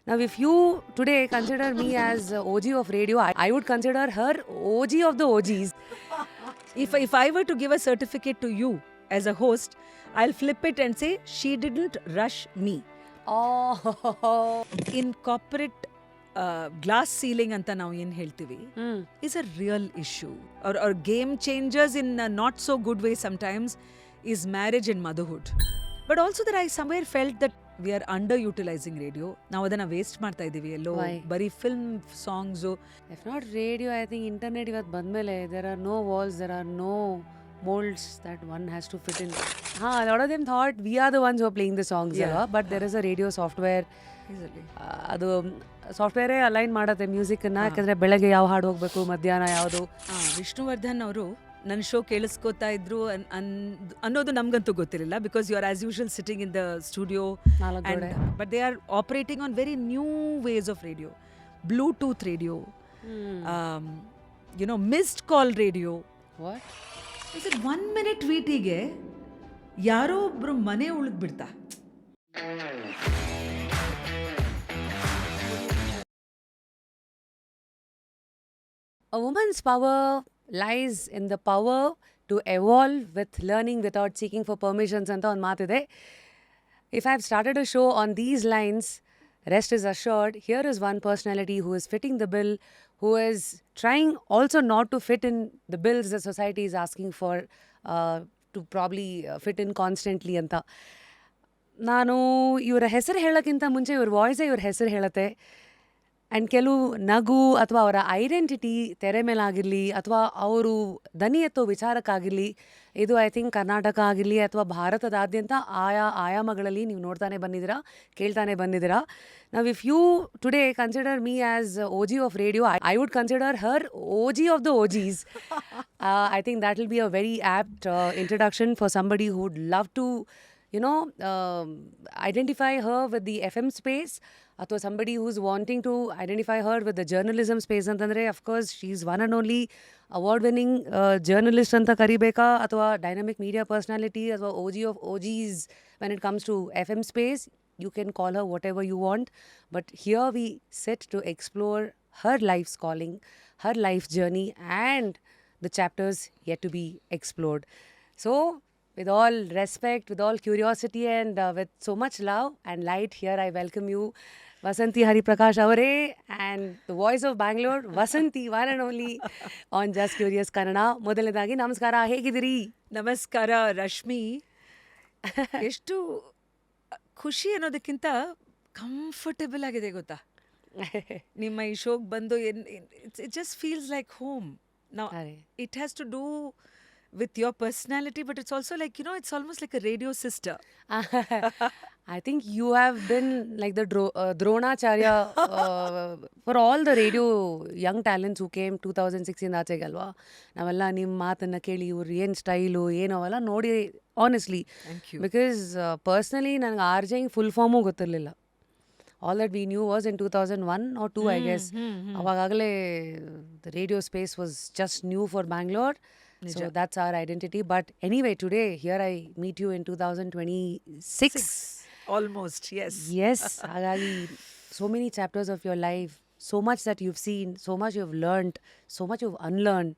Now, if you today consider me as OG of radio, I would consider her OG of the OGs. If I were to give a certificate to you as a host, I'll flip it and say she didn't rush me. Oh, In corporate glass ceiling ಅಂತ ನಾವು ಏನು ಹೇಳ್ತೀವಿ is a real issue. Or game changers in a not so good way sometimes is marriage and motherhood. But also that I somewhere felt that we are underutilizing radio. ನಾವು ಅದನ್ನ waste ಮಾಡ್ತಾ ಇದೀವಿ ಎಲ್ಲೋ Why? ಬರೀ film songs. if not radio, I think internet ಇವತ್ತು ಬಂದ್ಮೇಲೆ there are no walls, there are no molds that one has to fit in. A lot of them thought we are the ones who are playing the songs, but there is a radio software. ಅದು ಸಾಫ್ಟ್ವೇರೇ align ಮಾಡುತ್ತೆ ಮ್ಯೂಸಿಕನ್ನು. ಯಾಕಂದರೆ ಬೆಳಗ್ಗೆ ಯಾವ ಹಾಡು ಹೋಗಬೇಕು, ಮಧ್ಯಾಹ್ನ ಯಾವುದು. ವಿಷ್ಣುವರ್ಧನ್ ಅವರು ನನ್ನ ಶೋ ಕೇಳಿಸ್ಕೋತಾ ಇದ್ರು ಅನ್ನೋದು ನಮ್ಗಂತೂ ಗೊತ್ತಿರಲಿಲ್ಲ, because you are as usual sitting in the studio. But they are operating on very new ways of radio, Bluetooth radio, missed call radio. What is it 1 minute ವೀಟಿಗೆ ಯಾರೋ ಒಬ್ರು ಮನೆ ಉಳಿದ್ಬಿಡ್ತಾ. A woman's power lies in the power to evolve with learning without seeking for permissions ಅಂತ ಒಂದು ಮಾತಿದೆ. If I've started a show on these lines, rest is assured, here is one personality who is fitting the bill, who is trying also not to fit in the bills the society is asking for, to probably fit in constantly ಅಂತ. ನಾನು ಇವರ ಹೆಸರು ಹೇಳೋಕ್ಕಿಂತ ಮುಂಚೆ ಇವ್ರ ವಾಯ್ಸೇ ಇವ್ರ ಹೆಸರು ಹೇಳುತ್ತೆ. And ಕೆಲವು ನಗು ಅಥವಾ ಅವರ ಐಡೆಂಟಿಟಿ ತೆರೆ ಮೇಲಾಗಿರಲಿ ಅಥವಾ ಅವರು ದನಿ ಎತ್ತೋ ವಿಚಾರಕ್ಕಾಗಿರಲಿ, ಇದು ಐ ಥಿಂಕ್ ಕರ್ನಾಟಕ ಆಗಿರಲಿ ಅಥವಾ ಭಾರತದಾದ್ಯಂತ ಆಯಾ ಆಯಾಮಗಳಲ್ಲಿ ನೀವು ನೋಡ್ತಾನೆ ಬಂದಿದ್ದೀರಾ, ಕೇಳ್ತಾನೆ ಬಂದಿದ್ದೀರಾ. ನಾವು if you today consider me as OG of radio, I would consider her OG of the OGs. I think that will be a very apt introduction for somebody who would love to identify her with the FM space, ಅಥವಾ somebody who's wanting to identify her with the journalism space ಅಂತಂದರೆ of course she is one and only award winning journalist ಅಂತ ಕರಿಬೇಕಾ, ಅಥವಾ dynamic media personality, ಅಥವಾ OG of OGs when it comes to FM space. You can call her whatever you want, but here we sit to explore her life's calling, her life journey, and the chapters yet to be explored. So with all respect, with all curiosity, and with so much love and light, here I welcome you, Vasanthi Hariprakash avare, and the voice of Bangalore, Vasanthi, one and only, on Just Curious Kannada. ಮೊದಲನೇದಾಗಿ ನಮಸ್ಕಾರ, ಹೇಗಿದ್ದೀರಿ? ನಮಸ್ಕಾರ ರಶ್ಮಿ. ಎಷ್ಟು ಖುಷಿ ಅನ್ನೋದಕ್ಕಿಂತ comfortable ಆಗಿದೆ ಗೊತ್ತಾ ನಿಮ್ಮ ಈ ಶೋಗೆ ಬಂದು. It just feels like home. Now it has to do with your personality, but it's also like, it's almost like a radio sister. I think you have been like the Dronacharya for all the radio young talents who came 2016 ಆಚೆಗೆ ಅಲ್ವಾ. ನಾವೆಲ್ಲ ನಿಮ್ಮ ಮಾತನ್ನು ಕೇಳಿ ಇವ್ರು ಏನು style ಏನೋ ಅವೆಲ್ಲ ನೋಡಿ, ಆನೆಸ್ಟ್ಲಿ, ಬಿಕಾಸ್ ಪರ್ಸ್ನಲಿ ನನಗೆ ಆರ್ಜೆಂಗ್ ಫುಲ್ ಫಾರ್ಮು ಗೊತ್ತಿರಲಿಲ್ಲ. All that we knew was in 2001 or 2, I guess. ಅವಾಗಲೇ the radio space was just new for Bangalore. So that's our identity. But anyway, today, here I meet you in 2026. Almost, yes. Yes. Agagi, so many chapters of your life, so much that you've seen, so much you've learned, so much you've unlearned,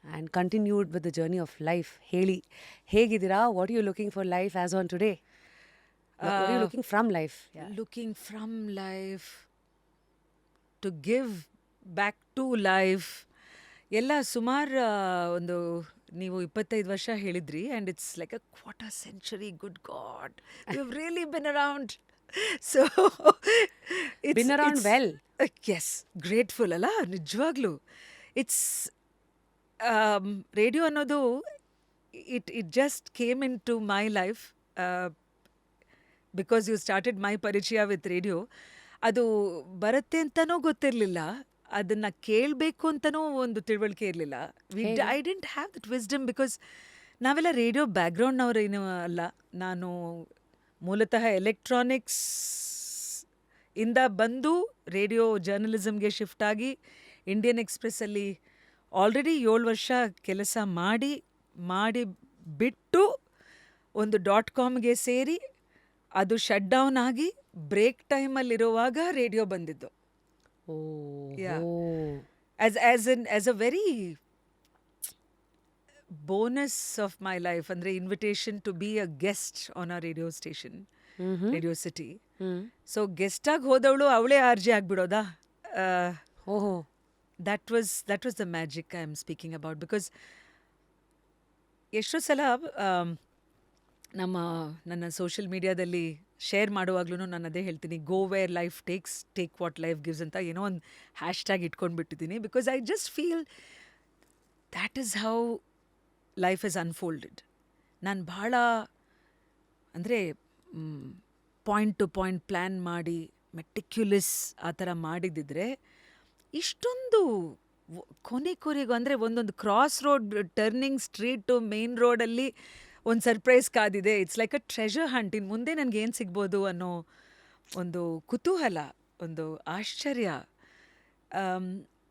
and continued with the journey of life. Heli, hegidira, what are you looking for life as on today? What are you looking from life? Looking from life to give back to life. ಎಲ್ಲ ಸುಮಾರು ಒಂದು ನೀವು 25 ವರ್ಷ ಹೇಳಿದ್ರಿ, and it's like a quarter century. Good God, you have really been around. So been around well. Yes, grateful ಅಲ್ಲ ನಿಜವಾಗ್ಲೂ. It's radio ಅನ್ನೋದು it just came in to my life because you started my ಪರಿಚಯ with radio. ಅದು ಬರುತ್ತೆ ಅಂತನೂ ಗೊತ್ತಿರಲಿಲ್ಲ, ಅದನ್ನು ಕೇಳಬೇಕು ಅಂತನೂ ಒಂದು ತಿಳುವಳಿಕೆ ಇರಲಿಲ್ಲ. I didn't have that wisdom, because ನಾವೆಲ್ಲ ರೇಡಿಯೋ ಬ್ಯಾಕ್ಗ್ರೌಂಡ್ನವ್ರೇನು ಅಲ್ಲ. ನಾನು ಮೂಲತಃ ಎಲೆಕ್ಟ್ರಾನಿಕ್ಸ್ ಇಂದ ಬಂದು ರೇಡಿಯೋ ಜರ್ನಲಿಸಮ್ಗೆ ಶಿಫ್ಟ್ ಆಗಿ ಇಂಡಿಯನ್ ಎಕ್ಸ್ಪ್ರೆಸ್ಸಲ್ಲಿ ಆಲ್ರೆಡಿ 7 ವರ್ಷ ಕೆಲಸ ಮಾಡಿ ಬಿಟ್ಟು ಒಂದು .comಗೆ ಸೇರಿ ಅದು ಶಟ್ ಡೌನ್ ಆಗಿ ಬ್ರೇಕ್ ಟೈಮಲ್ಲಿರುವಾಗ ರೇಡಿಯೋ ಬಂದಿದ್ದು. Yeah. As a very bonus of my life, ಅಂದ್ರೆ invitation to be a guest on a radio station, Radio City. So guest ಆಗಿ ಹೋದವಳು ಅವಳೇ ಆರ್ಜೆ ಆಗ್ಬಿಡೋದಾ? ಓಹೋ, that was the magic I am speaking about, because ಎಷ್ಟೋ ಸಲ ನನ್ನ social ಮೀಡಿಯಾದಲ್ಲಿ share ಮಾಡುವಾಗ್ಲೂ ನಾನು ಅದೇ ಹೇಳ್ತೀನಿ, go where life take what life gives ಅಂತ ಏನೋ ಒಂದು ಹ್ಯಾಶ್ ಟ್ಯಾಗ್ ಇಟ್ಕೊಂಡ್ಬಿಟ್ಟಿದ್ದೀನಿ. Because I just feel that is how life is unfolded. ನಾನು ಭಾಳ ಅಂದರೆ ಪಾಯಿಂಟ್ ಟು ಪಾಯಿಂಟ್ ಪ್ಲ್ಯಾನ್ ಮಾಡಿ ಮೆಟಿಕ್ಯುಲಸ್ ಆ ಥರ ಮಾಡಿದ್ದಿದ್ರೆ ಇಷ್ಟೊಂದು ಕೊನೆಗೂ ಅಂದರೆ ಒಂದೊಂದು cross road turning street main ರೋಡಲ್ಲಿ ಒಂದು ಸರ್ಪ್ರೈಸ್ ಕಾದಿದೆ. It's like a treasure hunt. ಇನ್ನು ಮುಂದೆ ನನಗೆ ಏನು ಸಿಗ್ಬೋದು ಅನ್ನೋ ಒಂದು ಕುತೂಹಲ, ಒಂದು ಆಶ್ಚರ್ಯ.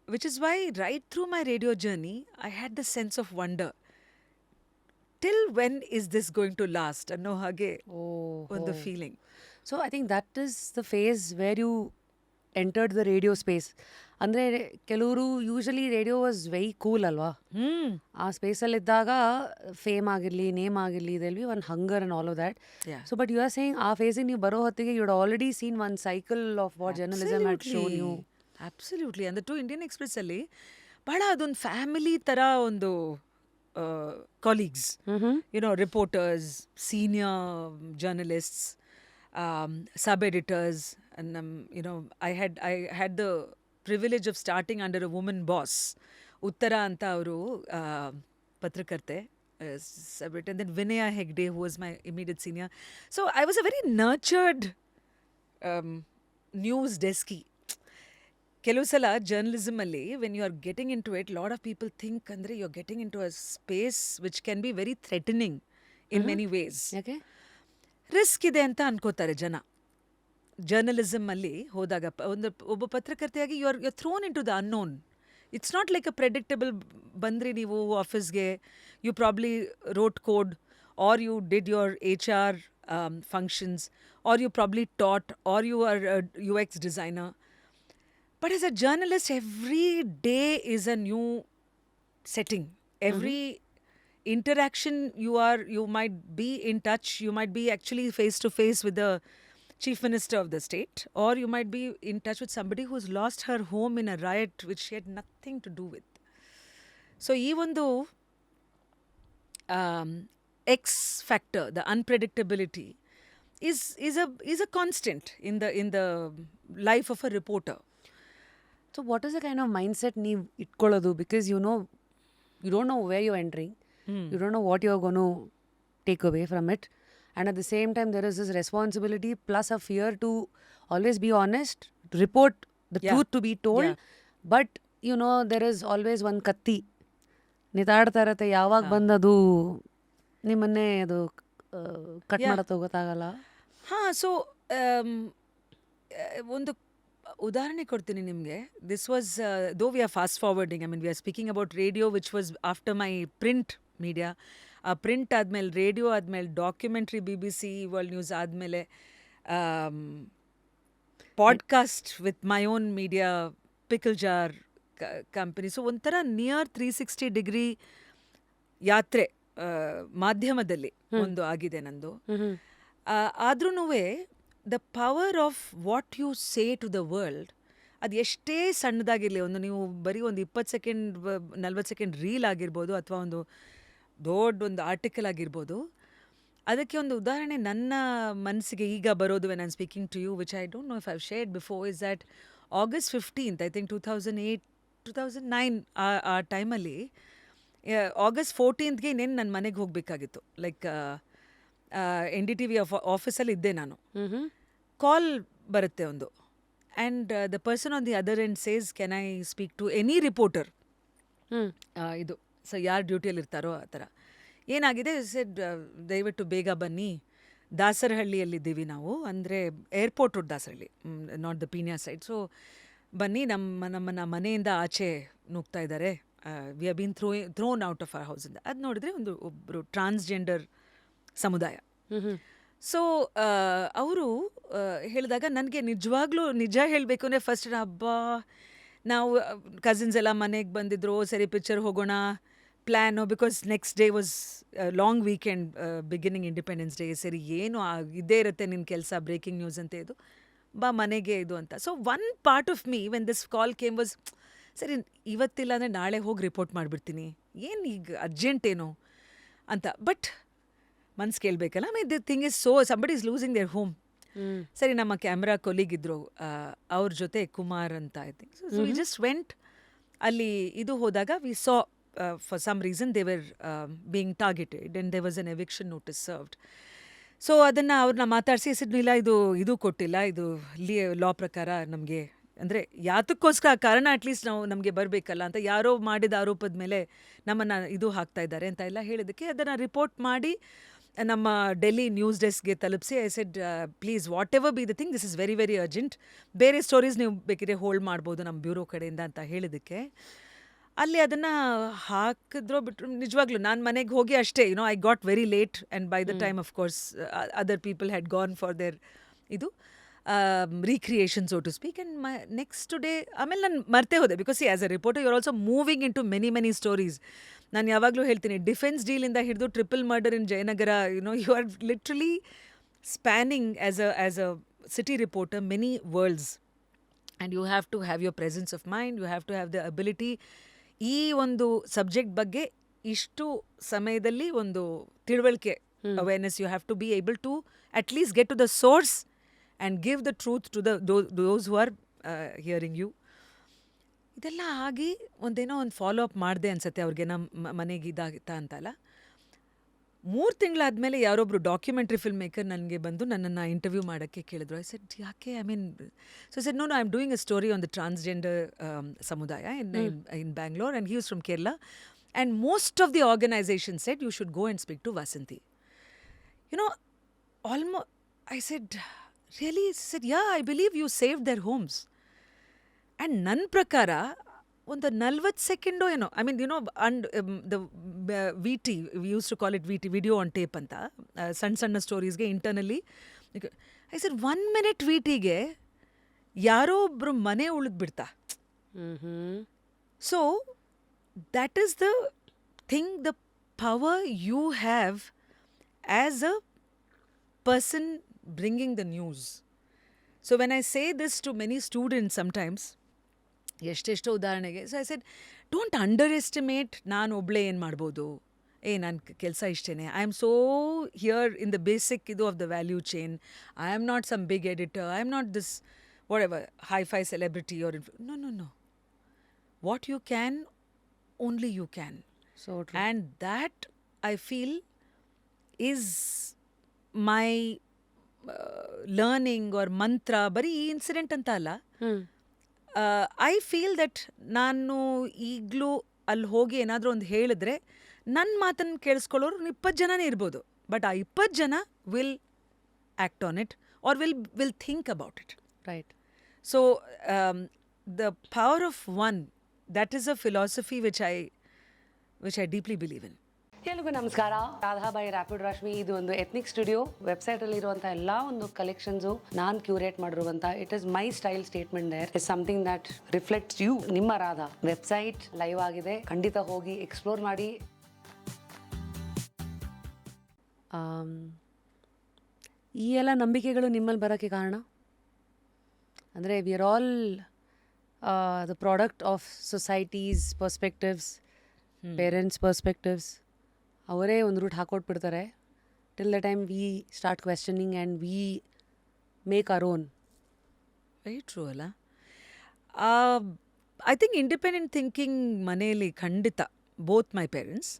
Which is why right through my radio journey I had the sense of wonder. Till when is this going to last ಅನ್ನೋ ಹಾಗೆ ಒಂದು feeling. So I think that is the phase where you entered the radio space. ಅಂದರೆ ಕೆಲವರು usually radio was very cool ಅಲ್ವಾ? ಆ ಸ್ಪೇಸಲ್ಲಿದ್ದಾಗ fame ಆಗಿರಲಿ, name ಆಗಿರಲಿ, ಇದೆಲ್ be one hunger and all of that. So but you are saying ಆ ಫೇಸಿಗೆ ನೀವು ಬರೋ ಹೊತ್ತಿಗೆ you already seen one cycle of what journalism had shown you. Absolutely. ಅಂದರೆ ಟು ಇಂಡಿಯನ್ ಎಕ್ಸ್‌ಪ್ರೆಸ್ಸಲ್ಲಿ ಭಾಳ ಅದೊಂದು ಫ್ಯಾಮಿಲಿ ಥರ ಒಂದು colleagues, reporters, senior journalists, sub-editors, and I had the privilege of starting under a woman boss, Uttara anta avaru patrakarte, sub-editor, and then Vinaya Hegde, who was my immediate senior. So I was a very nurtured news deskie. ಕೆಲವು ಸಲ ಜರ್ನಲಿಸಮಲ್ಲಿ when you are getting in to it, lot of people think ಅಂದರೆ you are getting in to a space which can be very threatening in many ways. ಯಾಕೆ risk ಇದೆ ಅಂತ ಅನ್ಕೋತಾರೆ ಜನ. ಜರ್ನಲಿಸಮಲ್ಲಿ ಹೋದಾಗ ಒಬ್ಬ ಪತ್ರಕರ್ತೆಯಾಗಿ you are thrown in to the unknown. It's not like a predictable. ಬಂದ್ರಿ ನೀವು ಆಫೀಸ್ಗೆ, you probably wrote code, are you did your HR functions, are you probably taught, are you are UX designer. But as a journalist, every day is a new setting. Every interaction you might be in touch, you might be actually face to face with the chief minister of the state, or you might be in touch with somebody who's lost her home in a riot which she had nothing to do with. So even though X factor, the unpredictability, is a constant in the life of a reporter. So what is the kind of mindset ನೀವು ಇಟ್ಕೊಳ್ಳೋದು? Because you don't know where you're entering. You don't know what you're going to take away from it. And at the same time, there is this responsibility plus a fear to always be honest, report the truth to be told. Yeah. But, there is always one ಕತ್ತಿ ನಿತಾಡ್ತಾ ಇರತ್ತೆ. ಯಾವಾಗ ಬಂದದು ನಿಮ್ಮನ್ನೇ ಅದು cut ಮಾಡತ್ತೋ ಗೊತ್ತಾಗಲ್ಲ. So ಒಂದು ಉದಾಹರಣೆ ಕೊಡ್ತೀನಿ ನಿಮಗೆ. This was though we are fast forwarding, we are speaking about radio which was after my print media. ಆ ಪ್ರಿಂಟ್ ಆದಮೇಲೆ ರೇಡಿಯೋ ಆದಮೇಲೆ ಡಾಕ್ಯುಮೆಂಟ್ರಿ, BBC ವರ್ಲ್ಡ್ ನ್ಯೂಸ್ ಆದಮೇಲೆ podcast with my own media, pickle jar company. So ಒಂಥರ near 360 degree ಯಾತ್ರೆ ಮಾಧ್ಯಮದಲ್ಲಿ ಒಂದು ಆಗಿದೆ ನಂದು. ಆದ್ರೂ the power of what you say to the world, ಅದು ಎಷ್ಟೇ ಸಣ್ಣದಾಗಿರಲಿ, ನೀವು ಬರೀ ಒಂದು 20 ಸೆಕೆಂಡ್ 40 ಸೆಕೆಂಡ್ ರೀಲ್ ಆಗಿರ್ಬೋದು, ಅಥವಾ ಒಂದು ದೊಡ್ಡ ಆರ್ಟಿಕಲ್ ಆಗಿರ್ಬೋದು. ಅದಕ್ಕೆ ಒಂದು ಉದಾಹರಣೆ ನನ್ನ ಮನಸ್ಸಿಗೆ ಈಗ ಬರೋದು, when I am speaking to you, which I don't know if I have shared before, is that August 15th, I think 2009 ಆ ಟೈಮಲ್ಲಿ, August 14th ಇನ್ನೇನು ನನ್ನ ಮನೆಗೆ ಹೋಗಬೇಕಾಗಿತ್ತು. ಲೈಕ್ NDTV ಆಫೀಸಲ್ಲಿ ಇದ್ದೆ ನಾನು. ಕಾಲ್ ಬರುತ್ತೆ ಒಂದು, and the person on the other end says, can I speak to any reporter, ಇದು ಸೊ ಯಾರು ಡ್ಯೂಟಿಯಲ್ಲಿ ಇರ್ತಾರೋ ಆ ಥರ. ಏನಾಗಿದೆ ಸೆಡ್, ದಯವಿಟ್ಟು ಬೇಗ ಬನ್ನಿ, ದಾಸರಹಳ್ಳಿಯಲ್ಲಿದ್ದೀವಿ ನಾವು, ಅಂದರೆ airport road Dasarahalli, not the Peenya side. So ಬನ್ನಿ, ನಮ್ಮನ್ನ ಮನೆಯಿಂದ ಆಚೆ ನುಗ್ತಾ ಇದ್ದಾರೆ, we have been throne out of our house ಅಂತ. ಅದು ನೋಡಿದ್ರೆ ಒಬ್ಬರು ಟ್ರಾನ್ಸ್ಜೆಂಡರ್ ಸಮುದಾಯ. ಸೊ ಅವರು ಹೇಳಿದಾಗ ನನಗೆ ನಿಜವಾಗ್ಲೂ ನಿಜ ಹೇಳಬೇಕು ಅಂದರೆ ಫಸ್ಟ್ ಹಬ್ಬ ನಾವು ಕಸಿನ್ಸ್ ಎಲ್ಲ ಮನೆಗೆ ಬಂದಿದ್ರು ಸರಿ ಪಿಕ್ಚರ್ ಹೋಗೋಣ plan because next day was long weekend beginning independence day ಸರಿ ಏನು ಇದ್ದೇ ಇರುತ್ತೆ ನಿನ್ನ ಕೆಲಸ ಬ್ರೇಕಿಂಗ್ ನ್ಯೂಸ್ ಅಂತ ಇದು ಬಾ ಮನೆಗೆ ಇದು ಅಂತ so one part of me when this call came was ಸರಿ ಇವತ್ತಿಲ್ಲ ಅಂದರೆ ನಾಳೆ ಹೋಗಿ ರಿಪೋರ್ಟ್ ಮಾಡಿಬಿಡ್ತೀನಿ ಏನು ಈಗ ಅರ್ಜೆಂಟ್ ಏನು ಅಂತ ಬಟ್ ಮನ್ಸು ಕೇಳಬೇಕಲ್ಲ my the thing is so somebody is losing their home ಸರಿ ನಮ್ಮ ಕ್ಯಾಮ್ರಾ ಕೊಲೀಗ್ ಇದ್ರು ಅವ್ರ ಜೊತೆ ಕುಮಾರ್ ಅಂತ I think so we just went ಅಲ್ಲಿ ಇದು ಹೋದಾಗ we saw for some reason they were being targeted and they was an eviction notice served so ಅದನ್ನು ಅವ್ರನ್ನ ಮಾತಾಡಿಸಿ ಸಿಡ್ನಿಲ್ಲ ಇದು ಕೊಟ್ಟಿಲ್ಲ ಇದು ಲಾ ಪ್ರಕಾರ ನಮಗೆ ಅಂದರೆ ಯಾತಕ್ಕೋಸ್ಕರ ಕಾರಣ ಅಟ್ಲೀಸ್ಟ್ ನಾವು ನಮಗೆ ಬರಬೇಕಲ್ಲ ಅಂತ ಯಾರೋ ಮಾಡಿದ ಆರೋಪದ ಮೇಲೆ ನಮ್ಮನ್ನು ಇದು ಹಾಕ್ತಾ ಇದ್ದಾರೆ ಅಂತ ಎಲ್ಲ ಹೇಳಿದ್ದಕ್ಕೆ ಅದನ್ನು ರಿಪೋರ್ಟ್ ಮಾಡಿ ನಮ್ಮ ಡೆಲ್ಲಿ ನ್ಯೂಸ್ ಡೆಸ್ಕ್ಗೆ ತಲುಪಿಸಿ I said please what ever be the thing this is very very urgent ಬೇರೆ ಸ್ಟೋರೀಸ್ ನೀವು ಬೇಕಿದ್ರೆ ಹೋಲ್ಡ್ ಮಾಡ್ಬೋದು ನಮ್ಮ ಬ್ಯೂರೋ ಕಡೆಯಿಂದ ಅಂತ ಹೇಳಿದ್ದಕ್ಕೆ ಅಲ್ಲಿ ಅದನ್ನು ಹಾಕಿದ್ರೋ ಬಿಟ್ಟರು ನಿಜವಾಗ್ಲೂ ನಾನು ಮನೆಗೆ ಹೋಗಿ ಅಷ್ಟೇ I got very late and by the time of course other people had gone for there ಇದು recreation so to speak and my next day ಆಮೇಲೆ ನಾನು ಮರ್ತೇ ಹೋದೆ because as a reporter you are also moving into many stories ನಾನು ಯಾವಾಗಲೂ ಹೇಳ್ತೀನಿ defence ಡೀಲಿಂದ ಹಿಡಿದು triple murder in Jayanagar you are literally spanning as a city reporter many worlds and you have to have your presence of mind you have to have the ability ಈ ಒಂದು subject ಬಗ್ಗೆ ಇಷ್ಟು ಸಮಯದಲ್ಲಿ ಒಂದು ತಿಳುವಳಿಕೆ awareness you have to be able to at least get to the source and give the truth to those who are hearing you. ಇದೆಲ್ಲ ಆಗಿ ಒಂದೇನೋ ಒಂದು ಫಾಲೋ ಅಪ್ ಮಾಡಿದೆ ಅನ್ಸುತ್ತೆ ಅವ್ರಿಗೆ ನಮ್ಮ ಮನೆಗೆ ಇದಾಗಿತ್ತಾ ಅಂತಲ್ಲ 3 ತಿಂಗಳಾದಮೇಲೆ ಯಾರೊಬ್ಬರು ಡಾಕ್ಯುಮೆಂಟ್ರಿ ಫಿಲ್ಮ್ ಮೇಕರ್ ನನಗೆ ಬಂದು ನನ್ನನ್ನು ಇಂಟರ್ವ್ಯೂ ಮಾಡೋಕ್ಕೆ ಕೇಳಿದ್ರು ಐ ಸೆಡ್ ಯಾಕೆ I mean so said no I am doing a story on the transgender ಸಮುದಾಯ in Bangalore and he was from Kerala and most of the organisation said you should go and speak to Vasanthi almost I said really said yeah I believe you saved their homes and ನನ್ನ ಪ್ರಕಾರ ಒಂದು 40 ಸೆಕೆಂಡೋ ಏನೋ I mean and the V T V use to call it V T video on tape ಅಂತ ಸಣ್ಣ ಸ್ಟೋರೀಸ್ಗೆ ಇಂಟರ್ನಲ್ಲಿ I said 1 minute V ಟಿಗೆ ಯಾರೋ ಒಬ್ಬರು ಮನೆ ಉಳಿದ್ಬಿಡ್ತಾ so that is the thing the power you have as a person bringing the news. So when I say this to many students sometimes, ಎಷ್ಟೆಷ್ಟೋ ಉದಾಹರಣೆಗೆ so I said don't underestimate ನಾನು ಒಬ್ಳೆ ಏನು ಮಾಡ್ಬೋದು ನನ್ನ ಕೆಲಸ ಇಷ್ಟೇನೆ I am so here in the basic ಇದು of the value chain I am not some big editor I am not this whatever hi fi celebrity or no what you can only you can So true. And that I feel is my learning or mantra ಬರೀ ಈ incident ಅಂತ ಅಲ್ಲ I feel that ನಾನು ಈಗಲೂ ಅಲ್ಲಿ ಹೋಗಿ ಏನಾದರೂ ಒಂದು ಹೇಳಿದ್ರೆ ನನ್ನ ಮಾತನ್ನು ಕೇಳಿಸ್ಕೊಳ್ಳೋರು 20 ಜನನೇ ಇರ್ಬೋದು ಬಟ್ ಆ 20 ಜನ will act on it or will think about it Right. So the power of one that is a philosophy which I deeply believe in ಎಲ್ರಿಗೂ ನಮಸ್ಕಾರ. ರಾಧಾಬಾಯಿ ರ್ಯಾಪಿಡ್ ರಶ್ಮಿ ಇದು ಒಂದು ಎಥ್ನಿಕ್ ಸ್ಟುಡಿಯೋ. ವೆಬ್ಸೈಟಲ್ಲಿ ಇರುವಂಥ ಎಲ್ಲ ಒಂದು ಕಲೆಕ್ಷನ್ಸು ನಾನು ಕ್ಯೂರೇಟ್ ಮಾಡಿರುವಂಥ it is my style statement there is something that reflects you. ನಿಮ್ಮ ರಾಧಾ ವೆಬ್ಸೈಟ್ ಲೈವ್ ಆಗಿದೆ, ಖಂಡಿತ ಹೋಗಿ ಎಕ್ಸ್ಪ್ಲೋರ್ ಮಾಡಿ. ಈ ಎಲ್ಲ ನಂಬಿಕೆಗಳು ನಿಮ್ಮಲ್ಲಿ ಬರೋಕ್ಕೆ ಕಾರಣ ಅಂದರೆ we are all the product of societies perspectives, parents perspectives. ಅವರೇ ಒಂದು ರೂಟ್ ಹಾಕೊಟ್ಬಿಡ್ತಾರೆ till the time we start questioning and we make our own. Very true ಅಲ್ಲ. ಐ ಥಿಂಕ್ ಇಂಡಿಪೆಂಡೆಂಟ್ ಥಿಂಕಿಂಗ್ ಮನೆಯಲ್ಲಿ ಖಂಡಿತ both my parents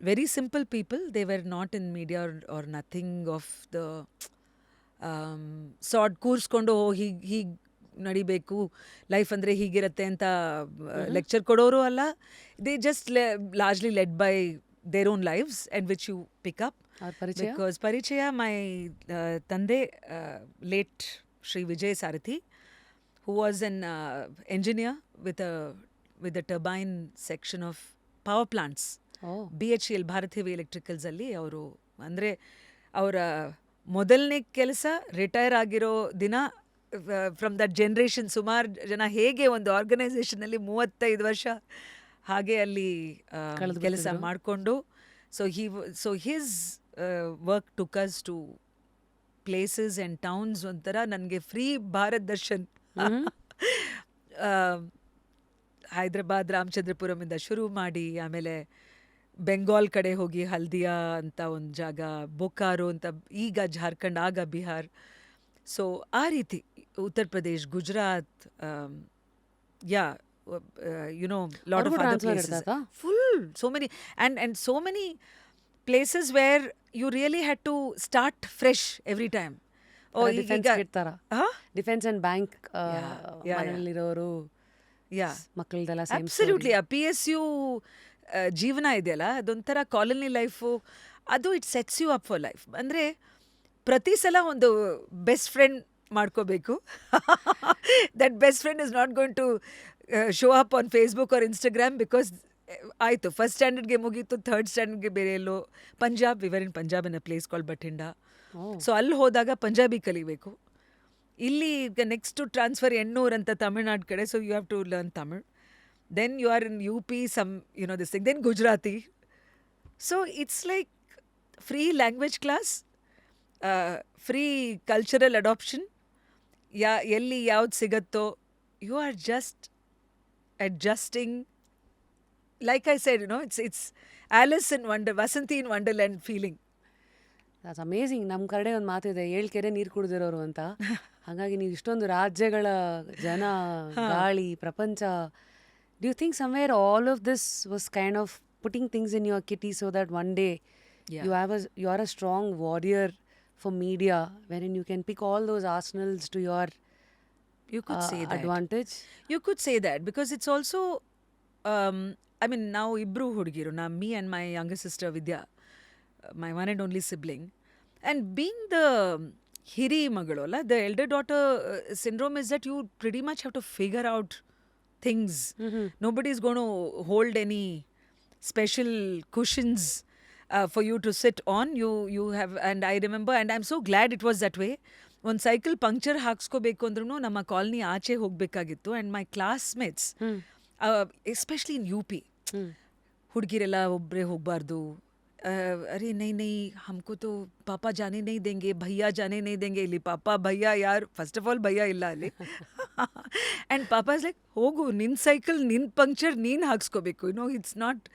very simple people. They were not in media or nothing of the sort ಕೂರಿಸ್ಕೊಂಡು ಹೀಗೆ ನಡಿಬೇಕು life ಅಂದರೆ ಹೀಗಿರುತ್ತೆ ಅಂತ lecture ಕೊಡೋರು ಅಲ್ಲ. They just largely led by their own lives and which you pick up. Because ಪರಿಚಯ my ತಂದೆ late Shri Vijay Sarathi who was an engineer with a turbine section of power plants. BHEL Bharat heavy electricals ಅಲ್ಲಿ ಅವರು ಅಂದರೆ ಅವರ ಮೊದಲನೇ ಕೆಲಸ ರಿಟೈರ್ ಆಗಿರೋ ದಿನ ಫ್ರಮ್ ದಟ್ ಜನ್ರೇಷನ್ ಸುಮಾರು ಜನ ಹೇಗೆ ಒಂದು ಆರ್ಗನೈಸೇಷನಲ್ಲಿ 35 ವರ್ಷ ಹಾಗೆ ಅಲ್ಲಿ ಕೆಲಸ ಮಾಡಿಕೊಂಡು so his work took us to places and towns. ಒಂಥರ ನನಗೆ ಫ್ರೀ ಭಾರತ್ ದರ್ಶನ್ ಹೈದ್ರಾಬಾದ್ ರಾಮಚಂದ್ರಪುರಮಿಂದ ಶುರು ಮಾಡಿ ಆಮೇಲೆ ಬೆಂಗಾಲ್ ಕಡೆ ಹೋಗಿ ಹಲ್ದಿಯಾ ಅಂತ ಒಂದು ಜಾಗ, ಬೊಕಾರೋ ಅಂತ, ಈಗ ಜಾರ್ಖಂಡ್ ಆಗ ಬಿಹಾರ್. ಸೊ ಆ ರೀತಿ Uttar Pradesh, Gujarat, yeah lot of other places, full so many and so many places where you really had to start fresh every time. Defence and bank ಮನೆಯಲ್ಲಿರೋರು ಮಕ್ಕಳದೆಲ್ಲ ಅಬ್ಸಲ್ಯೂಟ್ಲಿ. ಆ PSU ಜೀವನ ಇದೆಯಲ್ಲ, ಅದೊಂಥರ ಕಾಲೋನಿ ಲೈಫು. ಅದು it sets you up for life. ಅಂದರೆ ಪ್ರತಿ ಸಲ ಒಂದು ಬೆಸ್ಟ್ ಫ್ರೆಂಡ್ ಮಾಡ್ಕೋಬೇಕು. That best friend is not going to show up on Facebook or Instagram because ಆಯಿತು, ಫಸ್ಟ್ ಸ್ಟ್ಯಾಂಡರ್ಡ್ಗೆ ಮುಗೀತು, ಥರ್ಡ್ ಸ್ಟ್ಯಾಂಡರ್ಡ್ಗೆ ಬೇರೆ ಎಲ್ಲೋ Punjab, we were in Punjab in a place called Bathinda. So ಅಲ್ಲಿ ಹೋದಾಗ ಪಂಜಾಬಿ ಕಲಿಬೇಕು. ಇಲ್ಲಿ ಈಗ ನೆಕ್ಸ್ಟು ಟ್ರಾನ್ಸ್ಫರ್ ಎಣ್ಣೂರು ಅಂತ ತಮಿಳ್ನಾಡು ಕಡೆ, so you have to learn Tamil. Then you are in UP, this thing, then Gujarati. So it's like free language class, free cultural adoption. ಎಲ್ಲಿ ಯಾವ್ದು ಸಿಗತ್ತೋ you are just adjusting. Like I said, it's Alice in Wonder, Vasanti in Wonderland feeling. That's amazing. ನಮ್ಮ ಕಡೆ ಒಂದು ಮಾತಿದೆ, 7 ಕೆರೆ ನೀರು ಕುಡಿದಿರೋರು ಅಂತ. ಹಾಗಾಗಿ ನೀವು ಇಷ್ಟೊಂದು ರಾಜ್ಯಗಳ ಜನ, ಗಾಳಿ, ಪ್ರಪಂಚ. Do you think somewhere all of this was kind of putting things in your kitty so that one day you are a strong warrior for media wherein you can pick all those arsenals to your You could say that. advantage? You could say that because it's also, I mean, now Ibru Hudugiru, now me and my younger sister Vidya, my one and only sibling, and being the Hiri Magalola, the elder daughter syndrome is that you pretty much have to figure out things. Nobody's going to hold any special cushions for you to sit on. You have, and I remember, and I'm so glad it was that way. ಒಂದು cycle puncture ಹಾಕ್ಸ್ಕೋಬೇಕು ಅಂದ್ರೂ ನಮ್ಮ colony ಆಚೆ ಹೋಗಬೇಕಾಗಿತ್ತು. And my classmates especially in UP, ಹುಡುಗಿರೆಲ್ಲ ಒಬ್ಬರೇ ಹೋಗಬಾರ್ದು. ಅರೆ ನೈ ಹಮ್ಕೋ ತೋ ಪಾಪಾ ಜಾನೆ ನೈ ದೇಂಗೆ, ಭಯ್ಯ ಜಾನೆ ನೈ ದೇಂಗೆ. ಇಲ್ಲಿ ಪಾಪಾ ಭಯ್ಯ ಯಾರು, ಫಸ್ಟ್ ಆಫ್ ಆಲ್ ಭಯ್ಯ ಇಲ್ಲ ಅಲ್ಲಿ. ಆ್ಯಂಡ್ ಪಾಪಾ ಇಸ್ ಲೈಕ್, ಹೋಗು ನಿನ್ನ ಸೈಕಲ್, ನಿನ್ನ ಪಂಕ್ಚರ್ ನೀನು ಹಾಕ್ಸ್ಕೋಬೇಕು. It's not.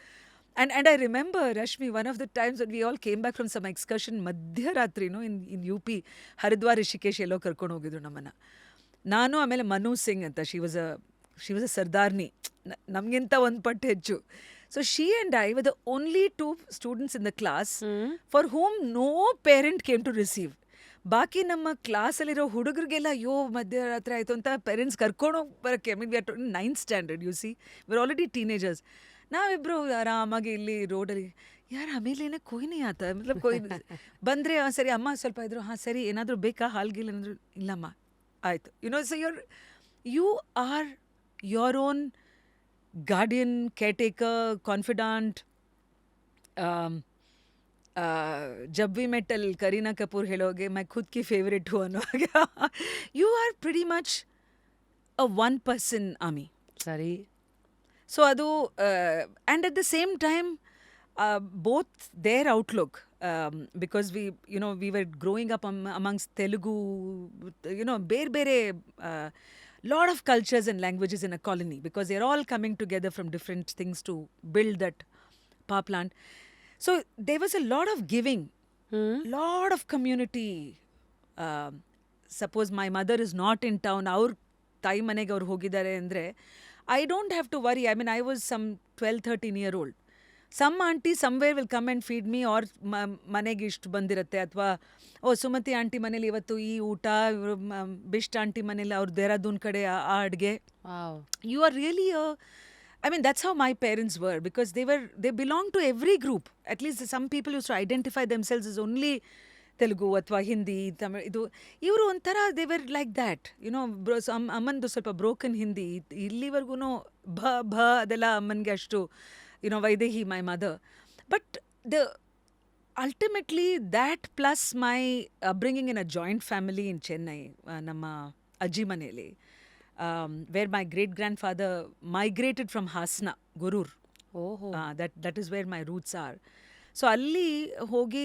And I remember, Rashmi, one of the times when we all came back from some excursion, ಮಧ್ಯರಾತ್ರಿ in UP, ಹರಿದ್ವಾರ್ ರಿಷಿಕೇಶ್ ಎಲ್ಲೋ ಕರ್ಕೊಂಡು ಹೋಗಿದ್ರು ನಮ್ಮನ್ನು. ನಾನು ಆಮೇಲೆ ಮನು ಸಿಂಗ್ ಅಂತ, ಶಿ ವಾಸ್ ಅ ಸರ್ದಾರ್ನಿ, ನಮಗಿಂತ ಒಂದು ಪಟ್ಟು ಹೆಚ್ಚು. So she and I were the only 2 students in the class for home no parent came to receive. ಬಾಕಿ ನಮ್ಮ ಕ್ಲಾಸಲ್ಲಿರೋ ಹುಡುಗರಿಗೆಲ್ಲ ಅಯ್ಯೋ ಮಧ್ಯರಾತ್ರಿ ಆಯಿತು ಅಂತ ಪೇರೆಂಟ್ಸ್ ಕರ್ಕೊಂಡು ಹೋಗಿ ಬರೋಕ್ಕೆ. I mean we are 9th standard, U C, we are already teenagers. ನಾವಿಬ್ಬರು ಆರಾಮಾಗಿ ಇಲ್ಲಿ ರೋಡಲ್ಲಿ, ಯಾರು ಆಮೇಲೆ ಕೊಯ್ನಿ ಆತ ಮತ್ಲಬ್ ಕೊಯ್ ಬಂದರೆ ಸರಿ ಅಮ್ಮ ಸ್ವಲ್ಪ ಇದ್ರು, ಹಾಂ ಸರಿ ಏನಾದರೂ ಬೇಕಾ ಹಾಲ್ಗಿಲ್ಲ ಏನಾದರೂ, ಇಲ್ಲಮ್ಮ ಆಯಿತು. So you are your own guardian, caretaker, confident. ಜಬ್ ವಿ ಮೆಟ್ ಅಲ್ಲಿ ಕರೀನಾ ಕಪೂರ್ ಹೇಳೋಗೆ ಮೈ ಖುದ್ ಕಿ ಫೇವ್ರೇಟ್ ಹೂ ಅನ್ನೋವಾಗ you are pretty much a one person army. ಸರಿ. So adu and at the same time both their outlook, because we were growing up amongst Telugu, bere lot of cultures and languages in a colony, because they're all coming together from different things to build that power plant. So there was a lot of giving, lot of community. Suppose my mother is not in town, our ತಾಯಿ ಮನೆಗೆ ಅವ್ರು ಹೋಗಿದ್ದಾರೆ ಅಂದರೆ I don't have to worry. I mean, I was some 12-13-year-old. Some auntie somewhere will come and feed me, or ಮನೆಗೆ ಇಷ್ಟು ಬಂದಿರುತ್ತೆ, ಅಥವಾ Sumathi aunty ಮನೇಲಿ ಇವತ್ತು ಈ ಊಟ, ಬಿಸ್ಟ್ ಆಂಟಿ ಮನೇಲಿ ಅವ್ರು ದೇಹರಾದೂನ್ ಕಡೆ ಆ ಅಡುಗೆ. You are really I mean, that's how my parents were, because they belonged to every group. At least some people used to identify themselves as only Telugu ಅಥವಾ ಹಿಂದಿ, ತಮಿಳ್. ಇವರು ಒಂಥರ ದೇ ವರ್ ಲೈಕ್ ದ್ಯಾಟ್. ಅಮ್ಮಂದು ಸ್ವಲ್ಪ broken Hindi, ಇಲ್ಲಿವರೆಗೂ ಭ ಅದೆಲ್ಲ ಅಮ್ಮನಿಗೆ ಅಷ್ಟು Vaidehi, my mother. But ultimately that plus my upbringing in a joint family in Chennai, ನಮ್ಮ ಅಜ್ಜಿ ಮನೆಯಲ್ಲಿ, where my great grandfather migrated from Hasna, Gurur. ಓಹೋ That is where my roots are. So ಅಲ್ಲಿ ಹೋಗಿ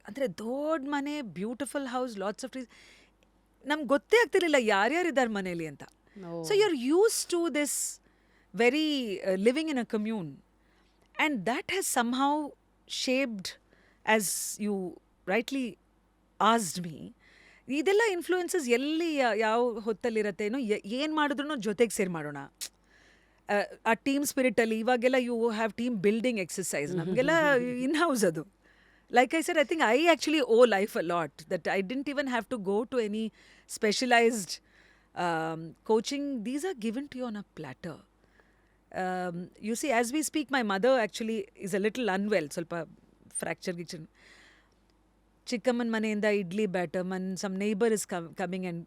ಅಂದರೆ ದೊಡ್ಡ ಮನೆ, beautiful house, lots of trees. ನಮ್ಗೆ ಗೊತ್ತೇ ಆಗ್ತಿರ್ಲಿಲ್ಲ ಯಾರ್ಯಾರಿದ್ದಾರೆ ಮನೇಲಿ ಅಂತ. So you are used to this very living in a commune, and that has somehow shaped, as you rightly asked me. ಇದೆಲ್ಲ ಇನ್ಫ್ಲೂಯೆನ್ಸಸ್ ಎಲ್ಲಿ ಯಾವ ಹೊತ್ತಲ್ಲಿರತ್ತೆ, ಏನೋ ಏನು ಮಾಡಿದ್ರು ಜೊತೆಗೆ ಸೇರಿ ಮಾಡೋಣ, ಆ ಟೀಮ್ ಸ್ಪಿರಿಟಲ್ಲಿ. ಇವಾಗೆಲ್ಲ you have team building exercise, ನಮಗೆಲ್ಲ ಇನ್ ಹೌಸ್ ಅದು. Like I said, I think I actually owe life a lot, that I didn't even have to go to any specialized coaching. These are given to you on a platter. You see, as we speak, my mother actually is a little unwell, ಸ್ವಲ್ಪ fracture kitchen. ಚಿಕ್ಕಮ್ಮನ ಮನೆಯಿಂದ idli batter, some neighbor is coming and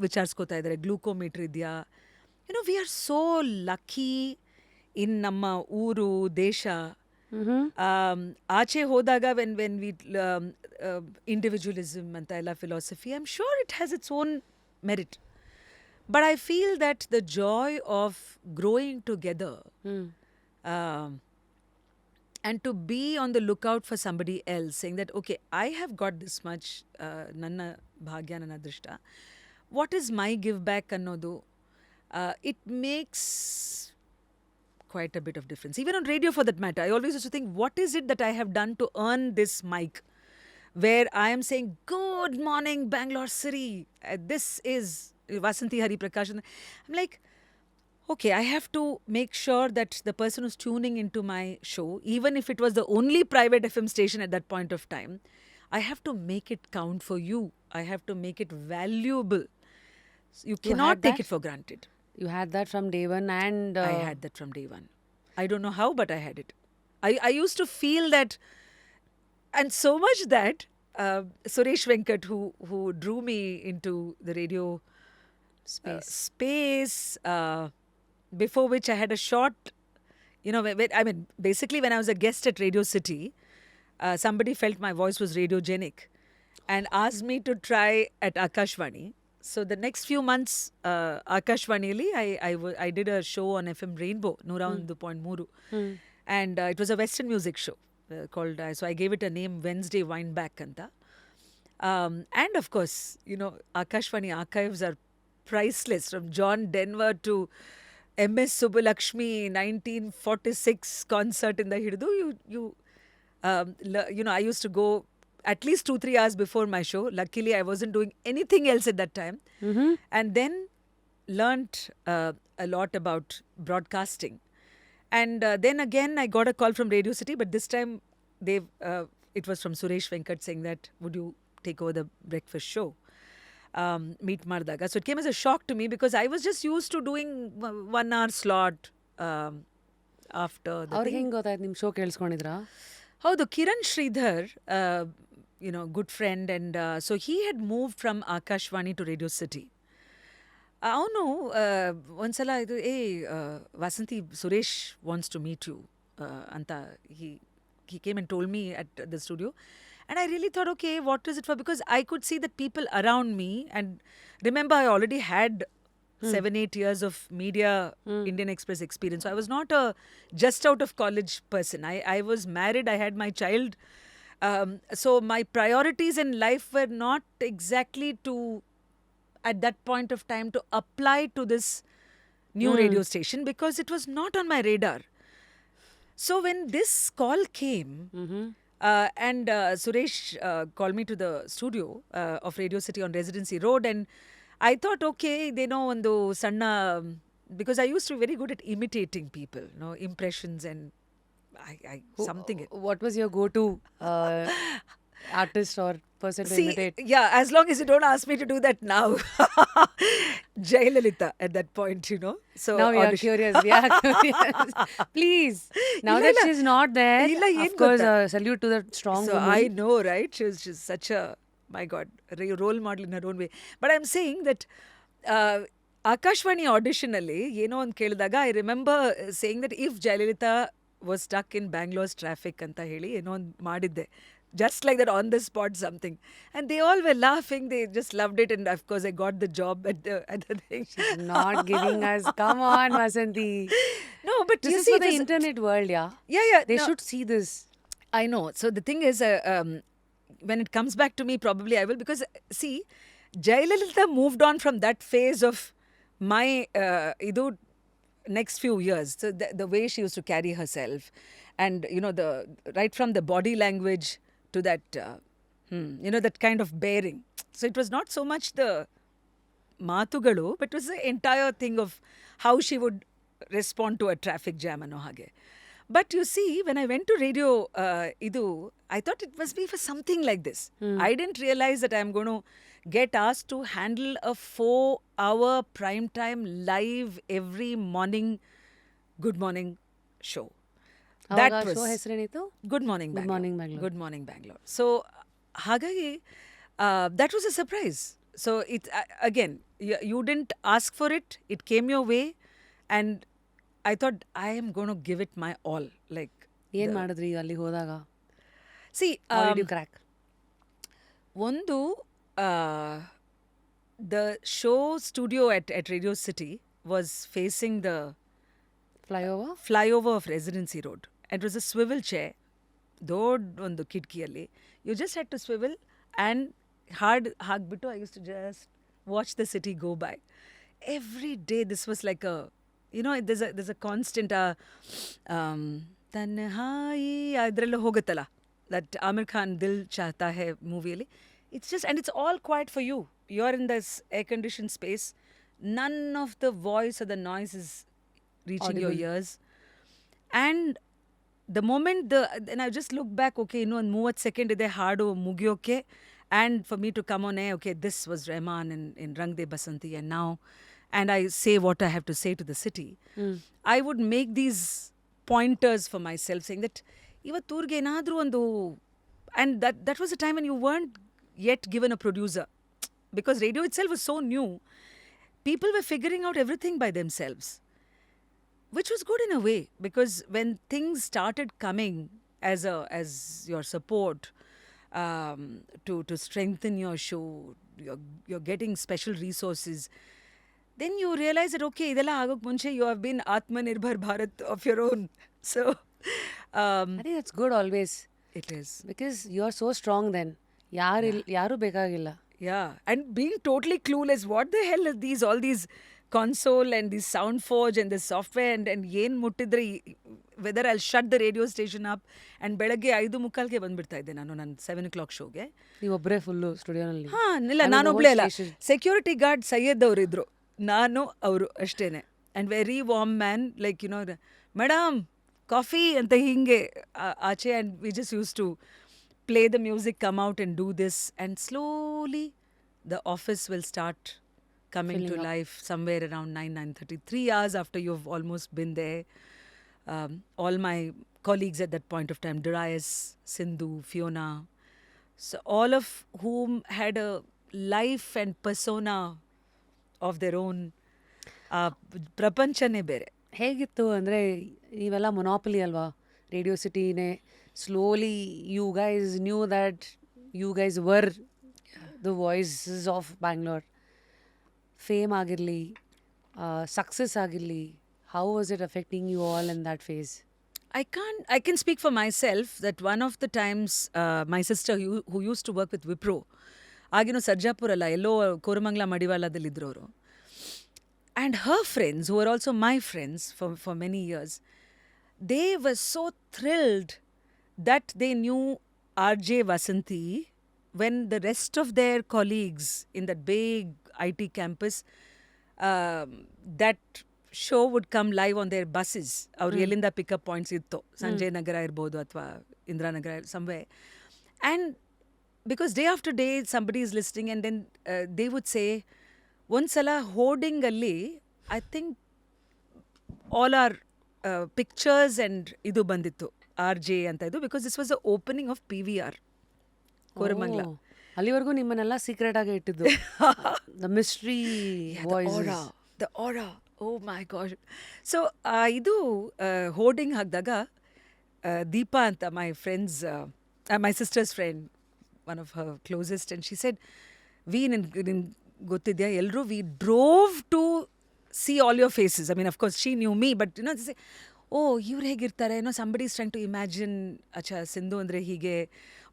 ವಿಚಾರಿಸ್ಕೋತಾ ಇದ್ದಾರೆ, glucometer ಇದೆಯಾ. We are so lucky ಇನ್ ನಮ್ಮ ಊರು ದೇಶ. ಆಚೆ ಹೋದಾಗ ವೆನ್ ವಿ ಇಂಡಿವಿಜುವಲಿಸಮ್ ಅಂತ ಎಲ್ಲ philosophy, I am sure it has its own merit. But I feel that the joy of growing together and to be on the lookout for somebody else, saying that, okay, I have got this much, nanna bhagya, nanna adrishta, what is my give back annodu, it makes quite a bit of difference. Even on radio, for that matter, I always used to think, what is it that I have done to earn this mic, where I am saying, good morning Bangalore City, this is Vasanthi Hari Prakash. I'm like, okay, I have to make sure that the person who's tuning into my show, even if it was the only private FM station at that point of time, I have to make it count for you. I have to make it valuable. You cannot take it for granted. You had that from day one, and I had that from day one. I don't know how, but I had it. I used to feel that, and so much that Suresh Venkat, who drew me into the radio space, before which I had a short, I mean, basically when I was a guest at Radio City, somebody felt my voice was radiogenic and asked me to try at Akashvani. So the next few months, Akashvanili, I did a show on FM Rainbow, 101.3, and it was a Western music show called, so I gave it a name, Wednesday Wineback anta. And of course, Akashvani archives are priceless, from John Denver to MS Subbulakshmi 1946 concert in the Hidu. I used to go at least 2-3 hours before my show. Luckily, I wasn't doing anything else at that time. And then learnt a lot about broadcasting. And then again, I got a call from Radio City, but this time it was from Suresh Venkat saying that, would you take over the breakfast show? Meet Mardaga. So it came as a shock to me, because I was just used to doing 1 hour slot after the ಅವ್ರಿಗೆ thing. ಹೆಂಗೆ ಗೊತ್ತಾಯ್ತು ನಿಮ್ಮ show ಕೇಳಿಸ್ಕೊಂಡಿದ್ರಾ? ಹೌದು, Kiran Sridhar, good friend, and so he had moved from Akashvani to Radio City. ಅವನು ಒಂದ್ಸಲ ಇದು, Vasanthi, Suresh wants to meet you ಅಂತ he came and told me at the studio. And I really thought, okay, what is it for? Because I could see that people around me, and remember, I already had 7-8 years of media Indian Express experience. So I was not a just out of college person. I was married, I had my child. So my priorities in life were not exactly to, at that point of time, to apply to this new radio station, because it was not on my radar. So when this call came, and Suresh called me to the studio of Radio City on Residency Road, and I thought, okay, they know ಒಂದು ಸಣ್ಣ, because I used to be very good at imitating people, impressions, and something. What was your go-to artist or person to imitate? Yeah, as long as you don't ask me to do that now. Jayalalitha at that point, So Now we are curious. We are curious. Please. Now that she's not there, of course, salute to the strong So woman. I know, right? She's such a, my God, role model in her own way. But I'm saying that Akashvani audition alli, ಒಂದು ಕೇಳಿದಾಗ, I remember saying that if Jayalalitha was stuck in Bangalore's traffic ಅಂತ ಹೇಳಿ ಏನೋ ಒಂದು ಮಾಡಿದ್ದೆ. Just like that, on the spot, something. And they all were laughing. They just loved it. And of course, I got the job at the thing. Not giving us. Come on, Vasanthi. No, but This you is see, for the it was- internet world, yeah. Yeah. They no, should see this. I know. So the thing is, when it comes back to me, probably I will. Because, see, Jayalalitha moved on from that phase of my next few years. So the way she used to carry herself, and right from the body language to that, that kind of bearing. So it was not so much the ಮಾತುಗಳು, but it was the entire thing of how she would respond to a traffic jam ಅನ್ನೋ ಹಾಗೆ. But you see, when I went to radio, I thought it must be for something like this. I didn't realize that I'm going to get asked to handle a 4-hour primetime live every morning, good morning show. ಅವಾಗ show ಹೆಸರೇನಿತ್ತು? Good Morning Bangalore. Morning Bangalore. Good Morning Bangalore. So, ಹಾಗಾಗಿ that was a surprise. So, again, you didn't ask for it. It came your way. And I thought, I am going to give it my all. Like, ಏನ್ ಮಾಡಿದ್ರಿ ಅಲ್ಲಿ ಹೋದಾಗ? see, How did you crack? ಒಂದು the show studio at Radio City was facing the Flyover? flyover of Residency Road. It was a swivel chair. ದೊಡ್ಡ ಒಂದು ಕಿಟಕಿಯಲ್ಲಿ. You just had to swivel and ಹಾಗ್ಬಿಟ್ಟು I used to just watch the city go by. Every day this was like a, there's a constant ತನ್ಹಾಯಿ ಅದರಲ್ಲೂ ಹೋಗುತ್ತಲ್ಲ, that Amir Khan Dil Chahta Hai ಮೂವಿಯಲ್ಲಿ. It's just, and it's all quiet for you. You're in this air-conditioned space. None of the voice or the noise is reaching your ears. And the moment then I just look back, okay, ಒಂದು 30 second ಇದೆ ಹಾಡು ಮುಗಿಯೋಕೆ, and for me to come on air, okay, this was Rahman in Rang De Basanti, and now, and I say what I have to say to the city. I would make these pointers for myself, saying that ಇವತ್ತೂರ್ಗೆ ಏನಾದರೂ ಒಂದು, and that was a time when you weren't yet given a producer, because radio itself was so new. People were figuring out everything by themselves, which was good in a way, because when things started coming as your support, to strengthen your show, you're getting special resources, then you realize that, okay, idella agok munche you have been Atmanirbhar Bharat of your own. So I think that's good always. it is. Because you are so strong then. ಯಾರು ಬೇಕಾಗಿಲ್ಲ. Yeah, and being totally clueless, what the hell are all these console and this Soundforge and this software, and ಏನ್ ಮುಟ್ಟಿದ್ರೆ whether I'll shut the radio station up, and ಬೆಳಗ್ಗೆ 5:45ಗೆ ಬಂದ್ಬಿಡ್ತಾ ಇದ್ದೆ ನಾನು ನನ್ನ 7 o'clock ಶೋಗೆ. ನೀವೊಬ್ಬರೇ full ಸ್ಟುಡಿಯೋನಲ್ಲಿ? ಇಲ್ಲ, ನಾನೊಬ್ಳೇ ಅಲ್ಲ, ಸೆಕ್ಯೂರಿಟಿ ಗಾರ್ಡ್ ಸೈಯದ್ ಅವರು ಇದ್ರು, ನಾನು ಅವರು ಅಷ್ಟೇನೆ. And very warm man, like madam coffee ಅಂತ ಹಿಂಗೆ ಆಚೆ. And we just use to play the music, come out and do this, and slowly the office will start coming to life somewhere around 9:30. 3 hours after you've almost been there. All my colleagues at that point of time, Darius, Sindhu, Fiona, so all of whom had a life and persona of their own. ಪ್ರಪಂಚನೇ ಬೇರೆ. ಹೇಗಿತ್ತು ಅಂದರೆ, ನೀವೆಲ್ಲ ಮೊನಾಪಲಿ ಅಲ್ವಾ radio ಸಿಟಿನೇ. Slowly you guys knew that you guys were the voices of Bangalore. Fame ಆಗಿರಲಿ, success ಆಗಿರಲಿ, how was it affecting you all in that phase? I can speak for myself that one of the times my sister who used to work with Wipro, ಆಗಿನೂ ಸರ್ಜಾಪುರ ಅಲ್ಲ, ಎಲ್ಲೋ ಕೋರಮಂಗಲ ಮಡಿವಾಳದಲ್ಲಿದ್ರು ಅವರು, and her friends who were also my friends for many years, they were so thrilled that they knew RJ Vasanthi when the rest of their colleagues in that big IT campus, that show would come live on their buses. ಅವ್ರು ಎಲ್ಲಿಂದ pickup points ಇತ್ತು, ಸಂಜಯ್ ನಗರ ಇರ್ಬೋದು ಅಥವಾ Indiranagar, somewhere. And because day after day somebody is listening, and then they would say, ಒಂದ್ಸಲ hoarding ಅಲ್ಲಿ I think all are pictures and ಇದು ಬಂದಿತ್ತು, RJ ಅಂತ ಇದು, because this was the opening of PVR Koramangala. ಅಲ್ಲಿವರೆಗೂ ನಿಮ್ಮನ್ನೆಲ್ಲ ಸೀಕ್ರೆಟ್ ಆಗಿ ಇಟ್ಟಿದ್ದು. The mystery voice, the aura, oh my god. So ಇದು ಹೋರ್ಡಿಂಗ್ ಹಾಕಿದಾಗ Deepa anta, my sister's friend, one of her closest, and she said, ನಿನ್ ಗೊತ್ತಿದ್ಯಾ ಎಲ್ಲರೂ we drove to see all your faces. I mean of course she knew me, but oh ಇವ್ರು ಹೇಗಿರ್ತಾರೆ, somebody is trying to imagine, ಅಚ್ಚಾ Sindhu ಅಂದರೆ ಹೀಗೆ,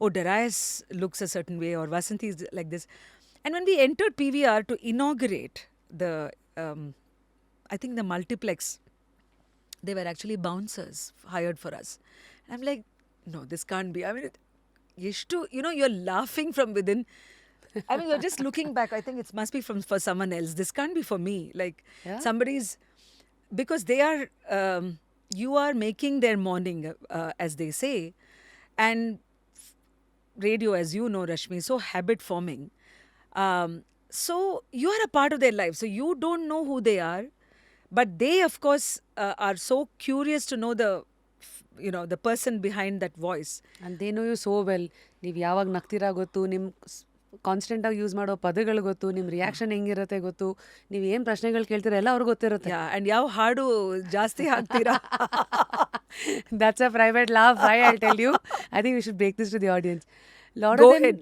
ಓ Darius looks a certain way, or Vasanthi is like this. And when we entered PVR to inaugurate the, I think the multiplex, they were actually bouncers hired for us. And I'm like, no, this can't be. I mean, you're laughing from within. I mean, you're just looking back. I think it must be for someone else. This can't be for me. Like, somebody's, because they are, you are making their morning, as they say. And radio, as you know, Rashmi, so habit forming. So you are a part of their life. So you don't know who they are. But they, of course, are so curious to know the person behind that voice. And they know you so well. ನೀವು ಯಾವಾಗ ನಗ್ತೀರಾ ಗೊತ್ತು, ನಿಮ್ಮ ಕಾನ್ಸ್ಟೆಂಟಾಗಿ use ಮಾಡೋ ಪದಗಳು ಗೊತ್ತು, ನಿಮ್ಮ reaction ಹೆಂಗಿರುತ್ತೆ ಗೊತ್ತು, ನೀವು ಏನು ಪ್ರಶ್ನೆಗಳು ಕೇಳ್ತೀರಾ ಎಲ್ಲ ಅವ್ರಿಗೆ ಗೊತ್ತಿರುತ್ತೆ. ಆ್ಯಂಡ್ ಯಾವ ಹಾಡು ಜಾಸ್ತಿ ಹಾಕ್ತೀರಾ. That's a private laugh. I'll tell you. I think we should break this to the audience. Go ahead.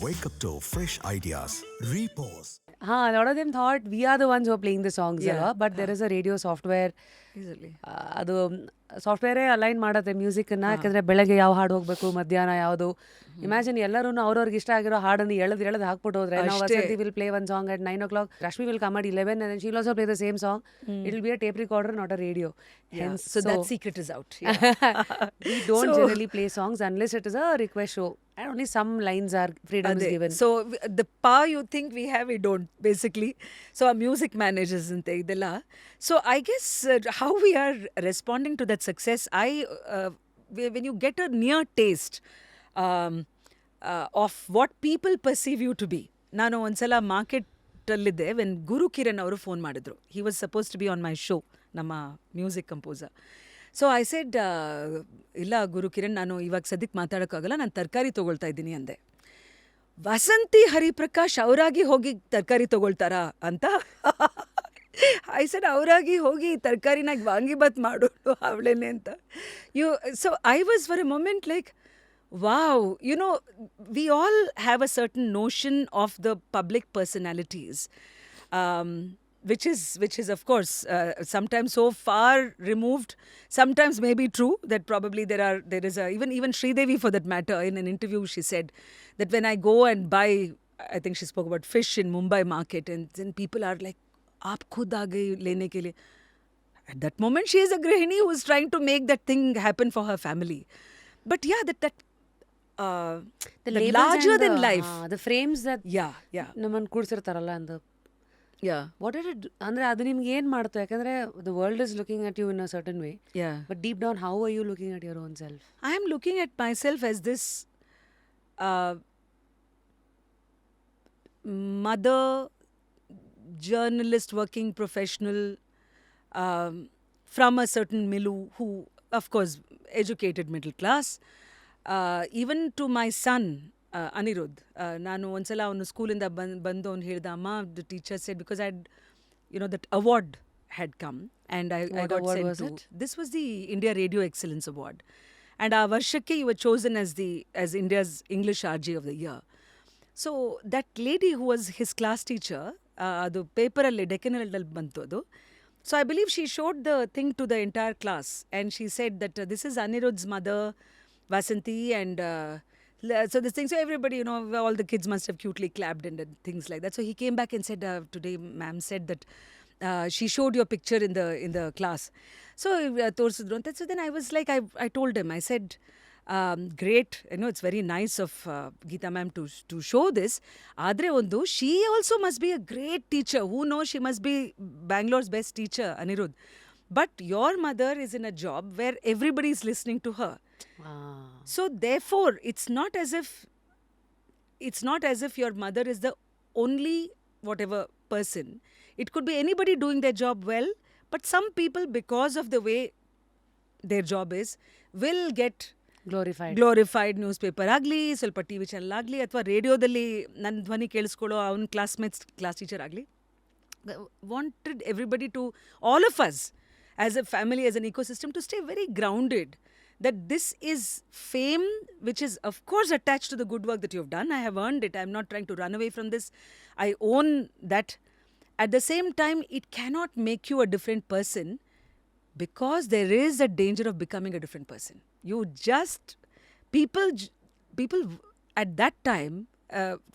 Wake up to fresh ideas. Repose. A lot of them thought we are the ones who are playing the songs, but there is a radio software. Easily. ಅದು ಸಾಫ್ಟ್ವೇರೇ align ಮಾಡುತ್ತೆ ಮ್ಯೂಸಿಕನ್ನು. ಯಾಕಂದರೆ ಬೆಳಗ್ಗೆ ಯಾವ ಹಾಡು ಹೋಗಬೇಕು, ಮಧ್ಯಾಹ್ನ ಯಾವುದು. Imagine ಎಲ್ಲರೂ ಅವ್ರವ್ರಿಗೆ ಇಷ್ಟ ಆಗಿರೋ ಹಾಡನ್ನು ಎಳೆದು ಹಾಕ್ಬಿಟ್ಟು ಹೋದ್ರೆ, ನಾವು Vasanthi will play one song at 9 o'clock, Rashmi will come at 11, and then she'll also play the same song. It will be a tape recorder, not a radio. Hence, so that secret is out. We don't generally play songs unless it is a request show, and only some lines are freedom is given. So the power you think we have, we don't, basically. So our music managers ante idella. So I guess how we are responding to that success, when you get a near taste of what people perceive you to be. ನಾನು ಒಂದ್ಸಲ ಮಾರ್ಕೆಟಲ್ಲಿದ್ದೆ, when ಗುರು ಕಿರಣ್ ಅವರು phone ಮಾಡಿದ್ರು. He was suppose to be on my show, ನಮ್ಮ music composer. So I said, ಇಲ್ಲ ಗುರು ಕಿರಣ್, ನಾನು ಇವಾಗ ಸದ್ಯಕ್ಕೆ ಮಾತಾಡೋಕ್ಕಾಗಲ್ಲ, ನಾನು ತರಕಾರಿ ತೊಗೊಳ್ತಾ ಇದ್ದೀನಿ ಅಂದೆ. ವಸಂತಿ ಹರಿಪ್ರಕಾಶ್ ಅವರಾಗಿ ಹೋಗಿ ತರಕಾರಿ ತೊಗೊಳ್ತಾರಾ ಅಂತ. ಐ ಸೆಡ್, ಅವರಾಗಿ ಹೋಗಿ ತರಕಾರಿನಾಗ ವಾಂಗಿಬಾತ್ ಮಾಡೋಳು ಅವಳೇನೆ ಅಂತ. So I was for A moment like, wow, we all have a certain notion of the public personalities, which is of course sometimes so far removed, sometimes maybe true, that probably there is even Sridevi, for that matter, in an interview she said that when I go and buy, I think she spoke about fish in Mumbai market, and then people are like, aap khud aa gayi lene ke liye. At that moment she is a grihini who is trying to make that thing happen for her family. But yeah, that the larger than life, the frames that ನಮ್ಮನ್ನು ಕೂಡ್ಸಿರ್ತಾರಲ್ಲ, ಅಂದ what it it ಅಂದರೆ ಅದು ನಿಮ್ಗೆ ಏನು ಮಾಡ್ತು? ಯಾಕಂದರೆ the world is looking at you in a certain way, but deep down how are you looking at your own self? I am looking at myself as this mother, journalist, working professional, from a certain milieu, who of course educated middle class. Even to my son, Anirudh, ನಾನು ಒಂದ್ಸಲ ಅವನು ಸ್ಕೂಲಿಂದ ಬಂದು ಅವ್ನು ಹೇಳ್ದ, ಅಮ್ಮ, the teacher said, because that award had come, and I got sent to it? This was the India Radio Excellence Award, and ಆ ವರ್ಷಕ್ಕೆ you were chosen as India's English RJ of the year. So that lady who was his class teacher, ಅದು ಪೇಪರಲ್ಲಿ ಡೆಕ್ಕನಲ್ಲಿ ಬಂತು ಅದು. So I believe she showed the thing to the entire class, and she said that this is Anirudh's mother, Vasanti, and so this thing, so everybody, all the kids must have cutely clapped and things like that. So he came back and said, today ma'am said that she showed your picture in the class. So ತೋರಿಸಿದ್ರು ಅಂತ. So then I was like, I told him, I said, great, it's very nice of Geeta ma'am to show this. Adre ondu, she also must be a great teacher. Who knows, she must be Bangalore's best teacher, Anirudh. But your mother is in a job where everybody is listening to her. So therefore, it's not as if your mother is the only whatever person. It could be anybody doing their job well, but some people, because of the way their job is, will get glorified. Newspaper ಆಗಲಿ, ಸ್ವಲ್ಪ T V channel ಆಗಲಿ, ಅಥವಾ ರೇಡಿಯೋದಲ್ಲಿ ನನ್ನ ಧ್ವನಿ ಕೇಳಿಸ್ಕೊಳ್ಳೋ ಅವನ class teacher ಆಗಲಿ, wanted everybody to, all of us, as a family, as an ecosystem, to stay very grounded. That this is fame, which is, of course, attached to the good work that you've done. I have earned it. I'm not trying to run away from this. I own that. At the same time, it cannot make you a different person, because there is a danger of becoming a different person. You just people people at that time,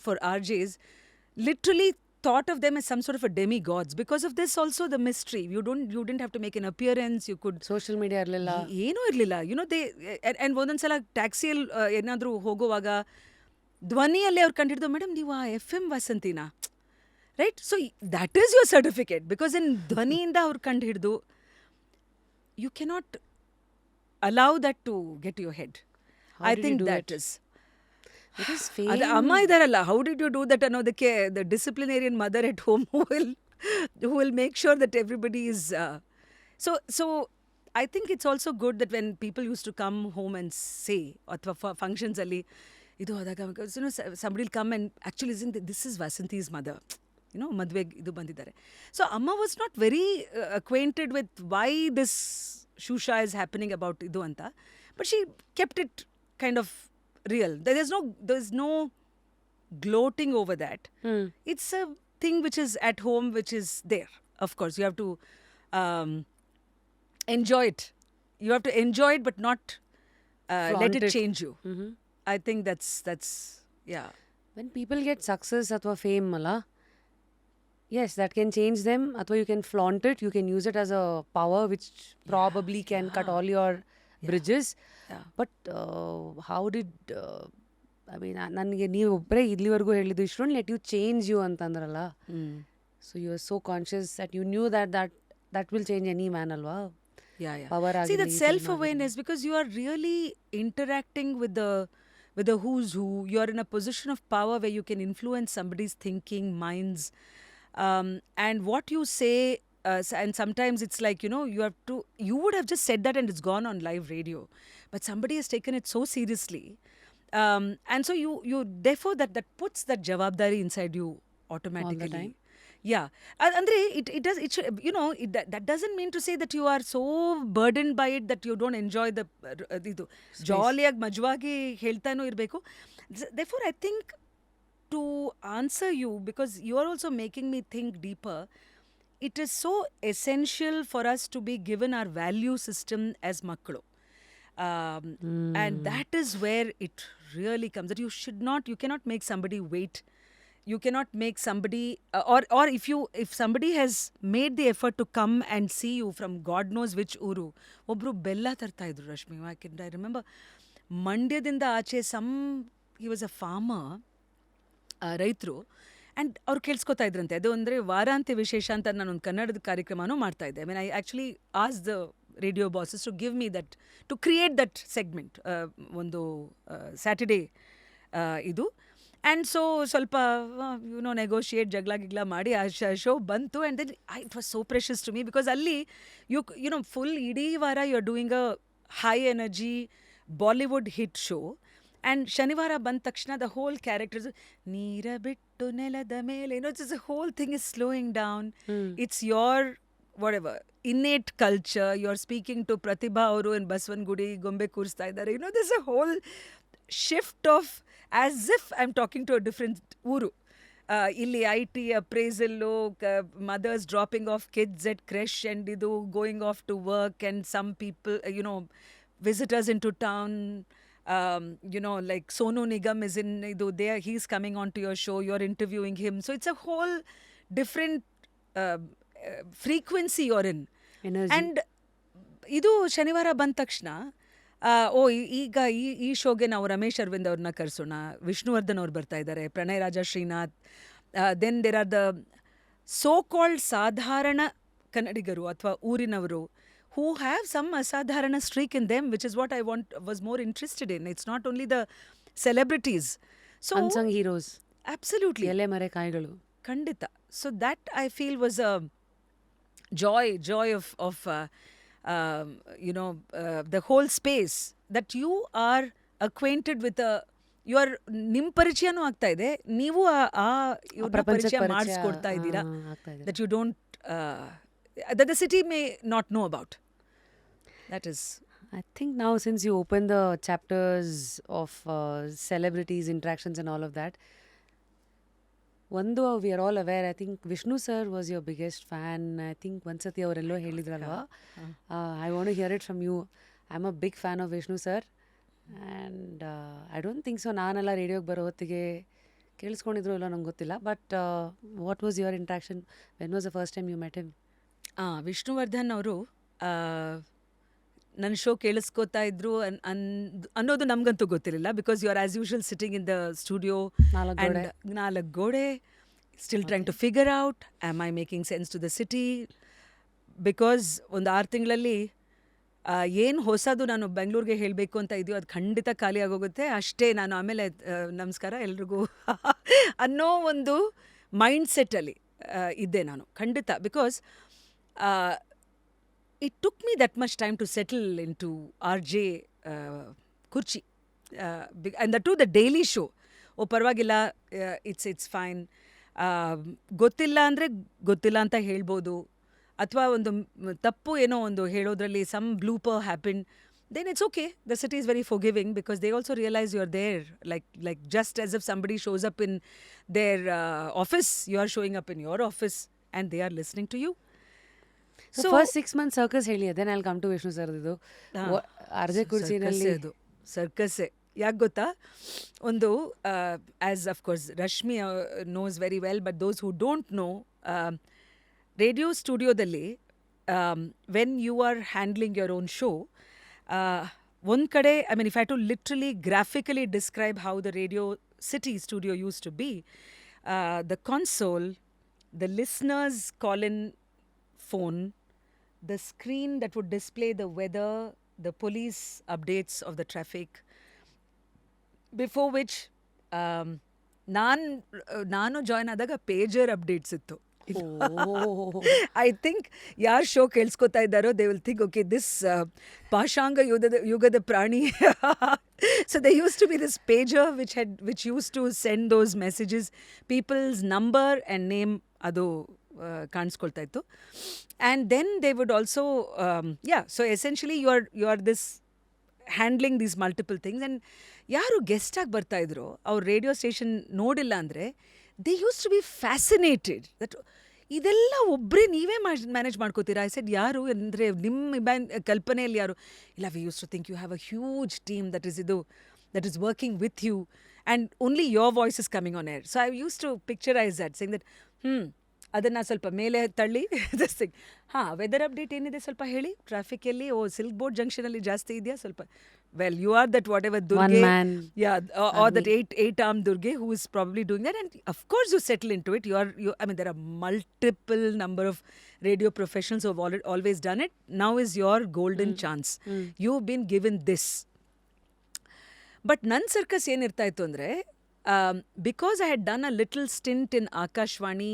for RJs, literally thought of them as some sort of a demigods. Because of this also, the mystery, you didn't have to make an appearance. You could social media ಇರಲಿಲ್ಲ. ಏನೂ ಇರಲಿಲ್ಲ. They and ಒಂದೊಂದ್ಸಲ ಟ್ಯಾಕ್ಸಿಯಲ್ಲಿ ಏನಾದರೂ ಹೋಗುವಾಗ ಧ್ವನಿಯಲ್ಲೇ ಅವ್ರು ಕಂಡಿಡ್ದು, madam ನೀವು ಆ FM ವಸಂತಿನಾ, right? So that is your certificate. Because in ಧ್ವನಿಯಿಂದ ಅವ್ರು ಕಂಡು ಹಿಡಿದು, you cannot allow that to get to your head. How I did think you do that it? is. It is fame. ಅದು ಅಮ್ಮ ಇದಾರಲ್ಲ, how did you do that ಅನ್ನೋದಕ್ಕೆ the disciplinarian mother at home who will make sure that everybody is so I think it's also good that when people used to come home and say, ಅಥವಾ functions ಅಲ್ಲಿ ಇದು ಆದಾಗ, somebody will come and actually listen, this is Vasanti's mother, ಮದುವೆಗೆ ಇದು ಬಂದಿದ್ದಾರೆ. So ಅಮ್ಮ was not very acquainted with why this ಶೂಷಾ is happening about ಇದು ಅಂತ, but she kept it kind of real. there is no gloating over that. It's a thing which is at home, which is there. Of course, you have to enjoy it. You have to enjoy it, but not let Flaunt it it. change you. I think that's yeah. When people get success ಅಥವಾ fame ಅಲ್ಲ, yes, that can change them. Athwa you can flaunt it. You can use it as a power which probably can cut all your bridges. Yeah. But how did I mean, ನನಗೆ ನೀವು ಒಬ್ಬರೇ ಇಲ್ಲಿವರೆಗೂ ಹೇಳಿದ್ದು, it should let you change you ಅಂತಂದ್ರಲ್ಲ. So you are so conscious that you knew that will change any man ಅಲ್ವಾ? Yeah. Power See, that ಆಗಿರ್ಲಿ, self-awareness, because you are really interacting with the who's who. You are in a position of power where you can influence somebody's thinking, minds, and what you say. And sometimes it's like, you would have just said that and it's gone on live radio, but somebody has taken it so seriously, and so you therefore that puts that jawabdari inside you automatically. time? Yeah. Andre, it does, it should, that doesn't mean to say that you are so burdened by it that you don't enjoy the ಇದು ಜಾಲಿಯಾಗಿ ಮಜವಾಗಿ ಹೇಳ್ತಾನೂ ಇರಬೇಕು. Therefore, I think to answer you, because you are also making me think deeper, it is so essential for us to be given our value system as makkalu. And that is where it really comes, that you cannot make somebody wait. You cannot make somebody, or if somebody has made the effort to come and see you from God knows which uru. Obru bella tarta idru, Rashmi. I remember ಮಂಡ್ಯದಿಂದ ಆಚೆ he was a farmer, ರೈತರು, and ಅವ್ರು ಕೇಳಿಸ್ಕೊತಾ ಇದ್ರಂತೆ. ಅದು ಅಂದರೆ ವಾರಾಂತ್ಯ ವಿಶೇಷ ಅಂತ ನಾನೊಂದು ಕನ್ನಡದ ಕಾರ್ಯಕ್ರಮನೂ ಮಾಡ್ತಾ ಇದ್ದೆ. ಐ ಆ್ಯಕ್ಚುಲಿ ಆಸ್ the radio bosses to give me that, to create that segment, ಒಂದು ಸ್ಯಾಟರ್ಡೇ ಇದು. ಆ್ಯಂಡ್ ಸೊ ಸ್ವಲ್ಪ ನೆಗೋಷಿಯೇಟ್ ಜಗಳ ಮಾಡಿ ಆ ಶೋ ಬಂತು. And then it was so precious to me, because ಅಲ್ಲಿ ಫುಲ್ ಇಡೀ ವಾರ you are doing a high energy Bollywood hit show. And ಶನಿವಾರ ಬಂದ ತಕ್ಷಣ ದ ಹೋಲ್ ಕ್ಯಾರೆಕ್ಟರ್ಸ್, ನೀರ ಬಿಟ್ಟು ನೆಲದ ಮೇಲೆ, just the whole thing is slowing down. It's your whatever innate culture. You're speaking to Pratibha ಅವರು in ಬಸವನಗುಡಿ ಗೊಂಬೆ ಕೂರಿಸ್ತಾ ಇದ್ದಾರೆ. there's a whole shift of, as if I'm talking to a different ಊರು. ಇಲ್ಲಿ IT appraisal, mothers dropping off kids at creche and ಇದು going off to work, and some people, visitors into town, like Sonu Nigam is in idu, there he's coming onto your show, you're interviewing him. So it's a whole different frequency you're in. Energy. And ಇದು ಶನಿವಾರ ಬಂದ ತಕ್ಷಣ ಈಗ ಈ ಶೋಗೆ ನಾವು ರಮೇಶ್ ಅರವಿಂದ್ ಅವ್ರನ್ನ ಕರೆಸೋಣ, ವಿಷ್ಣುವರ್ಧನ್ ಅವ್ರು ಬರ್ತಾ ಇದ್ದಾರೆ, Pranay Raja Srinath, then there are the so called ಸಾಧಾರಣ ಕನ್ನಡಿಗರು ಅಥವಾ ಊರಿನವರು who have some asadharana streak in them, which is what I was more interested in. It's not only the celebrities. So unsung heroes. Absolutely. ಎಲೆ ಮರೆ ಕಾಯಿಗಳು. Kandita. So that I feel was a joy of the whole space, that you are acquainted with ನಿಮ್ಮ ಪರಿಚಯನೂ ಆಗ್ತಾ ಇದೆ, ನೀವು ಆ ಪರಿಚಯ ಮಾಡಿಸ್ಕೊಡ್ತಾ ಇದ್ದೀರಾ, that you don't that the city may not know about. That is. I think now since you opened the chapters of celebrities, interactions and all of that, ಒಂದು we are all aware, I think Vishnu sir was your biggest fan. I think ಒಂದ್ಸತಿ ಅವರೆಲ್ಲೋ ಹೇಳಿದ್ರಲ್ವಾ. I want to hear it from you. I'm a big fan of Vishnu sir and I don't think so ನಾನೆಲ್ಲ ರೇಡಿಯೋಗೆ ಬರೋ ಹೊತ್ತಿಗೆ ಕೇಳಿಸ್ಕೊಂಡಿದ್ರು ಇಲ್ಲ ನಂಗೆ ಗೊತ್ತಿಲ್ಲ. But what was your interaction? When was the first time you met him? Vishnuvardhan ಅವರು ನನ್ನ show ಕೇಳಿಸ್ಕೋತಾ ಇದ್ರು ಅನ್ನೋದು ನಮಗಂತೂ ಗೊತ್ತಿರಲಿಲ್ಲ, because you are as usual sitting in the studio ನಾಲ್ಕು ಗೋಡೆ, still trying to figure out am I making sense to the city, because ಒಂದು 6 ತಿಂಗಳಲ್ಲಿ ಏನು ಹೊಸದು ನಾನು ಬೆಂಗಳೂರಿಗೆ ಹೇಳಬೇಕು ಅಂತ ಇದೆಯೋ ಅದು ಖಂಡಿತ ಖಾಲಿ ಆಗೋಗುತ್ತೆ. ಅಷ್ಟೇ ನಾನು ಆಮೇಲೆ ನಮಸ್ಕಾರ ಎಲ್ರಿಗೂ ಅನ್ನೋ ಒಂದು ಮೈಂಡ್ ಸೆಟ್ಟಲ್ಲಿ ಇದ್ದೆ ನಾನು ಖಂಡಿತ. Because it took me that much time to settle into RJ Kurchi. And that too, the daily show. Oh, parvagilla, it's fine. ಗೊತ್ತಿಲ್ಲ ಅಂದರೆ ಗೊತ್ತಿಲ್ಲ ಅಂತ ಹೇಳ್ಬೋದು, ಅಥವಾ ಒಂದು ತಪ್ಪು ಏನೋ ಒಂದು ಹೇಳೋದ್ರಲ್ಲಿ some blooper happen, then it's okay. The city is very forgiving because they also realize you're there. Like just as if somebody shows up in their office, you're showing up in your office and they are listening to you. So first 6 months circus ಹೇಳಿ, then I will come to Vishnu sir. ಇದು ಅರ್ಜೆ ಕುರ್ಚಿನಲ್ಲಿ ಸರ್ಕಸ್ಸೇ. ಯಾಕೆ ಗೊತ್ತಾ, ಒಂದು as of course Rashmi knows very well, but those who don't know, radio ಸ್ಟುಡಿಯೋದಲ್ಲಿ when you are handling your own show, ಒಂದು ಕಡೆ, I mean if I to literally graphically describe how the radio city studio used to be, the console, the listeners call in phone, the screen that would display the weather, the police updates of the traffic, before which ನಾನು join ಆದಾಗ pager updates ಇತ್ತು. I think ಯಾರು show ಕೇಳಿಸ್ಕೊತಾ ಇದ್ದಾರೋ they will think okay this ಪಾಶಾಂಗ ಯುಗದ ಪ್ರಾಣಿ. So they used to be this pager which used to send those messages, peoples number and name ಅದು ಕಾಣಿಸ್ಕೊಳ್ತಾ ಇತ್ತು. And then they would also so essentially you are this handling these multiple things. And ಯಾರು ಗೆಸ್ಟಾಗಿ ಬರ್ತಾಯಿದ್ರು ಅವ್ರು radio station ನೋಡಿಲ್ಲ ಅಂದರೆ they used to B fascinated that ಇದೆಲ್ಲ ಒಬ್ಬರೇ ನೀವೇ ಮ್ಯಾನೇಜ್ ಮಾಡ್ಕೋತೀರಾ. ಐ ಸೆಡ್ ಯಾರು ಅಂದರೆ ನಿಮ್ಮ ಕಲ್ಪನೆಯಲ್ಲಿ ಯಾರು ಇಲ್ಲ, we use to think you have a huge team that is working with you and only your voice is coming on air. So I use to picturise that, saying that ಅದನ್ನು ಸ್ವಲ್ಪ ಮೇಲೆ ತಳ್ಳಿ ದಿಸ್ ಥಿಂಗ್, ವೆದರ್ ಅಪ್ಡೇಟ್ ಏನಿದೆ ಸ್ವಲ್ಪ ಹೇಳಿ, ಟ್ರಾಫಿಕಲ್ಲಿ silk board ಜಂಕ್ಷನಲ್ಲಿ ಜಾಸ್ತಿ ಇದೆಯಾ ಸ್ವಲ್ಪ, well you are that whatever Durge, or that eight arm Durge who is probably doing that, and of course you settle into it. I mean there are multiple number of radio professionals who have always done it. Now is your golden chance. You've been given this. But nan circus ಏನು ಇರ್ತಾ ಇತ್ತು ಅಂದರೆ, because I had done a little stint in Akashvani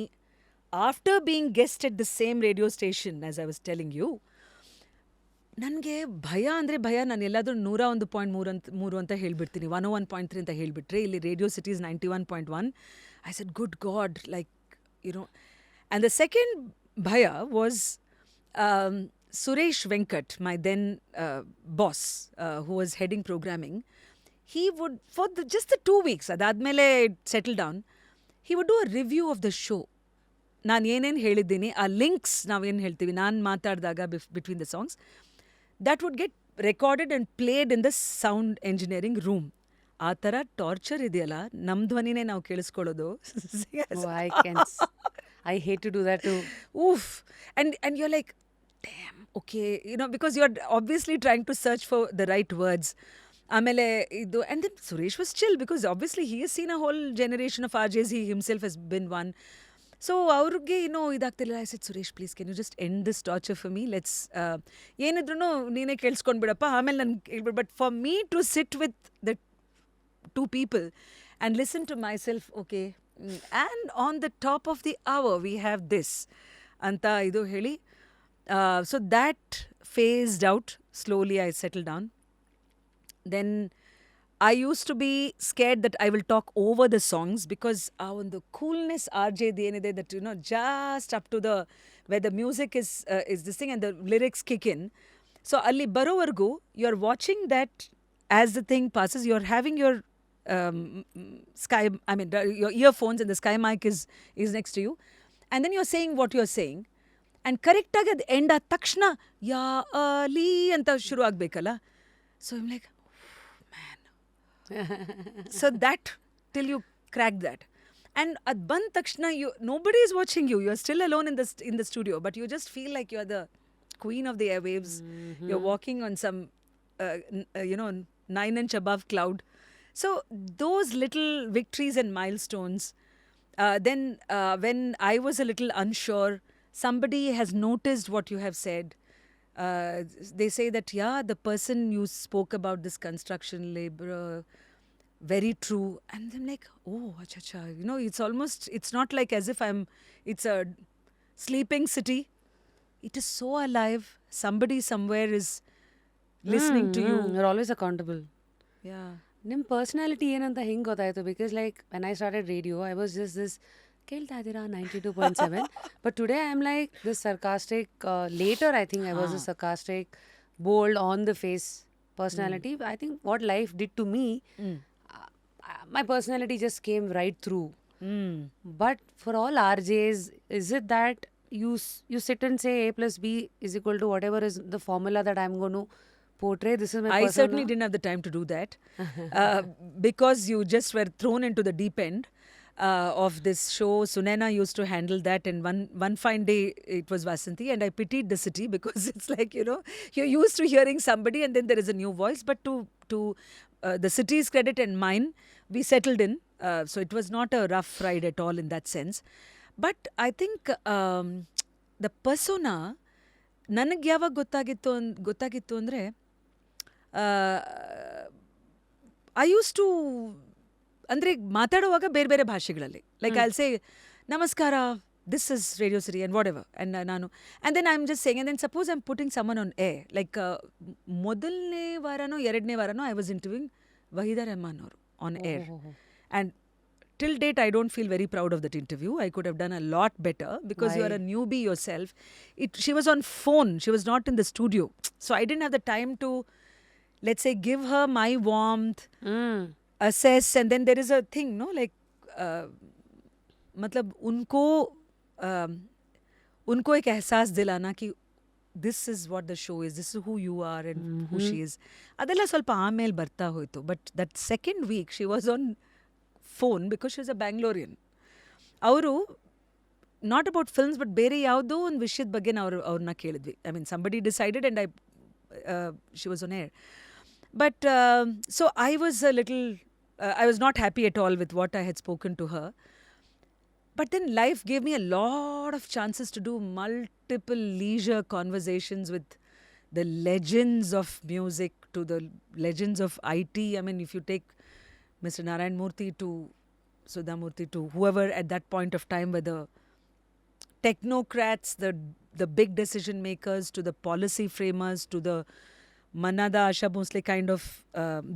after being guest at the same radio station as I was telling you, ನನಗೆ ಭಯ ಅಂದರೆ ಭಯ. ನಾನು ಎಲ್ಲಾದರೂ 101.3 ಅಂತ ಹೇಳಿಬಿಡ್ತೀನಿ, 101.3 ಅಂತ ಹೇಳಿಬಿಟ್ರೆ, ಇಲ್ಲಿ radio cities 91.1. I said good god, like you know. And the second ಭಯ was Suresh Venkat, my then boss who was heading programming. he would, for just the 2 weeks, ಅದಾದಮೇಲೆ settle down, he would do a review of the show. ನಾನು ಏನೇನು ಹೇಳಿದ್ದೀನಿ, ಆ links ನಾವೇನು ಹೇಳ್ತೀವಿ ನಾನು ಮಾತಾಡಿದಾಗ between the songs, that would get recorded and played in the sound engineering room. ಆ ಥರ ಟಾರ್ಚರ್ ಇದೆಯಲ್ಲ, ನಮ್ಮ ಧ್ವನಿನೇ ನಾವು ಕೇಳಿಸ್ಕೊಳ್ಳೋದು. I hate to do that too. Oof. And you're like, damn, okay, you know, because you're obviously trying to search for the right words. ಆಮೇಲೆ ಇದು, and then Suresh was chill because obviously he has seen a whole generation of RJs, he himself has been one. So ಅವ್ರಿಗೆ ಏನೋ ಇದಾಗ್ತಿಲ್ಲ. I said Suresh please can you just end this torture for me, let's ಏನಿದ್ರು ನೀನೇ ಕೇಳಿಸ್ಕೊಂಡ್ಬಿಡಪ್ಪ, ಆಮೇಲೆ ನನ್ಗೆ ಹೇಳ್ಬಿಡು. But for me to sit with the two people and listen to myself, okay, and on the top of the hour we have this ಅಂತ ಇದು ಹೇಳಿ, so that phased out slowly. I settle down. Then I used to be scared that I will talk over the songs because ಆ ಒಂದು coolness RJ ಏನಿದೆ that just up to the where the music is this thing and the lyrics kick in. So ಅಲ್ಲಿ ಬರೋವರೆಗೂ you are watching that as the thing passes. You are having your your earphones and the sky mic is next to you, and then you're saying what you're saying, and correct ಆಗಿ ಅದು end ಆದ ತಕ್ಷಣ ಯಾ ಅಲಿ ಅಂತ ಶುರು ಆಗಬೇಕಲ್ಲ. So I'm like, so that till you crack that, and ad band takshna nobody is watching you, you're still alone in the studio, but you just feel like you're the queen of the airwaves. You're walking on some 9-inch above cloud. So those little victories and milestones, then when I was a little unsure, somebody has noticed what you have said. They say that, yeah, the person you spoke about, this construction laborer, very true. And I'm like, oh, acha. It's almost, it's not like as if it's a sleeping city. It is so alive. Somebody somewhere is listening to you. You're always accountable. Yeah. ನಿಮ್ಮ personality ಏನಂತ ಹೆಂಗೆ ಗೊತ್ತಾಯಿತು? Because like when I started radio I was just this ಕೇಳ್ತಾ ಇದ್ದೀರಾ 92.7, but today I am like this sarcastic. Later I think I was a sarcastic, bold, on the face personality. I think what life did to me, my personality just came right through. But for all RJs, is it that you sit and say A plus B is equal to whatever is the formula that I'm going to portray? This is my I persona? certainly didn't have the time to do that because you just were thrown into the deep end of this show. Sunaina used to handle that, and one fine day it was Vasanthi, and I pitied the city because it's like, you're used to hearing somebody and then there is a new voice. But to the city's credit and mine, we settled in. So it was not a rough ride at all in that sense. But I think the persona, ನನಗೆ ಯಾವಾಗ ಗೊತ್ತಾಗಿತ್ತು ಅಂದರೆ, I use to ಅಂದರೆ ಮಾತಾಡುವಾಗ ಬೇರೆ ಬೇರೆ ಭಾಷೆಗಳಲ್ಲಿ, like I'll say namaskara, this is radio city and whatever, and ನಾನು and then I am just saying, and then suppose I am putting someone on air, like ಮೊದಲನೇ ವಾರನೋ ಎರಡನೇ ವಾರನೋ I was interviewing Waheeda Rehman ಅವರು on air, and till date I don't feel very proud of that interview. I could have done a lot better because you are a newbie yourself. She was on phone, she was not in the studio, so I didn't have the time to, let's say, give her my warmth, assess, and then there is a thing, no, like मतलब उनको एक एहसास दिलाना कि this is what the show is, this is who you are and who she is. ಅದೆಲ್ಲ ಸ್ವಲ್ಪ ಆಮೇಲೆ ಬರ್ತಾ ಹೋಯ್ತು. But that second week she was on phone because she was a Bangalorean. ಅವರು ನಾಟ್ ಅಬೌಟ್ ಫಿಲ್ಮ್ಸ್ ಬಟ್ ಬೇರೆ ಯಾವುದೋ ಒಂದು ವಿಷಯದ ಬಗ್ಗೆ ನಾವು ಅವ್ರನ್ನ ಕೇಳಿದ್ವಿ. I mean somebody decided and she was on air. But so I was a little, I was not happy at all with what I had spoken to her. But then life gave me a lot of chances to do multiple leisure conversations with the legends of music to the legends of IT. I mean, if you take Mr. Narayan Murthy to Sudha Murthy to whoever at that point of time were the technocrats, the big decision makers, to the policy framers, to the Manada Asha Bhosle kind of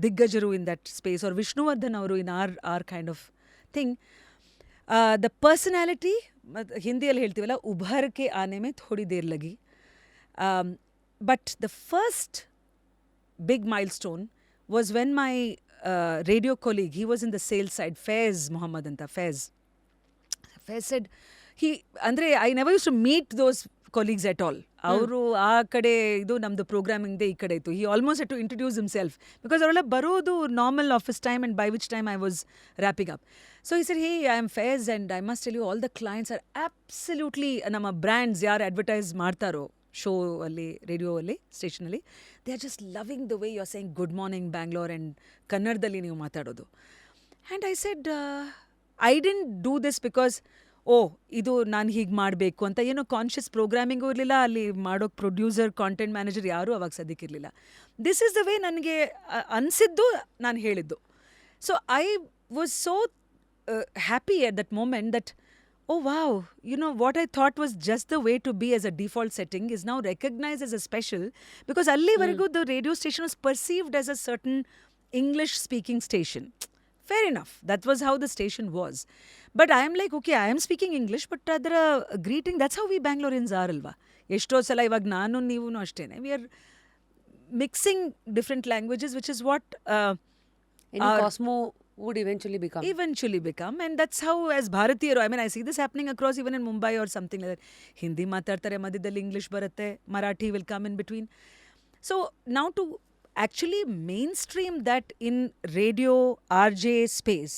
Diggajaru in that space, or Vishnuvardhan Avaru in our kind of thing. The personality, ಹಿಂದಿಯಲ್ಲಿ ಹೇಳ್ತೀವಲ್ಲ, ಉಭರ್ ಕೆ ಆನೆ ಮೇ ಥೋಡಿ ದೇರ್ ಲಗಿ. But the first big milestone was when my radio colleague, he was in the sales side, Faiz Muhammad anta, Faiz said, ಅಂದರೆ I never use to meet those colleagues at all. ಅವರು ಆ ಕಡೆ ಇದು ನಮ್ಮದು ಪ್ರೋಗ್ರಾಮಿಂಗ್ದೇ ಈ ಕಡೆ ಇತ್ತು. He almost to introduce himself because ಅವರೆಲ್ಲ ಬರೋದು normal office time and by which time I was wrapping up. So ಈ ಸರಿ, hey, I am face and I must tell you all the clients are absolutely, ನಮ್ಮ brands ಯಾರು advertise ಮಾಡ್ತಾರೋ show ಅಲ್ಲಿ, radio ಅಲ್ಲಿ, ಸ್ಟೇಷನಲ್ಲಿ, they are just loving the way you are saying good morning Bangalore and ಕನ್ನಡದಲ್ಲಿ ನೀವು ಮಾತಾಡೋದು. And I said, I didn't do this because ಇದು ನಾನು ಹೀಗೆ ಮಾಡಬೇಕು ಅಂತ ಏನೋ ಕಾನ್ಷಿಯಸ್ ಪ್ರೋಗ್ರಾಮಿಂಗೂ ಇರಲಿಲ್ಲ, ಅಲ್ಲಿ ಮಾಡೋಕ್ಕೆ ಪ್ರೊಡ್ಯೂಸರ್, ಕಾಂಟೆಂಟ್ ಮ್ಯಾನೇಜರ್ ಯಾರೂ ಅವಾಗ ಸದ್ಯಕ್ಕಿರಲಿಲ್ಲ. ದಿಸ್ ಈಸ್ ದ ವೇ ನನಗೆ ಅನಿಸಿದ್ದು, ನಾನು ಹೇಳಿದ್ದು. So I was so happy at that moment that, wow, what I thought was just the way to be as a default setting is now recognized as a special, because allivarigu the radio station was perceived as a certain English speaking station. Fair enough. That was how the station was. But I am like, okay, I am speaking English, but ಅದರ greeting, that's how we Bangaloreans are ಅಲ್ವಾ. ಎಷ್ಟೋ ಸಲ ಇವಾಗ ನಾನು ನೀವು ಅಷ್ಟೇನೆ. We are mixing different languages, which is what Any Cosmo would eventually become. And that's how as Bharatiyaru, I mean, I see this happening across even in Mumbai or something like that. Hindi ಮಾತಾಡ್ತಾರೆ, ಮಧ್ಯದಲ್ಲಿ English ಬರುತ್ತೆ, Marathi will come in between. So now to actually mainstream that in radio RJ space,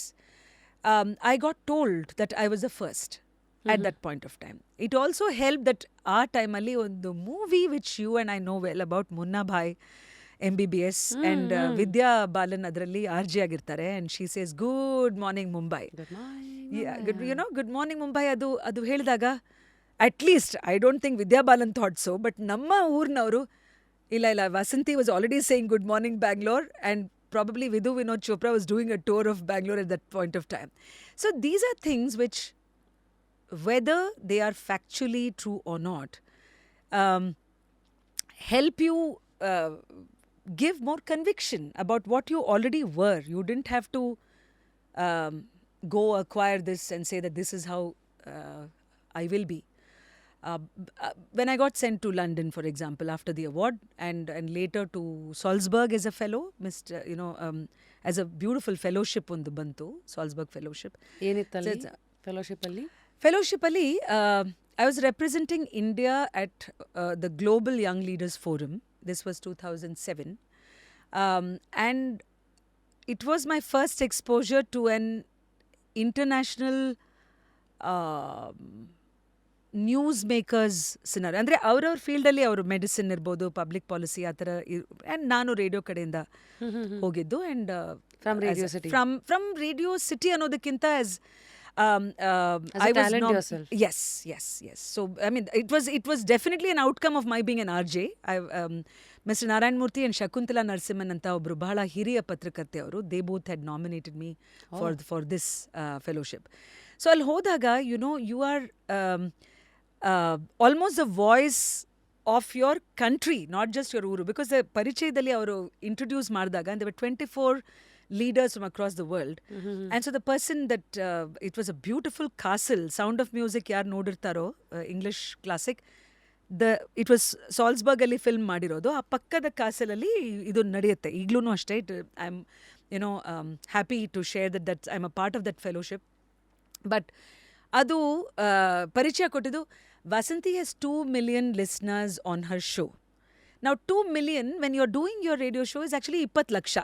I got told that I was the first at that point of time. It also helped that our time ali the movie which you and I know well about, Munna Bhai MBBS, and Vidya Balan adralli RJ agirtare, and she says good morning Mumbai. Good morning. Yeah, good morning Mumbai adu ಹೇಳಿದಾಗ at least I don't think Vidya Balan thought so, but ನಮ್ಮ ಊರ್ನವರು ಇಲ್ಲ Vasanti was already saying good morning Bangalore, and probably Vidhu Vinod Chopra was doing a tour of Bangalore at that point of time. So these are things which, whether they are factually true or not, help you give more conviction about what you already were. You didn't have to go acquire this and say that this is how I will be. When I got sent to London, for example, after the award, and later to Salzburg as a fellow, as a beautiful fellowship on the Bantu, Salzburg Fellowship. ಏನಿತ್ತಲ್ಲಿ fellowship ಅಲ್ಲಿ? Fellowship Ali, I was representing India at the Global Young Leaders Forum. This was 2007. And it was my first exposure to an international news makers scenery. ಅಂದರೆ ಅವ್ರವ್ರ ಫೀಲ್ಡಲ್ಲಿ ಅವರು medicine ಇರ್ಬೋದು, public policy ಆ ಥರ. And ನಾನು radio ಕಡೆಯಿಂದ ಹೋಗಿದ್ದು. And from radio city, from radio city ಅನ್ನೋದಕ್ಕಿಂತ as I was talent yourself. Yes. So I mean, it was definitely an outcome of my being an RJ. Mr. Narayan Murthy and Shakuntala Narasimhan anta obru bahala hiriya ಪತ್ರಕರ್ತೆ ಅವರು, they both had nominated me for this fellowship. So ಅಲ್ಲಿ ಹೋದಾಗ, you are almost the voice of your country, not just your ಊರು. Because the ಪರಿಚಯದಲ್ಲಿ ಅವರು introduce ಮಾಡಿದಾಗ, and there were 24 leaders from across the world. And so the person that, it was a beautiful castle, Sound of Music ಯಾರು ನೋಡಿರ್ತಾರೋ, English classic, it was Salzburg ಅಲ್ಲಿ film ಮಾಡಿರೋದು. ಆ ಪಕ್ಕದ ಕಾಸಲಲ್ಲಿ ಇದು ನಡೆಯುತ್ತೆ ಈಗಲೂ ಅಷ್ಟೇ. I am happy to share that I am a part of that fellowship. But ಅದು ಪರಿಚಯ ಕೊಟ್ಟಿದ್ದು, Vasanti has 2 million listeners on her show. Now 2 million when you're doing your radio show is actually 20 lakh.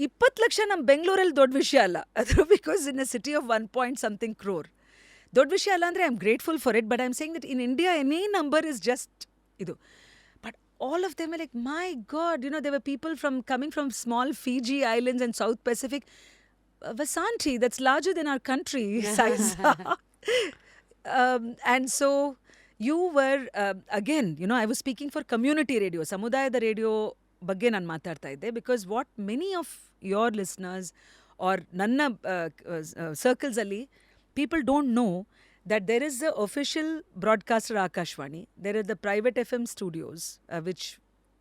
20 lakh ನಮ್ಮ ಬೆಂಗಳೂರಲ್ಲಿ ದೊಡ್ಡ ವಿಷಯ ಅಲ್ಲ ಅದು, because in a city of 1.something crore ದೊಡ್ಡ ವಿಷಯ ಅಲ್ಲ. ಅಂದರೆ I am grateful for it, but I am saying that in India any number is just ಇದು. But all of them like, my god, there were people coming from small Fiji Islands and South Pacific. Vasanti, that's larger than our country size. And so you were, again, I was speaking for community radio, ಸಮುದಾಯದ radio ಬಗ್ಗೆ ನಾನು ಮಾತಾಡ್ತಾ ಇದ್ದೆ. Because what many of your listeners are ನನ್ನ ಸರ್ಕಲ್ಸಲ್ಲಿ, people don't know that there is the official broadcaster Akashvani, there are the private FM studios, which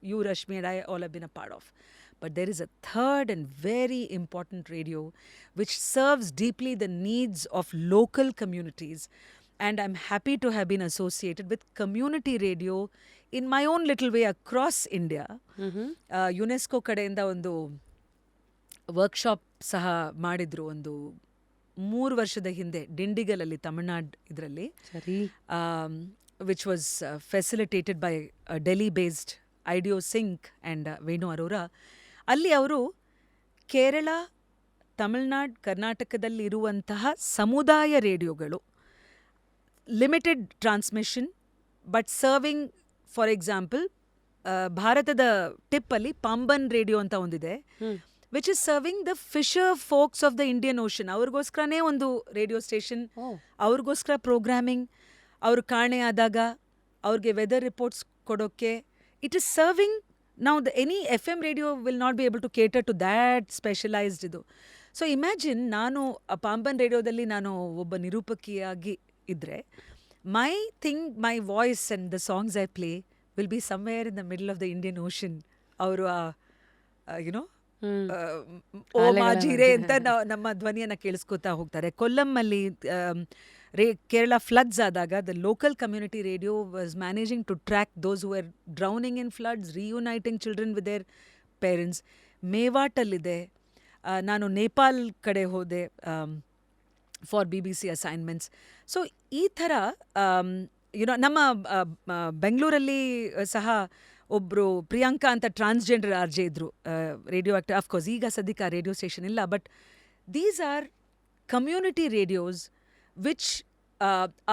you, Rashmi, and I all have been a part of. But there is a third and very important radio which serves deeply the needs of local communities. And I'm happy to have been associated with community radio in my own little way across India. UNESCO ಕಡೆಯಿಂದ ಒಂದು workshop ಸಹ ಮಾಡಿದ್ರು ಒಂದು 3 ವರ್ಷದ ಹಿಂದೆ ಡಿಂಡಿಗಲಲ್ಲಿ, ತಮಿಳ್ನಾಡು ಇದರಲ್ಲಿ, which was facilitated by Delhi based Ideosync and Venu Arora. ಅಲ್ಲಿ ಅವರು ಕೇರಳ, ತಮಿಳ್ನಾಡು, ಕರ್ನಾಟಕದಲ್ಲಿ ಇರುವಂತಹ ಸಮುದಾಯ ರೇಡಿಯೋಗಳು, limited transmission but serving, for example ಭಾರತದ ಟಿಪ್ಪಲ್ಲಿ ಪಾಂಬನ್ ರೇಡಿಯೋ ಅಂತ ಒಂದಿದೆ, which is serving the fisher folks of the Indian Ocean. ಅವ್ರಿಗೋಸ್ಕರನೇ ಒಂದು ರೇಡಿಯೋ ಸ್ಟೇಷನ್, ಅವ್ರಿಗೋಸ್ಕರ ಪ್ರೋಗ್ರಾಮಿಂಗ್, ಅವರು ಕಾಣೆ ಆದಾಗ ಅವ್ರಿಗೆ ವೆದರ್ ರಿಪೋರ್ಟ್ಸ್ ಕೊಡೋಕ್ಕೆ. It is serving now any FM radio will not be able to cater to that specialised ಇದು. So imagine, ನಾನು ಪಾಂಬನ್ ರೇಡಿಯೋದಲ್ಲಿ ನಾನು ಒಬ್ಬ ನಿರೂಪಕಿಯಾಗಿ ಇದ್ದರೆ, my voice and the songs I play will be somewhere in the middle of the Indian Ocean. ಅವರು ಓ ಅಲೆಗಳ ಮಾಜೀರೆ ಮಧ್ಯೆ. ಅಂತ ನಮ್ಮ ಧ್ವನಿಯನ್ನ ಕೇಳಿಸ್ಕೊತಾ ಹೋಗ್ತಾರೆ. ಕೊಲ್ಲಂನಲ್ಲಿ ಕೇರಳ ಫ್ಲಡ್ಸ್ ಆದಾಗ the local community radio was managing to track those who are drowning in floods, reuniting children with their parents. ಮೇವಾಟಲ್ಲಿದೆ. ನಾನು ನೇಪಾಲ್ ಕಡೆ ಹೋದೆ ಫಾರ್ BBC ಅಸೈನ್ಮೆಂಟ್ಸ್. ಸೊ ಈ ಥರ ಯುನೋ ನಮ್ಮ ಬೆಂಗಳೂರಲ್ಲಿ ಸಹ ಒಬ್ಬರು ಪ್ರಿಯಾಂಕಾ ಅಂತ ಟ್ರಾನ್ಸ್ಜೆಂಡರ್ RJ ಇದ್ದರು, ರೇಡಿಯೋ ಆಕ್ಟರ್. ಅಫ್ಕೋರ್ಸ್ ಈಗ ಸದ್ಯಕ್ಕೆ ಆ ರೇಡಿಯೋ ಸ್ಟೇಷನ್ ಇಲ್ಲ, but these are community radios which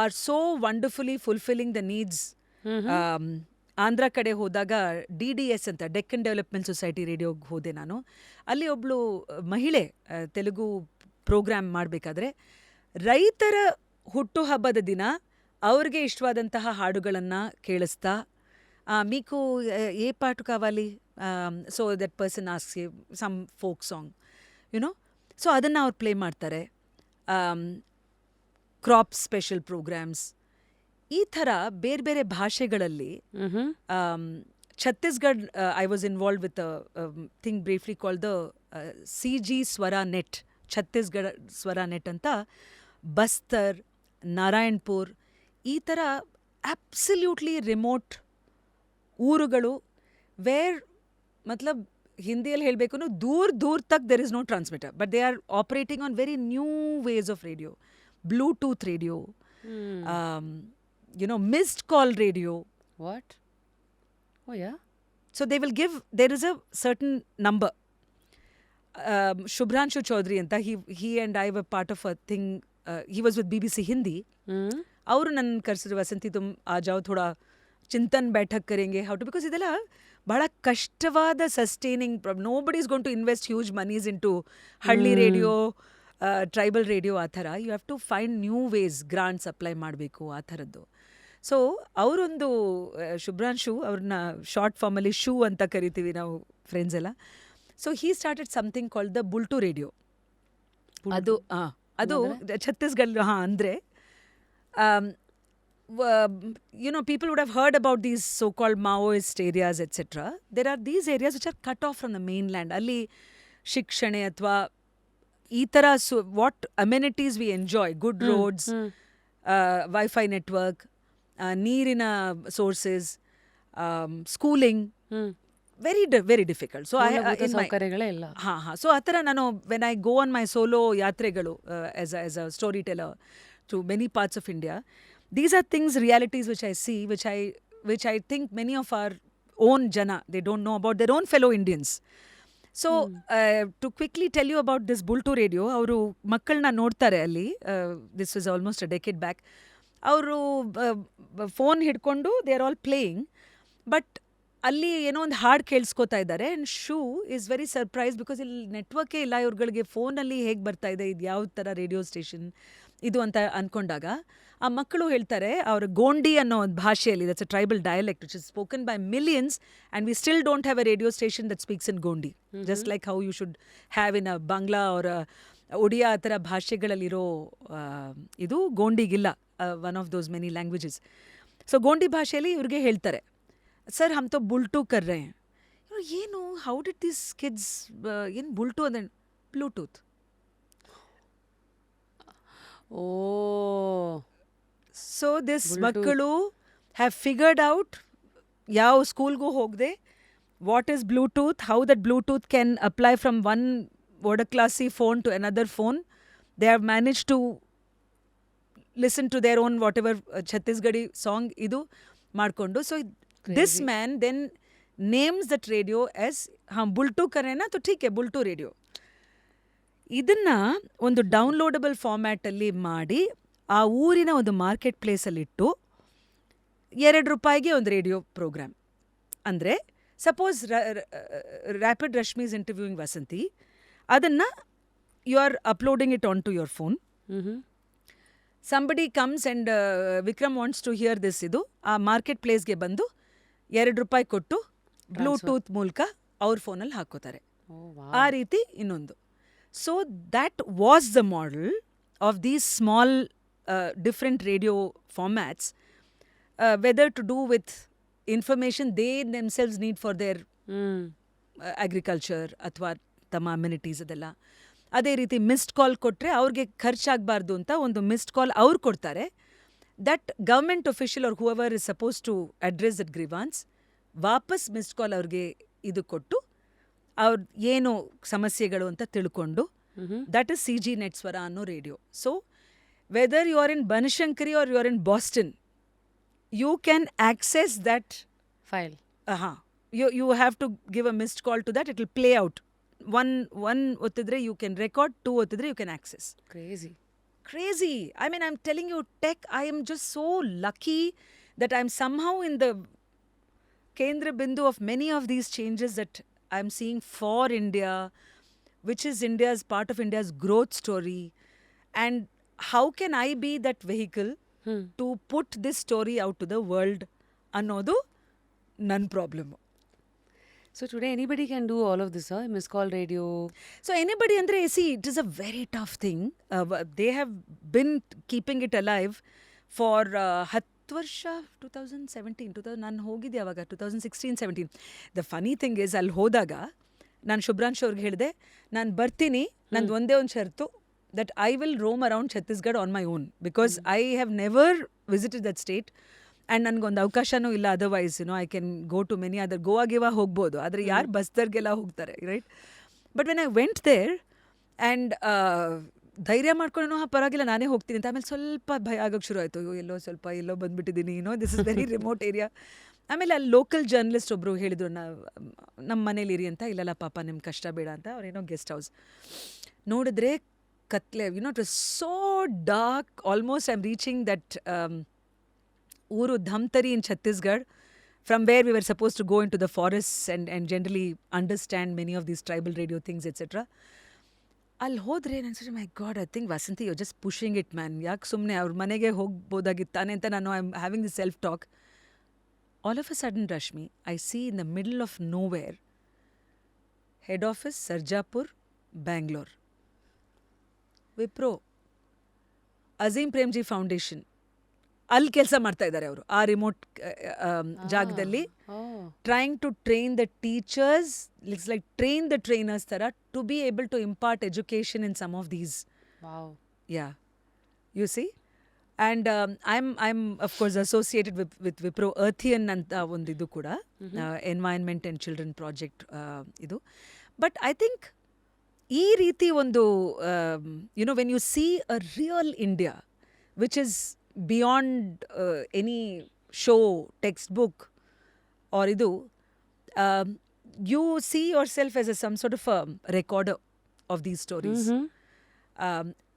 are so wonderfully fulfilling the needs. Andhra ಕಡೆ ಹೋದಾಗ DDS ಅಂತ ಡೆಕ್ಕನ್ ಡೆವಲಪ್ಮೆಂಟ್ ಸೊಸೈಟಿ ರೇಡಿಯೋಗೆ ಹೋದೆ ನಾನು. ಅಲ್ಲಿ ಒಬ್ಬಳು ಮಹಿಳೆ ತೆಲುಗು ಪ್ರೋಗ್ರಾಮ್ ಮಾಡಬೇಕಾದ್ರೆ ರೈತರ ಹುಟ್ಟುಹಬ್ಬದ ದಿನ ಅವ್ರಿಗೆ ಇಷ್ಟವಾದಂತಹ ಹಾಡುಗಳನ್ನು ಕೇಳಿಸ್ತಾ, ಮೀಕು ಏ ಪಾಟು ಕಾವಾಲಿ, so that person asks you some folk song, you know. So ಅದನ್ನು ಅವ್ರು ಪ್ಲೇ ಮಾಡ್ತಾರೆ. ಕ್ರಾಪ್ ಸ್ಪೆಷಲ್ ಪ್ರೋಗ್ರಾಮ್ಸ್ ಈ ಥರ ಬೇರೆ ಬೇರೆ ಭಾಷೆಗಳಲ್ಲಿ. Chhattisgarh, I was involve with thing briefly called the CG Swara net, Chhattisgarh Swara net ಅಂತ. ಬಸ್ತರ್, ನಾರಾಯಣ್ಪುರ್, ಈ ಥರ ಅಬ್ಸಲ್ಯೂಟ್ಲಿ ರಿಮೋಟ್ ಊರುಗಳು ವೇರ್ ಮತ್ಲಬ್ ಹಿಂದಿಯಲ್ಲಿ ಹೇಳಬೇಕು ದೂರ್ ದೂರ್ ತಕ್ there is no transmitter, but they are operating on very new ways of radio. Bluetooth radio, missed call radio. What? Oh, yeah. So they will give, there is a certain number. Shubhranshu Chaudhary anta, he and I were part of a thing. He was with BBC Hindi. ಅವರು ನನ್ನ ಕರೆಸಿದ್ರು, ವಸಂತಿ ತುಮ್ ಆ ಜಾವ್ ಥೋಡಾ ಚಿಂತನ್ बैठक ಕರೆಂಗೆ, how to, because ಇದೆಲ್ಲ ಬಹಳ ಕಷ್ಟವಾದ sustaining. Nobody is gone to invest huge monies in to ಹಳ್ಳಿ radio, tribal radio, ಆ ಥರ. You have to find new ways, grants apply ಮಾಡಬೇಕು, ಆ ಥರದ್ದು. ಸೊ ಅವರೊಂದು ಶುಭ್ರಾಂಶು, ಅವ್ರನ್ನ ಶಾರ್ಟ್ ಫಾರ್ಮಲ್ಲಿ ಶೂ ಅಂತ ಕರಿತೀವಿ ನಾವು ಫ್ರೆಂಡ್ಸ್ ಎಲ್ಲ. So he started something called the Bultoo radio. ಅದು ಛತ್ತೀಸ್ಗಢ. ಅಂದರೆ people would have heard about these so-called Maoist areas, etc. There are these areas which are cut off from the mainland. ಅಲ್ಲಿ ಶಿಕ್ಷಣೆ ಅಥವಾ ಈ ಥರ what amenities we enjoy, good roads, wifi network, ನೀರಿನ sources, schooling, very difficult. So ಸೌಕರ್ಯಗಳೇ ಇಲ್ಲ. So ಆ ಥರ ನಾನು when I go on my solo ಯಾತ್ರೆಗಳು as a story teller to many parts of India, these are things, realities which I see, which I think many of our own jana, they don't know about their own fellow Indians. So to quickly tell you about this Bultu radio, ಅವರು ಮಕ್ಕಳನ್ನ ನೋಡ್ತಾರೆ ಅಲ್ಲಿ. This was almost a decade back. ಅವರು phone ಹಿಡ್ಕೊಂಡು they are all playing, but ಅಲ್ಲಿ ಏನೋ ಒಂದು ಹಾಡು ಕೇಳಿಸ್ಕೋತಾ ಇದ್ದಾರೆ. And shoe is very surprise, because ಇಲ್ಲಿ ನೆಟ್ವರ್ಕೇ ಇಲ್ಲ ಇವ್ರುಗಳಿಗೆ. ಫೋನಲ್ಲಿ ಹೇಗೆ ಬರ್ತಾ ಇದೆ, ಇದು ಯಾವ ಥರ ರೇಡಿಯೋ ಸ್ಟೇಷನ್ ಇದು ಅಂತ ಅಂದ್ಕೊಂಡಾಗ ಆ ಮಕ್ಕಳು ಹೇಳ್ತಾರೆ, ಅವ್ರ ಗೋಂಡಿ ಅನ್ನೋ ಒಂದು ಭಾಷೆಯಲ್ಲಿ, that's a tribal dialect which is spoken by millions, and we still don't have a radio station that speaks in Gondi, just like how you should have in a Bangla ಅವರ ಒಡಿಯಾ ಆ ಥರ ಭಾಷೆಗಳಲ್ಲಿರೋ ಇದು ಗೋಂಡಿಗಿಲ್ಲ, one of those many languages. So Gondi ಭಾಷೆಯಲ್ಲಿ ಇವ್ರಿಗೆ ಹೇಳ್ತಾರೆ, sir ಹಮ್ ತೋ ಬುಲ್ಟು ಕರ್ ರೇ ಹೈ. ಏನು, ಹೌ ಡಿಡ್ ದೀಸ್ ಕಿಡ್ಸ್, ಏನು ಬುಲ್ಟು ಅಂದ್ರೆ ಬ್ಲೂಟೂತ್. Oh. So this ಮಕ್ಕಳು have figured out, ಯಾವ ಸ್ಕೂಲ್ಗೂ ಹೋಗದೆ, what is Bluetooth, how that Bluetooth can apply from one Vodaclassy phone to another phone. They have managed to listen to their own whatever Chhattisgarhi song ಇದು ಮಾಡಿಕೊಂಡು. So this man then names that radio as ಬುಲ್ಟು ಕರೇನಾ ತೋ ಠೀಕ್ high ಬುಲ್ಟು radio. ಇದನ್ನು ಒಂದು downloadable ಫಾರ್ಮ್ಯಾಟಲ್ಲಿ ಮಾಡಿ ಆ ಊರಿನ ಒಂದು market ಪ್ಲೇಸಲ್ಲಿಟ್ಟು ₹2 ಒಂದು ರೇಡಿಯೋ ಪ್ರೋಗ್ರಾಮ್. ಅಂದರೆ suppose rapid Rashmi is interviewing Vasanthi, ಅದನ್ನು you are uploading it on to your phone. Somebody comes and Vikram wants to hear this, ಇದು ಆ ಮಾರ್ಕೆಟ್ ಪ್ಲೇಸ್ಗೆ ಬಂದು ₹2 ಕೊಟ್ಟು ಬ್ಲೂಟೂತ್ ಮೂಲಕ ಅವ್ರ ಫೋನಲ್ಲಿ ಹಾಕೋತಾರೆ. ಆ ರೀತಿ ಇನ್ನೊಂದು. So that was the model of these small different radio formats, whether to do with information they themselves need for their agriculture, athwa ತಮ್ಮ ಅಮ್ಯುನಿಟೀಸ್ ಅದೆಲ್ಲ. ಅದೇ ರೀತಿ ಮಿಸ್ಡ್ ಕಾಲ್ ಕೊಟ್ಟರೆ ಅವ್ರಿಗೆ ಖರ್ಚಾಗಬಾರ್ದು ಅಂತ ಒಂದು ಮಿಸ್ಡ್ ಕಾಲ್ ಅವ್ರು ಕೊಡ್ತಾರೆ. That government official are whoever is suppose to address that grievance ವಾಪಸ್ ಮಿಸ್ಡ್ ಕಾಲ್ ಅವ್ರಿಗೆ ಇದು ಕೊಟ್ಟು ಅವ್ರ ಏನು ಸಮಸ್ಯೆಗಳು ಅಂತ ತಿಳ್ಕೊಂಡು that is CG net Swara ಅನ್ನೋ radio. So whether you are in Banashankari or you are in Boston, you can access that File. you have to give a missed call to that. It will play out. One ottidre you can record, two ottidre you can access. Crazy. I mean, I'm telling you, tech, I am just so lucky that I'm somehow in the kendra bindu of many of these changes that I'm seeing for India, which is India's part of India's growth story. And how can I be that vehicle to put this story out to the world? Annodu ನನ್ನ problem. So today anybody can do all of this, huh? Missed call radio. So anybody ಅಂದರೆ it is a very tough thing. They have been keeping it alive for 10 ವರ್ಷ. 2017 ನಾನು ಹೋಗಿದ್ದೆ ಅವಾಗ 2016-17. The Ghani thing is, ಅಲ್ಲಿ ಹೋದಾಗ ನಾನು ಶುಭ್ರಾಂಶ್ ಅವ್ರಿಗೆ ಹೇಳಿದೆ, ನಾನು ಬರ್ತೀನಿ, ನಂದು ಒಂದೇ ಒಂದು ಷರತ್ತು, that I will roam around Chhattisgarh on my own, because I have never visited that state. And ನನಗೊಂದು ಅವಕಾಶನೂ ಇಲ್ಲ, otherwise I can go to many other, Goa ಹೋಗ್ಬೋದು, ಆದರೆ ಯಾರು ಬಸ್ದರ್ಗೆಲ್ಲ ಹೋಗ್ತಾರೆ, right? But when I went there and ಧೈರ್ಯ ಮಾಡ್ಕೊಂಡು ಪರವಾಗಿಲ್ಲ ನಾನೇ ಹೋಗ್ತೀನಿ ಅಂತ, ಆಮೇಲೆ ಸ್ವಲ್ಪ ಭಯ ಆಗೋಕ್ಕೆ ಶುರು ಆಯಿತು. ಎಲ್ಲೋ ಬಂದುಬಿಟ್ಟಿದ್ದೀನಿ, this is very remote area. ಆಮೇಲೆ ಅಲ್ಲಿ ಲೋಕಲ್ ಜರ್ನಲಿಸ್ಟ್ ಒಬ್ಬರು ಹೇಳಿದರು, ನಮ್ಮ ಮನೇಲಿ ಇರಿ ಅಂತ. ಇಲ್ಲಲ್ಲ ಪಾಪ, ನಿಮ್ಗೆ ಕಷ್ಟ ಬೇಡ ಅಂತ. ಅವ್ರೇನೋ ಗೆಸ್ಟ್ ಹೌಸ್ ನೋಡಿದ್ರೆ ಕತ್ಲೆ, it was so dark. Almost I am reaching that ಊರು ಧಮ್ತರಿ in Chhattisgarh, from where we were supposed to go into the forests and generally understand many of these tribal radio things, etc. ಅಲ್ಲಿ ಹೋದ್ರೆ ನಾನು my God, I think Vasanthi you just pushing it man, ಯಾಕೆ ಸುಮ್ಮನೆ ಅವ್ರ ಮನೆಗೆ ಹೋಗ್ಬೋದಾಗಿತ್ತಾನೆ ಅಂತ ನಾನು I am having the self talk. All of a sudden Rashmi, I see in the middle of nowhere, head office Sarjapur, Bangalore, Wipro, Azim Premji foundation, ಅಲ್ಲಿ ಕೆಲಸ ಮಾಡ್ತಾ ಇದ್ದಾರೆ ಅವರು, ಆ ರಿಮೋಟ್ ಜಾಗದಲ್ಲಿ. Trying to train the teachers, it's like train the trainers ಥರ, to be able to import education in some of these. Yeah, you see. And I am of course associated with Wipro Earthian ಅಂತ ಒಂದು ಇದು ಕೂಡ, environment and children project ಇದು. But I think ಈ ರೀತಿ ಒಂದು when you see a real India which is beyond any show, textbook or idu, you see yourself as some sort of a recorder of these stories.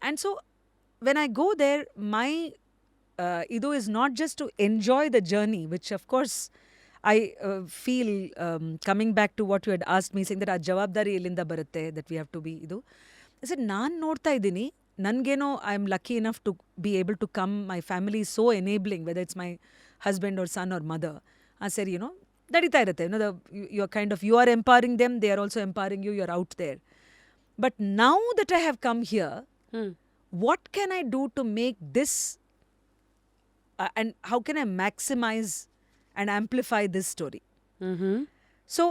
And so when I go there, my idu is not just to enjoy the journey, which of course I feel, coming back to what you had asked me, saying that aa jawabdari illinda barutte, that we have to be idu. I said, naan ನೋಡ್ತಾ ಇದ್ದೀನಿ, ನನಗೇನೋ I am lucky enough to be able to come, my family is so enabling, whether it's my husband or son or mother. ಸರಿ, ನಡೀತಾ ಇರುತ್ತೆ. You are kind of, you are empowering them, they are also empowering you, you are out there. But now that I have come here, what can I do to make this, and how can I maximise and amplify this story? So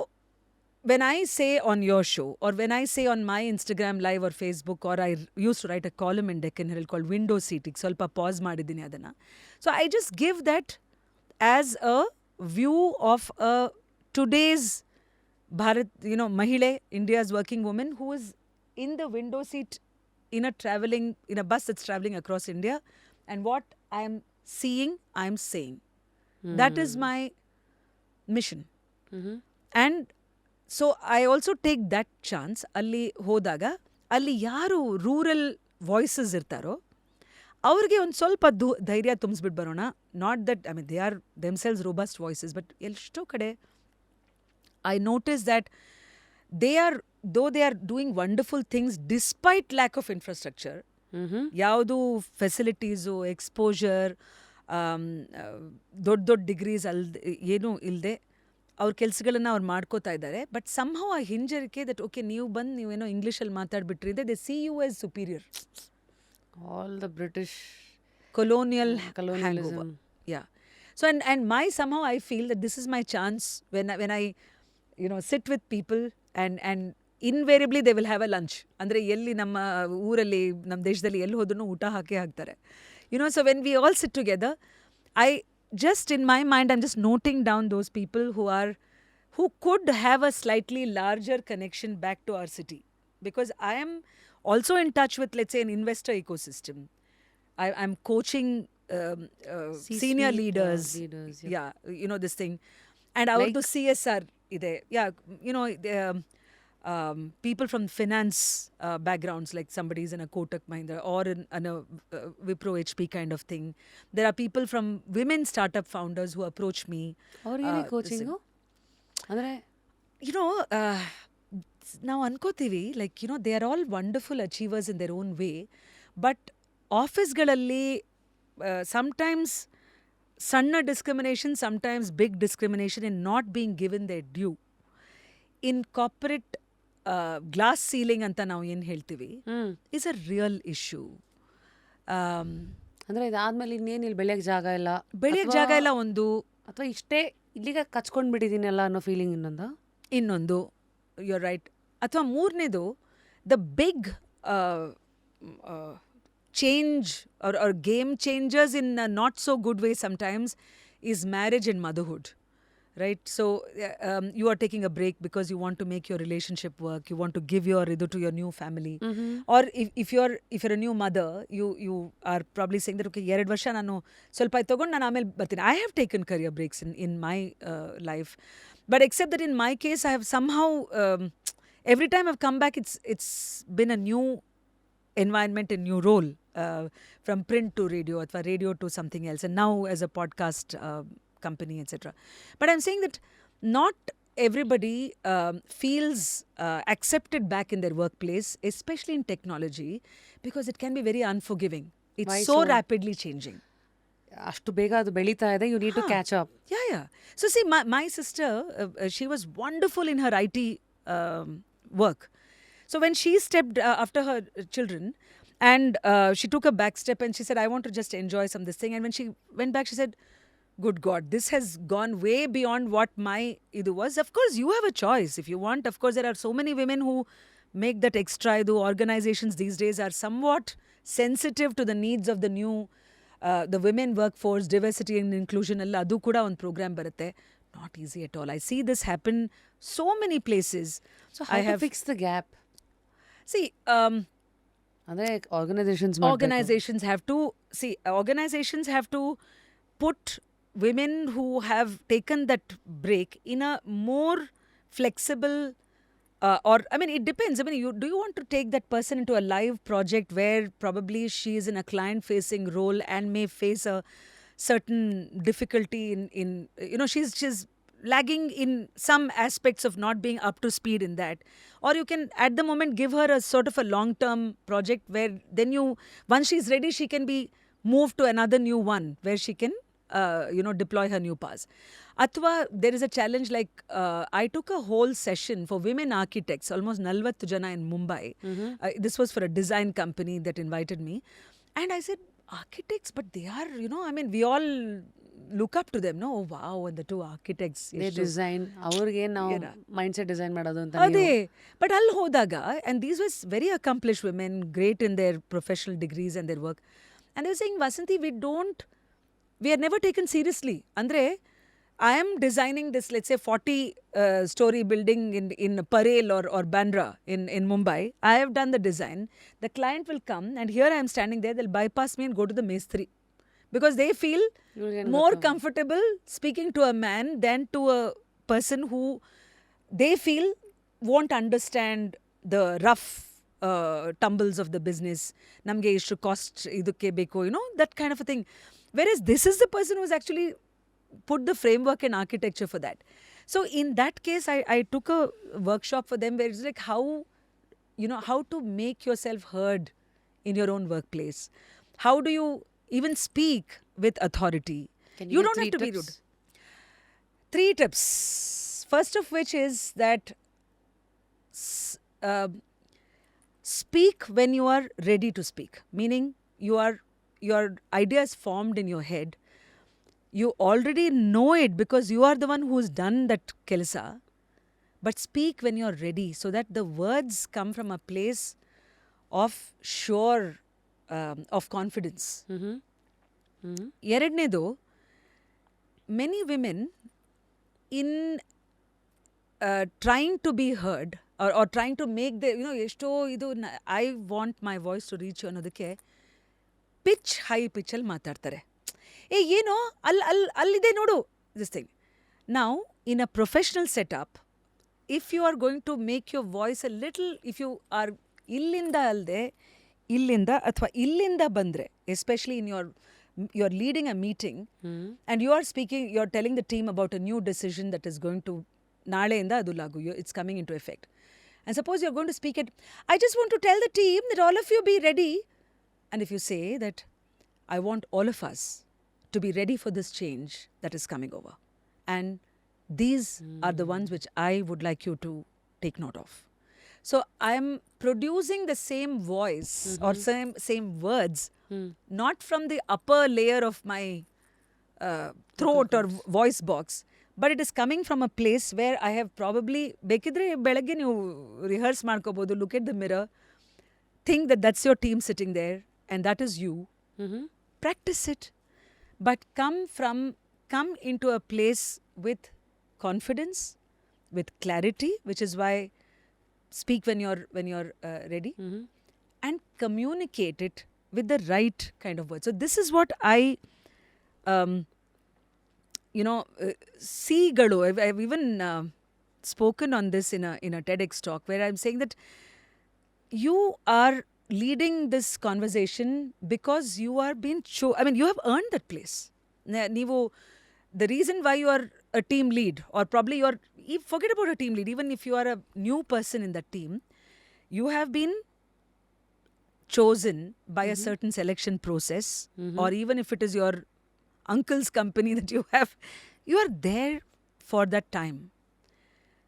when I say on your show, or when I say on my Instagram live or Facebook, or I used to write a column in Deccan Herald called Window Seating, ಸ್ವಲ್ಪ pause ಮಾಡಿದ್ದೀನಿ ಅದನ್ನು. So I just give that as a view of today's Bharat, mahile, India's working woman who is in the window seat in a bus that's traveling across India, and what I am seeing, I am saying. That is my mission. And so I also take that chance. ಅಲ್ಲಿ ಹೋದಾಗ ಅಲ್ಲಿ ಯಾರು rural voices ಇರ್ತಾರೋ ಅವ್ರಿಗೆ ಒಂದು ಸ್ವಲ್ಪ ಧೈರ್ಯ ತುಂಬಿಸ್ಬಿಟ್ಟು ಬರೋಣ. Not that, I mean, they are themselves robust voices, but ಎಷ್ಟೋ ಕಡೆ I notice that they are doing wonderful things despite lack of infrastructure. ಯಾವುದು ಫೆಸಿಲಿಟೀಸು, ಎಕ್ಸ್ಪೋಜರ್, ದೊಡ್ಡ ಡಿಗ್ರೀಸ್ ಏನೂ ಇಲ್ಲದೆ ಅವ್ರ ಕೆಲಸಗಳನ್ನ ಅವ್ರು ಮಾಡ್ಕೋತಾ ಇದ್ದಾರೆ. ಬಟ್ ಸಮ್ಹೌ ಆ ಹಿಂಜರಿಕೆ, ದಟ್ ಓಕೆ ನೀವೇನೋ ಇಂಗ್ಲೀಷಲ್ಲಿ ಮಾತಾಡ್ಬಿಟ್ರಿ, they see you as superior. All the British colonialism. Yeah. So and my somehow I feel that this is my chance when I sit with people and invariably they will have a lunch. ಅಂದರೆ ಎಲ್ಲಿ ನಮ್ಮ ಊರಲ್ಲಿ ನಮ್ಮ ದೇಶದಲ್ಲಿ ಎಲ್ಲಿ ಹೋದ್ರೂ ಊಟ ಹಾಕೇ ಹಾಕ್ತಾರೆ. So when we all sit together, I just in my mind, I'm just noting down those people who could have a slightly larger connection back to our city. Because I am also in touch with, let's say, an investor ecosystem. I'm coaching senior C-suite, leaders. leaders, Yeah, this thing. And our Like? CSR ide. Yeah, people from finance backgrounds, like somebody's in a Kotak Mahindra or in a Wipro HP kind of thing. There are people from women startup founders who approach me. ಅವ್ರಿಗೇನೆ listen, coaching ಅಂದರೆ ನಾವು ಅನ್ಕೋತೀವಿ like they are all wonderful achievers in their own way, but ಆಫೀಸ್ಗಳಲ್ಲಿ sometimes ಸಣ್ಣ discrimination, sometimes big discrimination in not being given their due. In corporate glass ceiling ಅಂತ ನಾವು ಏನು ಹೇಳ್ತೀವಿ ಇಸ್ ಅ ರಿಯಲ್ ಇಶ್ಯೂ. ಅಂದರೆ ಇದಾದ್ಮೇಲೆ ಇನ್ನೇನು ಇಲ್ಲಿ ಬೆಳೆಯೋಕ್ಕೆ ಜಾಗ ಇಲ್ಲ, ಬೆಳೆಯೋಕ್ಕೆ ಜಾಗ ಇಲ್ಲ ಒಂದು, ಅಥವಾ ಇಷ್ಟೇ ಇಲ್ಲಿಗೆ ಕಚ್ಕೊಂಡು ಬಿಟ್ಟಿದ್ದೀನಲ್ಲ ಅನ್ನೋ ಫೀಲಿಂಗ್ ಇನ್ನೊಂದು ಯು ಆರ್ ರೈಟ್. ಅಥವಾ ಮೂರನೇದು, the big change or game changers in a not so good way sometimes is marriage and motherhood, right? So you are taking a break because you want to make your relationship work, you want to give your idu to your new family. Or if you're a new mother, you are probably saying that okay, 2 ವರ್ಷ ನಾನು ಸ್ವಲ್ಪ ತಗೊಂಡು ನಾನು ಆಮೇಲೆ ಬರ್ತೀನಿ. I have taken career breaks in my life, but except that in my case I have somehow every time I've come back, it's been a new environment, a new role, from print to radio, or radio to something else, and now as a podcast company, etc. But I'm saying that not everybody feels accepted back in their workplace, especially in technology, because it can be very unforgiving. It's Why so so? rapidly changing. ಅಷ್ಟು ಬೇಗ ಅದು ಬೆಳೀತಾ ಇದೆ, you need to catch up. Yeah. So see, my sister, she was wonderful in her IT work. So when she stepped after her children, and she took a back step and she said, I want to just enjoy some this thing. And when she went back, she said, good God, this has gone way beyond what my idu was. Of course, you have a choice if you want. Of course, there are so many women who make that extra idu. Organizations these days are somewhat sensitive to the needs of the new, the women workforce, diversity and inclusion. Alla adu kuda one program barutte. Not easy at all. I see this happen so many places. So how to fix the gap? See, ಅಂದರೆ organisations organizations have to put women who have taken that break in a more flexible, or I mean, it depends. I mean, do you want to take that person into a live project where probably she is in a client-facing role and may face a certain difficulty in she's lagging in some aspects of not being up to speed in that, or you can at the moment give her a sort of a long-term project where then once she's ready, she can be moved to another new one where she can deploy her new powers. Athwa there is a challenge like I took a whole session for women architects, almost 40 jana in Mumbai. This was for a design company that invited me, and I said, architects, but they are, I mean, we all look up to them, no? Oh, wow, and the two architects. Design ಅವ್ರಿಗೆ ನಾವು mind set design ಮಾಡೋದು ಅಂತ ಅದೇ, but ಅಲ್ಲಿ ಹೋದಾಗ, and these were very accomplished women, great in their professional degrees and their work, and they were saying, Vasanthi, we are never taken seriously. Andre, I am designing this, let's say 40-story building in Parel or Bandra in Mumbai. I have done the design. The client will come, and here I am standing there. They'll bypass me and go to the Mestri, because they feel more comfortable speaking to a man than to a person who they feel won't understand the rough tumbles of the business. Namge ishtu cost idukke beko, that kind of a thing. Whereas this is the person who's actually put the framework and architecture for that. So in that case, I took a workshop for them where it's like how to make yourself heard in your own workplace. How do you even speak with authority? You don't have to be rude. 3 tips. First of which is that speak when you are ready to speak. Meaning your idea is formed in your head. You already know it because you are the one who's done that kelsa. but speak when you're ready so that the words come from a place of sure of confidence. ಎರಡನೇದು, many women in trying to be heard or trying to make the ಎಷ್ಟೋ ಇದು I want my voice to reach you ಅನ್ನೋದಕ್ಕೆ pitch high ಪಿಚ್ಚಲ್ಲಿ ಮಾತಾಡ್ತಾರೆ. ಏನೋ ಅಲ್ಲಿದೆ ನೋಡು, this thing. ನಾವು in a professional setup, if you are going to make your voice a little, if you are ಇಲ್ಲಿಂದ ಅಲ್ಲದೆ ಇಲ್ಲಿಂದ ಅಥವಾ ಇಲ್ಲಿಂದ ಬಂದರೆ, especially in you are leading a meeting and you are speaking, you are telling the team about a new decision that is going to, ನಾಳೆಯಿಂದ ಅದು ಲಾಗು, it's coming in to effect. And suppose you're going to speak it, I just want to tell the team that all of you be ready. And if you say that, I want all of us to be ready for this change that is coming over. And these are the ones which I would like you to take note of. So I'm producing the same voice or same words, not from the upper layer of my throat or voice box, but it is coming from a place where I have probably, ಬೇಕಿದ್ರೆ ಬೆಳಗ್ಗೆ ನೀವು rehearse ಮಾಡ್ಕೋಬೋದು, look at the mirror, think that that's your team sitting there and that is you. Practice it, but come into a place with confidence, with clarity, which is why speak when you're ready, and communicate it with the right kind of words. So this is what I Seegalu, I've even spoken on this in a TEDx talk where I'm saying that you are leading this conversation because you are being you have earned that place. The reason why you are a team lead, or probably forget about a team lead, even if you are a new person in that team, you have been chosen by a certain selection process, or even if it is your uncle's company that you are there for that time.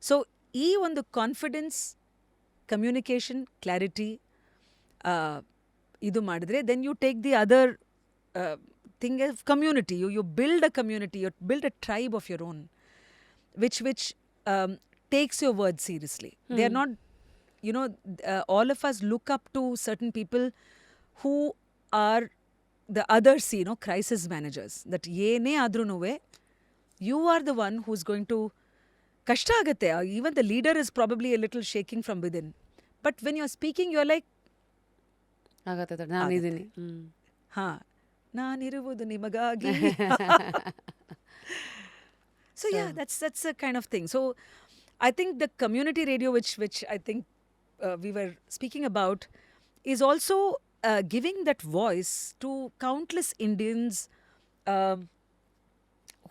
So ಈ ಒಂದು confidence, communication, clarity ಇದು ಮಾಡಿದ್ರೆ, then you take the other thing of community. You build a community, you build a tribe of your own, which takes your words seriously. They are not, all of us look up to certain people who are the others, crisis managers. That ಏನೇ ಆದ್ರೂನುವೆ, you are the one who's going to, ಕಷ್ಟ ಆಗುತ್ತೆ. Even the leader is probably a little shaking from within. But when you're speaking, you're like, ಆಗತ್ತೆ, ನಾನಿದ್ದೀನಿ. ನಾನಿರುವುದು ನಿಮಗಾಗಿ. So yeah, that's a kind of thing. So I think the community radio, which I think we were speaking about, is also giving that voice to countless Indians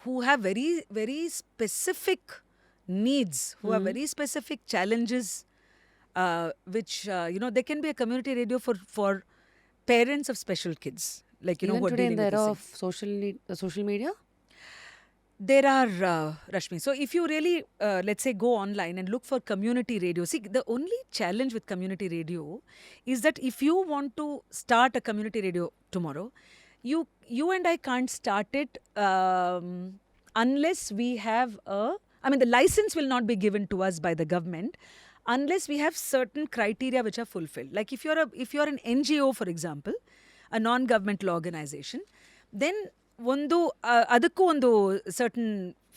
who have very, very specific needs, who have very specific challenges, which, there can be a community radio for parents of special kids. Like, Even who are today in dealing the with era this of social media? There are, Rashmi. So if you really, let's say, go online and look for community radio. See, the only challenge with community radio is that if you want to start a community radio tomorrow, you and I can't start it unless we have the license will not be given to us by the government unless we have certain criteria which are fulfilled. Like if you're an NGO, for example, a non-governmental organization, then ಅದಕ್ಕೂ ಒಂದು certain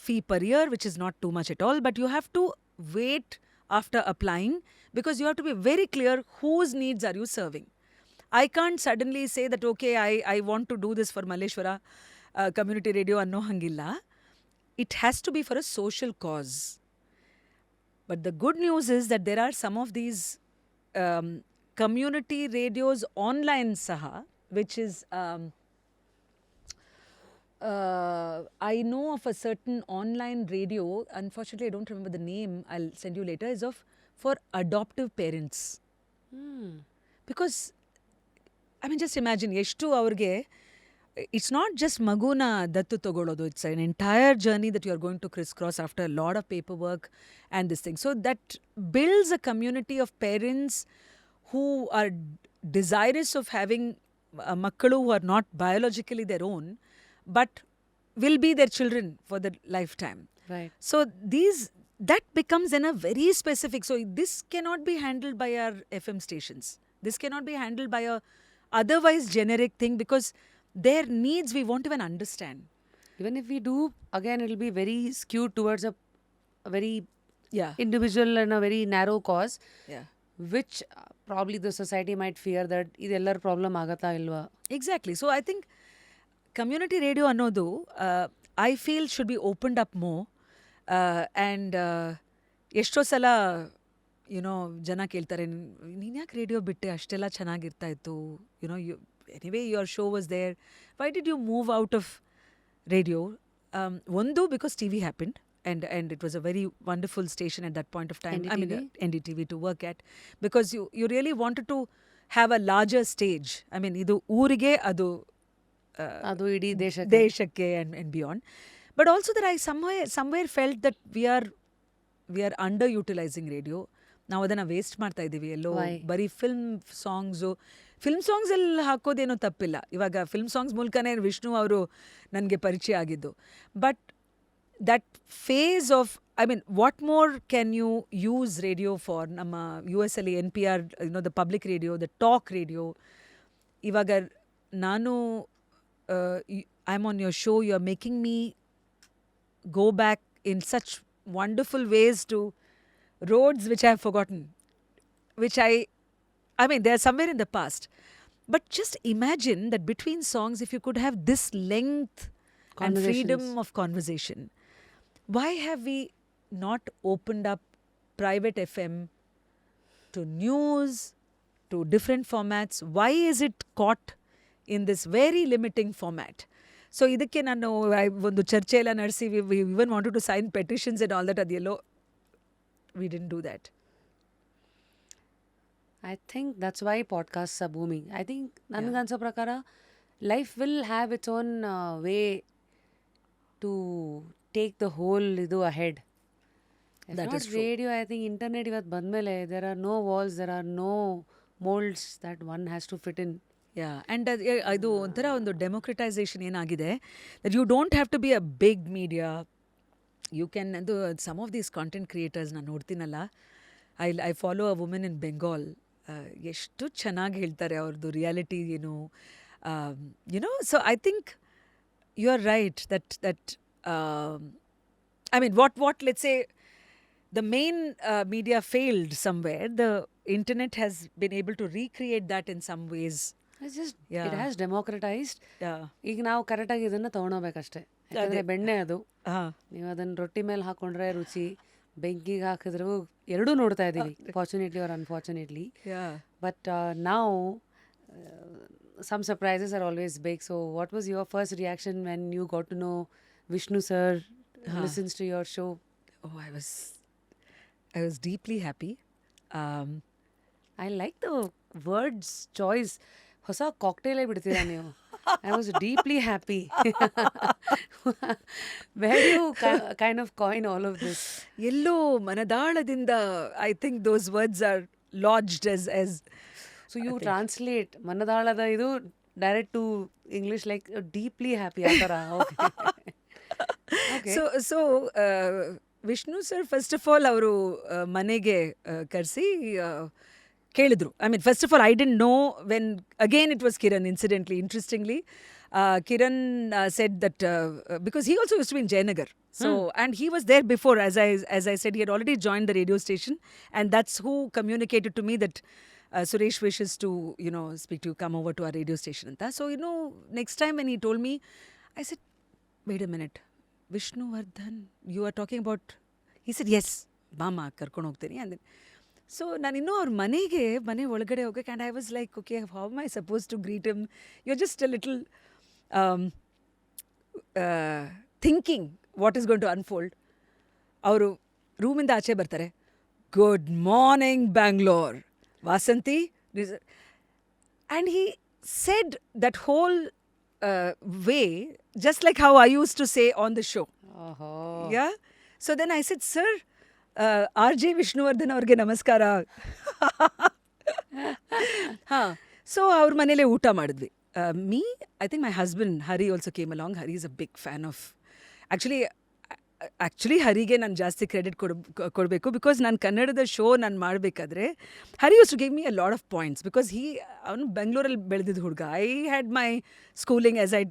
fee per year, which is not too much at all, but you have to wait after applying because you have to be very clear whose needs are you serving. I can't suddenly say that, okay, I want to do this for Malleshwara community radio ಅನ್ನೋ ಹಂಗಿಲ್ಲ. It has to be for a social cause. But the good news is that there are some of these community radios online saha, which is I know of a certain online radio, unfortunately I don't remember the name, I'll send you later, is for adoptive parents. Because, just imagine, ಎಷ್ಟು ಅವ್ರಿಗೆ, it's not just ಮಗುನ ದತ್ತು ತಗೊಳ್ಳೋದು, it's an entire journey that you're going to crisscross after a lot of paperwork and this thing. So that builds a community of parents who are desirous of having ಮಕ್ಕಳು who are not biologically their own, but will be their children for the lifetime. Right. So that becomes in a very specific. So this cannot be handled by our FM stations. This cannot be handled by a otherwise generic thing because their needs we won't even understand. Even if we do, again, it'll be very skewed towards a very Yeah. individual and a very narrow cause, Yeah. which probably the society might fear that ಇದೆಲ್ಲರ problem ಆಗತ್ತಾ ಇಲ್ವಾ. Exactly. So I think community radio ಅನ್ನೋದು I feel should be opened up more. And ಎಷ್ಟೋ ಸಲ YONO ಜನ ಕೇಳ್ತಾರೆ ನೀನು ಯಾಕೆ ರೇಡಿಯೋ ಬಿಟ್ಟೆ ಅಷ್ಟೆಲ್ಲ ಚೆನ್ನಾಗಿರ್ತಾ ಇತ್ತು you know you anyway your show was there why did you move out of radio ಒಂದು because T V happened and it was a very wonderful station at that point of time. I mean, NDTV to work at, because you really wanted to have a larger stage. I mean, idu oorige adu ಅದು ಇಡೀ ದೇಶಕ್ಕೆ and beyond. But also that I somewhere felt that we are underutilizing radio. ನಾವು ಅದನ್ನ waste ಮಾಡ್ತಾ ಇದ್ದೀವಿ ಎಲ್ಲೋ. ಬರೀ film songs ಅಲ್ಲಿ ಹಾಕೋದೇನೋ ತಪ್ಪಿಲ್ಲ. ಇವಾಗ ಫಿಲ್ಮ್ ಸಾಂಗ್ಸ್ ಮೂಲಕನೇ ವಿಷ್ಣು ಅವರು ನನಗೆ ಪರಿಚಯ ಆಗಿದ್ದು. But that phase of, I mean, what more can you use radio for? Nama USL NPR, the public radio, the talk radio. Ivaga nanu I'm on your show, you're making me go back in such wonderful ways to roads which I have forgotten, which I mean they're somewhere in the past. But just imagine that between songs, if you could have this length and freedom of conversation. Why have we not opened up private FM to news, to different formats? Why is it caught in this very limiting format? So, idakke nanu ಒಂದು ಚರ್ಚೆ ಎಲ್ಲ ನಡೆಸಿ we even wanted to sign petitions and all that. ಅದೆಲ್ಲೋ we didn't do that. I think that's why podcasts are booming. I think ನನಗನ್ಸೋ ಪ್ರಕಾರ life will have its own way to take the whole idu ahead. If That not is true. radio, I think internet ಇವತ್ತು ಬಂದ್ಮೇಲೆ there are no walls, there are no molds that one has to fit in. Yeah, and ಅದು ಒಂಥರ ಒಂದು democratisation ಏನಾಗಿದೆ that you don't have to be a big media. You can, some of these content creators ನಾನು ನೋಡ್ತೀನಲ್ಲ, I follow a woman in Bengal. ಎಷ್ಟು ಚೆನ್ನಾಗಿ ಹೇಳ್ತಾರೆ ಅವ್ರದ್ದು reality ಏನು, so I think you're right that I mean, what let's say the main media failed somewhere, the internet has been able to recreate that in some ways. It's just, Yeah. it has democratized. Yeah. ಈಗ ನಾವು ಕರೆಕ್ಟಾಗಿ ಇದನ್ನು ತೊಗೊಳಬೇಕಷ್ಟೇ. ಯಾಕಂದರೆ ಬೆಣ್ಣೆ ಅದು, ನೀವು ಅದನ್ನು ರೊಟ್ಟಿ ಮೇಲೆ ಹಾಕೊಂಡ್ರೆ ರುಚಿ, ಬೆಂಕಿಗೆ ಹಾಕಿದ್ರು ಎರಡೂ ನೋಡ್ತಾ ಇದ್ದೀವಿ, fortunately or unfortunately. But now some surprises are always big. So what was your first reaction when you got to know Vishnu sir listens to your show? Oh, I was deeply happy. I like the words choice. ಹೊಸ ಕಾಕ್ಟೇಲೇ ಬಿಡ್ತೀರಾ ನೀವು. I was deeply happy. Where do you kind of coin all of this? Yellow ಮನದಾಳದಿಂದ I think those words are lodged as So you translate ಮನದಾಳದ ಇದು direct to English like deeply happy ಆ ಥರ. Okay. So Vishnu sir first of all ಅವರು ಮನೆಗೆ ಕರೆಸಿ ಕೇಳಿದ್ರು. I mean, first of all, I didn't know when, again, it was Kiran, incidentally, interestingly. Kiran said that, because he also used to be in Jayanagar. So, and he was there before, as I said, he had already joined the radio station. And that's who communicated to me that Suresh wishes to, speak to you, come over to our radio station. So, next time when he told me, I said, wait a minute, Vishnu Vardhan, you are talking about, he said, yes, Mama, karkon hogteni. And then, so ನಾನು ಇನ್ನೂ ಅವ್ರ ಮನೆ ಒಳಗಡೆ ಹೋಗಕ್ಕೆ, and I was like, okay, how am I supposed to greet him? You're just a little thinking what is going to unfold. ಅವರು ರೂಮಿಂದ ಆಚೆ ಬರ್ತಾರೆ, good morning Bangalore, Vasanthi. And he said that whole way just like how I used to say on the show. Yeah. So then I said, sir, RJ Vishnuvardhan ಅವ್ರಿಗೆ ನಮಸ್ಕಾರ. So ಅವ್ರ ಮನೇಲೆ ಊಟ ಮಾಡಿದ್ವಿ. Me, I think my husband Hari also came along. Hari is a big fan of, actually actually ಹರಿಗೆ ನಾನು ಜಾಸ್ತಿ credit ಕೊಡಬೇಕು ಬಿಕಾಸ್ ನಾನು ಕನ್ನಡದ ಶೋ ನಾನು ಮಾಡಬೇಕಾದ್ರೆ Hari used to give me a lot of points because ಅವನು ಬೆಂಗಳೂರಲ್ಲಿ ಬೆಳೆದಿದ್ದ ಹುಡುಗ. I had my schooling as I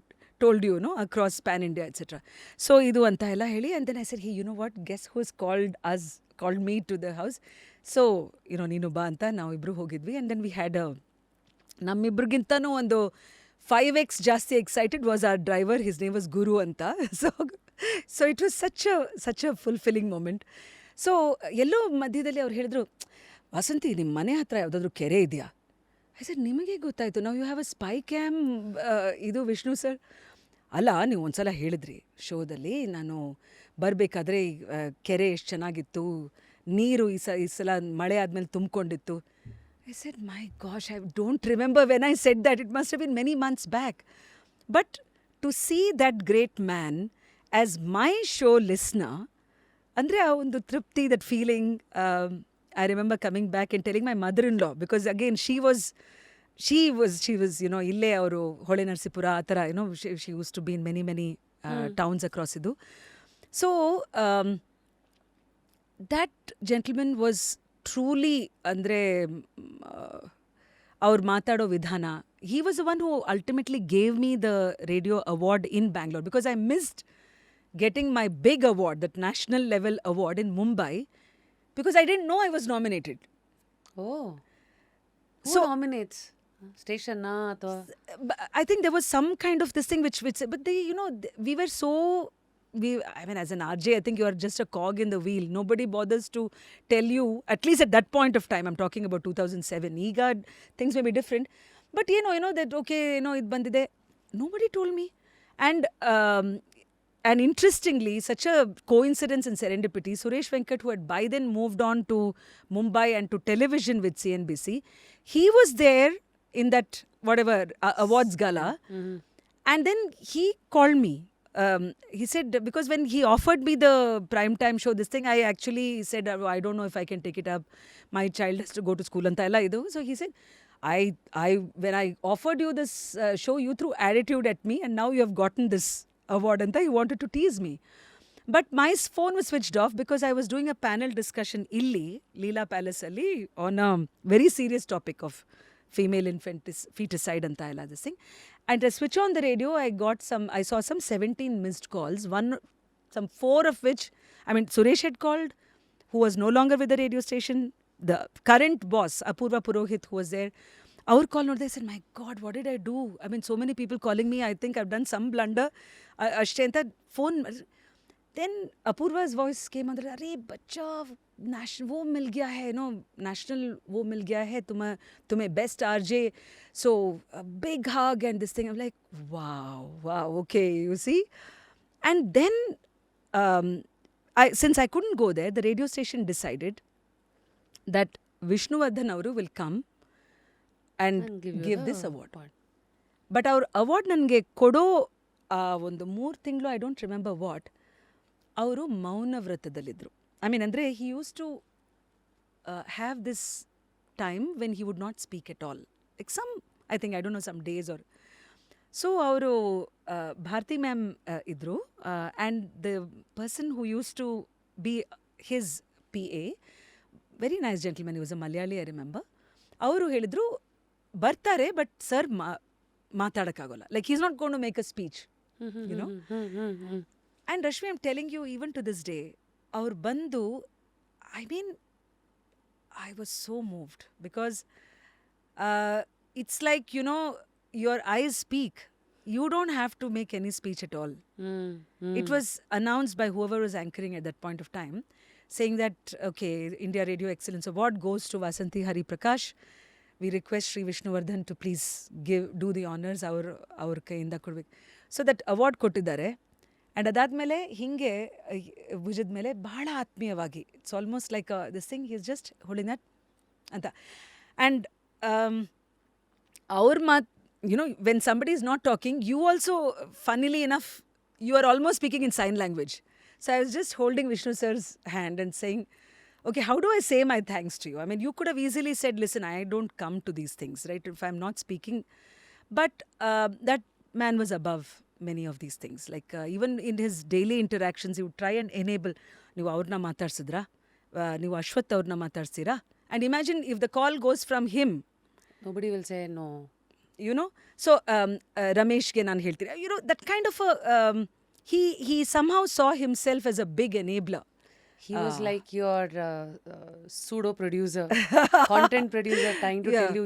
told you across pan India etcetera. So ಇದು ಅಂತ ಎಲ್ಲ ಹೇಳಿ and then I said you know what guess who's called me to the house. So ನೀನು ಬಾ ಅಂತ ನಾವಿಬ್ಬರು ಹೋಗಿದ್ವಿ ಆ್ಯಂಡ್ ದೆನ್ ವಿ ಹ್ಯಾಡ್ ನಮ್ಮಿಬ್ರಿಗಿಂತನೂ ಒಂದು 5x ಜಾಸ್ತಿ excited was our driver. His name was ಗುರು ಅಂತ. So it was such a fulfilling moment. So ಎಲ್ಲೋ ಮಧ್ಯದಲ್ಲಿ ಅವ್ರು ಹೇಳಿದ್ರು, ವಾಸಂತಿ ನಿಮ್ಮ ಮನೆ ಹತ್ರ ಯಾವುದಾದ್ರೂ ಕೆರೆ ಇದೆಯಾ? ಐ ಸೆಡ್ ನಿಮಗೆ ಗೊತ್ತಾಯಿತು, ನಾವು you have a spy cam. ಇದು ವಿಷ್ಣು ಸರ್, ಅಲ್ಲ ನೀವು ಒಂದ್ಸಲ ಹೇಳಿದ್ರಿ ಶೋದಲ್ಲಿ, ನಾನು ಬರಬೇಕಾದ್ರೆ ಕೆರೆ ಎಷ್ಟು ಚೆನ್ನಾಗಿತ್ತು, ನೀರು ಈ ಸಲ ಮಳೆ ಆದಮೇಲೆ ತುಂಬಿಕೊಂಡಿತ್ತು. I said, my gosh, I don't remember when I said that. It must have been many months back. But to see that great man as my show listener, andre a ondu tripti, that feeling, I remember coming back and telling my mother-in-law, because again she was ille avaru Hole Narsipura atara, she used to be in many towns across idu. So that gentleman was truly ಅಂದ್ರೆ ಅವ್ರು ಮಾತಾಡೋ ವಿಧಾನ, he was the one who ultimately gave me the radio award in Bangalore, because I missed getting my big award, that national level award in Mumbai, because I didn't know I was nominated. Oh. Who nominates? Station na ಅಥವಾ I think there was some kind of this thing which but they we were so I mean, as an RJ, I think you are just a cog in the wheel. Nobody bothers to tell you, at least at that point of time, I'm talking about 2007. Ega, things may be different. But, that, okay, it bandide. Nobody told me. And interestingly, such a coincidence and serendipity, Suresh Venkat, who had by then moved on to Mumbai and to television with CNBC, he was there in that, whatever, awards gala. Mm-hmm. And then he called me. He said, because when he offered me the primetime show, this thing, I actually said, I don't know if I can take it up. My child has to go to school. So he said, when I offered you this show, you threw attitude at me and now you have gotten this award. And he wanted to tease me. But my phone was switched off because I was doing a panel discussion illi, Leela Palace alli, on a very serious topic of female feticide and this thing. And I switch on the radio, I saw some 17 missed calls, some 4 of which, Suresh had called, who was no longer with the radio station. The current boss, Apurva Purohit, who was there, our call, they said, my God, what did I do? So many people calling me, I think I've done some blunder. Ashtenta phone. Then Apurva's voice came under, अरे बच्चा national वो मिल गया है, national वो मिल गया है, तुम्हें best RJ, so a big hug and this thing. I'm like, wow, okay, you see. And then since I couldn't go there, the radio station decided that Vishnuvardhan avaru will come and give this award. But our award ನನಗೆ ಕೊಡೋ ಒಂದು 3 ತಿಂಗಳು, I don't remember what, ಅವರು ಮೌನ ವ್ರತದಲ್ಲಿದ್ದರು. ಅಂದರೆ he used to have this time when he would not speak at all. Like I think, I don't know, some days or... So, ಅವರು Bharati ma'am ಇದ್ದರು, and the person who used to be his PA, very nice gentleman, he was a Malayali, I remember. ಅವರು ಹೇಳಿದ್ರು, ಬರ್ತಾರೆ but sir ಮಾತಾಡೋಕ್ಕಾಗೋಲ್ಲ. Like, he's not going to make a speech, you know. And Rashmi, I'm telling you, even to this day, our bandu, I was so moved because it's like, your eyes speak. You don't have to make any speech at all. It was announced by whoever was anchoring at that point of time, saying that, okay, India Radio Excellence Award goes to Vasanthi Hari Prakash. We request Sri Vishnuvardhan to please do the honors, our kayinda kodbek. So that award kottidare. And ಅದಾದಮೇಲೆ ಹಿಂಗೆ ಭುಜದ ಮೇಲೆ ಬಹಳ ಆತ್ಮೀಯವಾಗಿ, it's almost like this thing, is just holding that ಅಂತ. And ಅವ್ರ ಮಾತು, when somebody is not talking, you also, funnily enough, you are almost speaking in sign language. So I was just holding Vishnu sir's hand and saying, okay, how do I say my thanks to you? You could have easily said, listen, I don't come to these things, right, if I'm not speaking. But that man was above many of these things. Like even in his daily interactions, he would try and enable. ನೀವು ಅವ್ರನ್ನ ಮಾತಾಡ್ಸಿದ್ರಾ, ನೀವು ಅಶ್ವಥ್ ಅವ್ರನ್ನ ಮಾತಾಡ್ಸಿರಾ, and imagine if the call goes from him. Nobody will say no. You know, so Rameshge ನಾನು ಹೇಳ್ತೀನಿ, you know, that kind of a he somehow saw himself as a big enabler. He was like your pseudo producer, content producer, trying to tell you,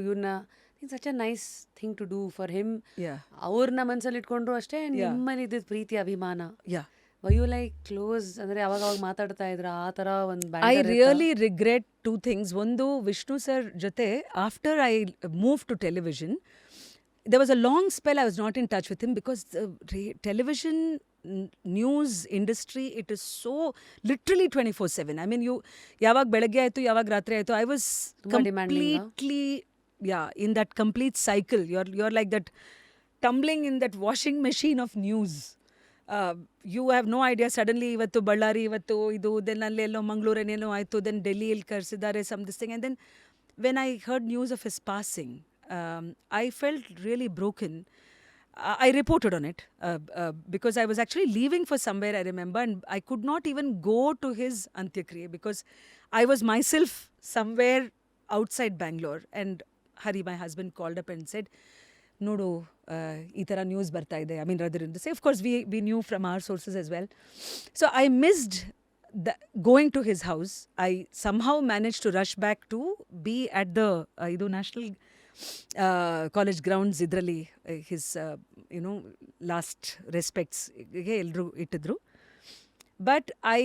it's such a nice thing to do for him. Yeah. ಅವ್ರನ್ನ ಮನಸ್ಸಲ್ಲಿ ಇಟ್ಕೊಂಡ್ರು ಅಷ್ಟೇ, ನಿಮ್ಮಲ್ಲಿ ಇದ್ದಿದ್ದು ಪ್ರೀತಿ ಅಭಿಮಾನ. Yeah. Were you like close, ಅಂದ್ರೆ ಅವಾಗ ಮಾತಾಡ್ತಾ ಇದ್ರ ಆ ತರ ಒಂದು I really regret two things. One, Vishnu sir jothe, after I moved to television, there was a long spell I was not in touch with him because the television news industry, it is so literally 24/7. I mean, you ಯಾವಾಗ ಬೆಳಗ್ಗೆ ಆಯ್ತು ಯಾವಾಗ ರಾತ್ರಿ ಆಯ್ತು, I was completely in that complete cycle. You're like that, tumbling in that washing machine of news. You have no idea. Suddenly ಇವತ್ತು ಬಳ್ಳಾರಿ, ಇವತ್ತು ಇದು, then ಅಲ್ಲೆಲ್ಲೋ ಮಂಗಳೂರೇನೇನೋ ಆಯಿತು, then ಡೆಲ್ಲಿಯಲ್ಲಿ ಕರೆಸಿದ್ದಾರೆ, some this thing. And then when I heard news of his passing, I felt really broken. I reported on it because I was actually leaving for somewhere, I remember, and I could not even go to his Antyakriya because I was myself somewhere outside Bangalore. And Hari, my husband, called up and said, Nodu, ಈ ಥರ news ಬರ್ತಾ ಇದೆ. I mean, rather than to say, of course, we knew from our sources as well. So I missed going to his house. I somehow managed to rush back to be at the ಇದು national college grounds ಇದರಲ್ಲಿ his YONO last ರೆಸ್ಪೆಕ್ಟ್ಸ್ಗೆ ಎಲ್ಲರೂ ಇಟ್ಟಿದ್ರು. But I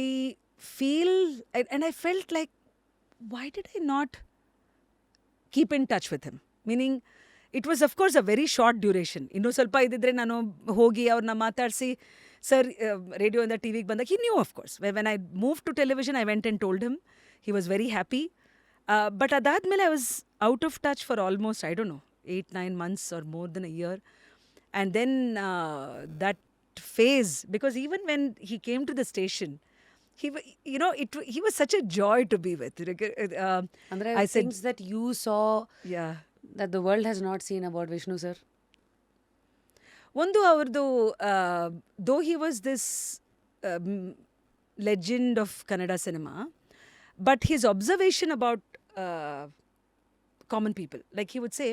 feel and I felt like, why did I not keep in touch with him? Meaning it was of course a very short duration. ಇನ್ನೂ ಸ್ವಲ್ಪ ಇದ್ದಿದ್ರೆ ನಾನು ಹೋಗಿ ಅವ್ರನ್ನ ಮಾತಾಡಿಸಿ, ಸರ್ ರೇಡಿಯೋಯಿಂದ ಟಿ ವಿಗೆ ಬಂದಾಗ, he knew of course. When I move to television, I went and told him. He was very happy. But ಅದಾದ್ಮೇಲೆ I was out of touch for almost, I don't know, 8-9 months or more than a year. And then that phase, because even when he came to the station, he was such a joy to be with. ಅಂದ್ರೆ I said, things that you saw that the world has not seen about Vishnu sir. ಒಂದು ಅವ್ರದ್ದು, though he was this legend of Kannada cinema, but his observation about common people, like he would say,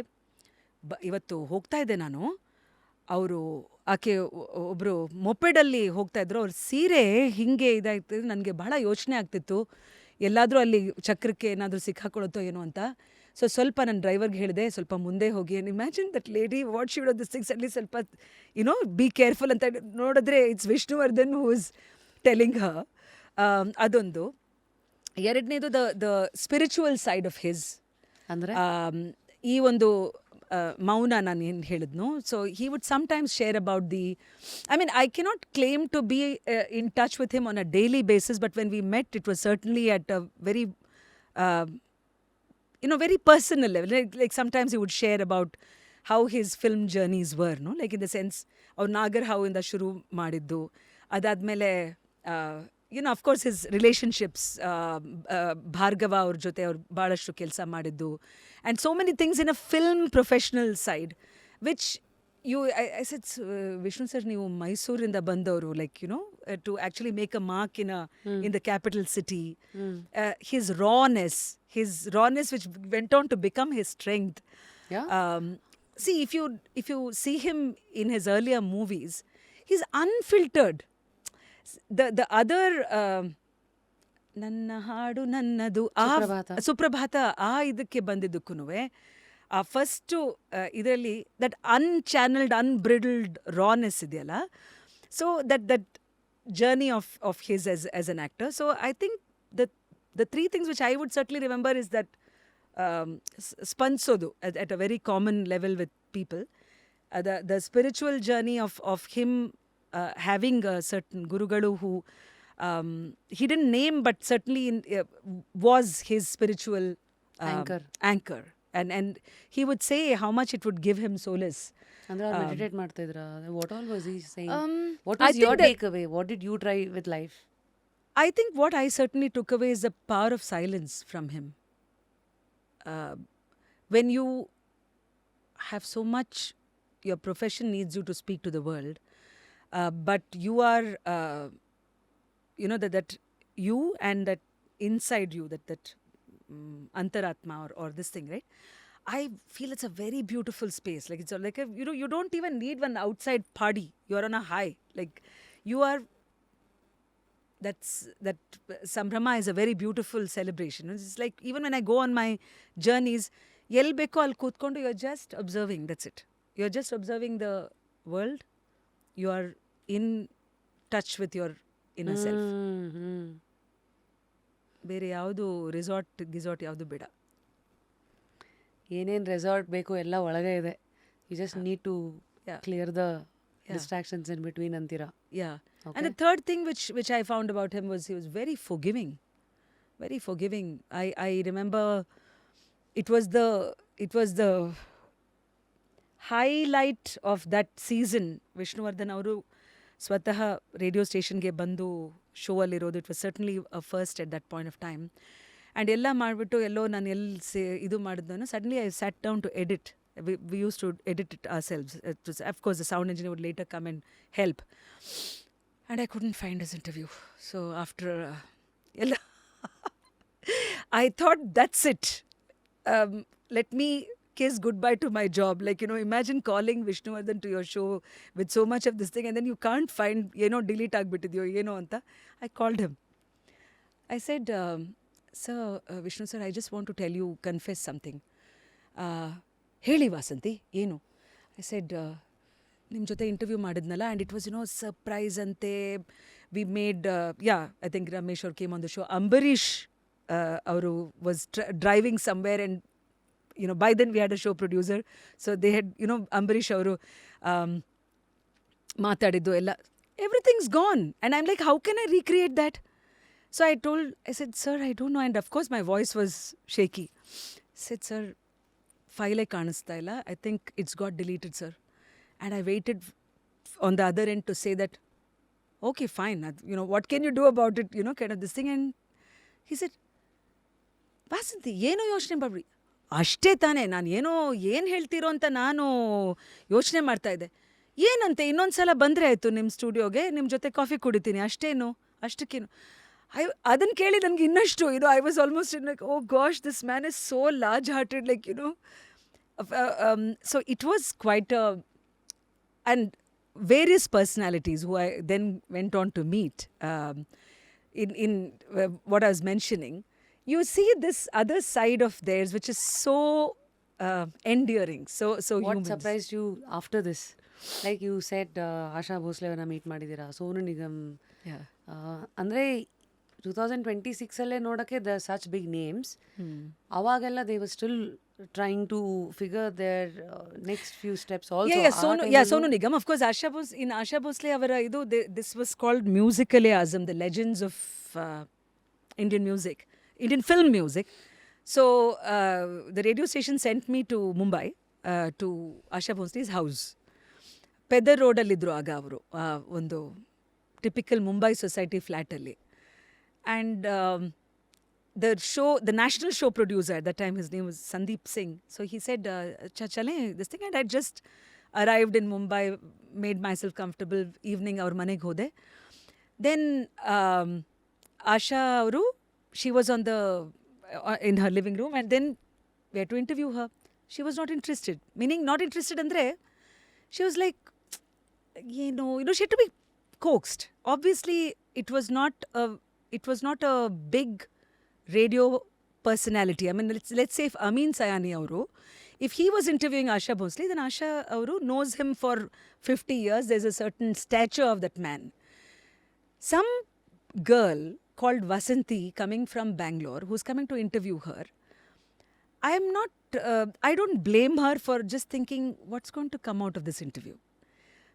ಇವತ್ತು ಹೋಗ್ತಾ ಇದ್ದೆ ನಾನು, ಅವರು ಆಕೆ ಒಬ್ಬರು ಮೊಪೆಡಲ್ಲಿ ಹೋಗ್ತಾ ಇದ್ರು, ಅವ್ರ ಸೀರೆ ಹಿಂಗೆ ಇದಾಯ್ತು, ನನಗೆ ಬಹಳ ಯೋಚನೆ ಆಗ್ತಿತ್ತು, ಎಲ್ಲಾದರೂ ಅಲ್ಲಿ ಚಕ್ರಕ್ಕೆ ಏನಾದರೂ ಸಿಕ್ಕಾಕೊಳ್ಳುತ್ತೋ ಏನೋ ಅಂತ. ಸೊ ಸ್ವಲ್ಪ ನನ್ನ ಡ್ರೈವರ್ಗೆ ಹೇಳಿದೆ, ಸ್ವಲ್ಪ ಮುಂದೆ ಹೋಗಿ. And imagine that lady, what she would this things, ಅಲ್ಲಿ ಸ್ವಲ್ಪ ಬಿ ಕೇರ್ಫುಲ್ ಅಂತ ನೋಡಿದ್ರೆ it's Vishnuvardhan who is telling her. ಅದೊಂದು. ಎರಡನೇದು the spiritual side of his, ಅಂದ್ರೆ ಈ ಒಂದು ಮೌನ ನಾನು ಏನು ಹೇಳಿದ್ನು. So he would sometimes share about the, I mean, I cannot claim to be in touch with him on a daily basis, but when we met, it was certainly at a very very personal level. Like sometimes he would share about how his film journeys were, no? Like in the sense, ಅವ್ರು ನಾಗರ್ ಹಾವು ಇಂದ ಶುರು ಮಾಡಿದ್ದು, ಅದಾದಮೇಲೆ of course his relationships, Bhargava ಅವ್ರ ಜೊತೆ ಅವ್ರು ಭಾಳಷ್ಟು ಕೆಲಸ ಮಾಡಿದ್ದು, and so many things in a film professional side, which I said, Vishnu sir, ನೀವು ಮೈಸೂರಿಂದ ಬಂದವರು, like to actually make a mark in the capital city. His rawness which went on to become his strength. See, if you see him in his earlier movies, he's unfiltered. The other ನನ್ನ ಹಾಡು ನನ್ನದು, ಸುಪ್ರಭಾತ, ಆ ಇದಕ್ಕೆ ಬಂದಿದ್ದಕ್ಕೂನುವೆ ಆ first ಇದರಲ್ಲಿ that ಅನ್ಚಾನಲ್ಡ್, ಅನ್ಬ್ರಿಡಲ್ಡ್ rawness ಇದೆಯಲ್ಲ. So that journey of his as an actor. So I think the three things which I would certainly remember is that ಸ್ಪಂದಿಸೋದು at a very common level with people, the spiritual journey of him having a certain gurugalu who he didn't name, but certainly was his spiritual anchor. And he would say how much it would give him solace. ಅಂದ್ರೆ ಅವ್ರು meditate ಮಾಡ್ತಾ ಇದ್ರ, what all was he saying? What was your takeaway? What did you try with life? I think what I certainly took away is the power of silence from him. When you have so much, your profession needs you to speak to the world, but you are, that you and that inside you, that antaratma or this thing, right? I feel it's a very beautiful space. Like it's like you don't even need one outside party. You're on a high. Like you are. That Sambrama is a very beautiful celebration. It's like even when I go on my journeys, L ಬೇಕೋ ಅಲ್ಲಿ ಕೂತ್ಕೊಂಡು you're just observing. That's it. You're just observing the world. You are in touch with your inner self. ಬೇರೆ ಯಾವುದು ಗಿಸಾರ್ಟ್ ಯಾವುದು ಬೇಡ. ಏನೇನು resort ಬೇಕು ಎಲ್ಲ ಒಳಗೆ ಇದೆ. You just need to clear the distractions in between ಅಂತೀರಾ. Yeah. Okay. And the third thing which I found about him was he was very forgiving. Very forgiving. I remember it was the highlight of that season. Vishnuvardhan ಅವರು ಸ್ವತಃ radio ಸ್ಟೇಷನ್ಗೆ ಬಂದು show ಅಲ್ಲಿರೋದು. It was certainly a first at that point of time. And ಎಲ್ಲ ಮಾಡಿಬಿಟ್ಟು ಎಲ್ಲೋ ನಾನು ಇದು ಮಾಡಿದ್ನೋ suddenly I sat down to edit. We used to edit it ourselves. Of course, the sound engineer would later come and help. And I couldn't find his interview. So after I thought, that's it. Let me kiss goodbye to my job. Like, imagine calling Vishnuvardhan to your show with so much of this thing and then you can't find, delete ಆಗ್ಬಿಟ್ಟಿದ್ಯೋ ಏನೋ ಅಂತ. I called him. I said, Sir, Vishnu sir, I just want to tell you, confess something. ಹೇಳಿ ವಾಸಂತಿ, ಏನು? I said, ನಿಮ್ಮ ಜೊತೆ interview ಮಾಡಿದ್ನಲ್ಲ, and it was surprise ಅಂತೆ. We made I think Ramesh ಅವ್ರು came on the show. Ambareesh ಅವರು was driving somewhere and by then we had a show producer. So they had Ambareesh ಅವರು ಮಾತಾಡಿದ್ದು ಎಲ್ಲ, everythings gone. And I am like, how can I recreate that? So I said, sir, I don't know. And of course my voice was shaky. I said, sir, ಫೈಲೇ ಕಾಣಿಸ್ತಾ ಇಲ್ಲ. I think it's got deleted sir. And I waited on the other end to say that okay fine, what can you do about it, kind of this thing. And he said, Vasanthi ಏನೋ ಯೋಚನೆ ಮಾಡ್ಬಿಡಿ, ಅಷ್ಟೇ ತಾನೇ, ನಾನು ಏನು ಹೇಳ್ತೀರೋ ಅಂತ ನಾನು ಯೋಚನೆ ಮಾಡ್ತಾ ಇದ್ದೆ. ಏನಂತೆ, ಇನ್ನೊಂದು ಸಲ ಬಂದರೆ ಆಯಿತು ನಿಮ್ಮ ಸ್ಟುಡಿಯೋಗೆ, ನಿಮ್ಮ ಜೊತೆ ಕಾಫಿ ಕುಡಿತೀನಿ, ಅಷ್ಟಕ್ಕೇನು. ಅದನ್ನು ಕೇಳಿ ನನಗೆ ಇನ್ನಷ್ಟು I was almost like, oh gosh, this man is so large hearted, like so it was quite and various personalities who I then went on to meet in what I was mentioning. You see this other side of theirs which is so endearing, so What human. surprised you after this? Like you said, Asha ಭೋಸ್ಲೆವನ್ನ meet ಮಾಡಿದ್ದೀರಾ, ಸೋನು ನಿಗಮ್. ಅಂದರೆ 2026 ಅಲ್ಲೇ ನೋಡೋಕ್ಕೆ the such big names. ಅವಾಗೆಲ್ಲ they were still trying to figure their next few steps also. Sonu Nigam. Of course, Asha Bhosle avara this was called Musicale-Azam, the legends of Indian film music. So the radio station sent me to Mumbai to Asha Bhosle's house. Pedder Road allidru ಆಗ ಅವರು ಒಂದು typical Mumbai society ಫ್ಲ್ಯಾಟಲ್ಲಿ. And the national show producer at that time, his name was Sandeep Singh. So he said, chale this thing. And I just arrived in Mumbai, made myself comfortable. Evening our maneg hode. Then Asha Auru, she was in her living room, and then we had to interview her. She was not interested. Meaning not interested andre, she was like, she had to be coaxed. Obviously it was not a big radio personality. I mean, let's say if Amin Sayani Auru, if he was interviewing Asha Bhosle, then Asha Auru knows him for 50 years. There's a certain stature of that man. Some girl called Vasanti coming from Bangalore, who's coming to interview her, I don't blame her for just thinking, what's going to come out of this interview?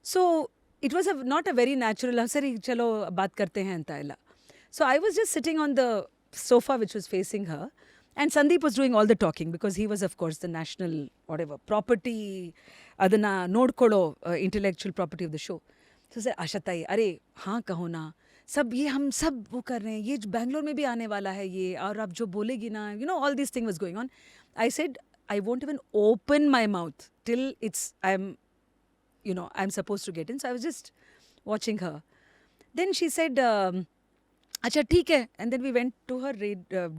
So it was not a very natural, sari chalo baat karte hain anta illa. So I was just sitting on the sofa which was facing her, and Sandeep was doing all the talking because he was, of course, the national property, adana nodkolo intellectual property of the show. So I said, Asha tai, अरे हाँ कहो ना, हम सब वो कर रहे हैं, ये बैंगलोर में भी आने वाला है ये, और आप जो बोलेगी ना, all these things was going on. I said, I won't even open my mouth till I'm supposed to get in. So I was just watching her. Then she said, Acha, theek hai. And then we went to her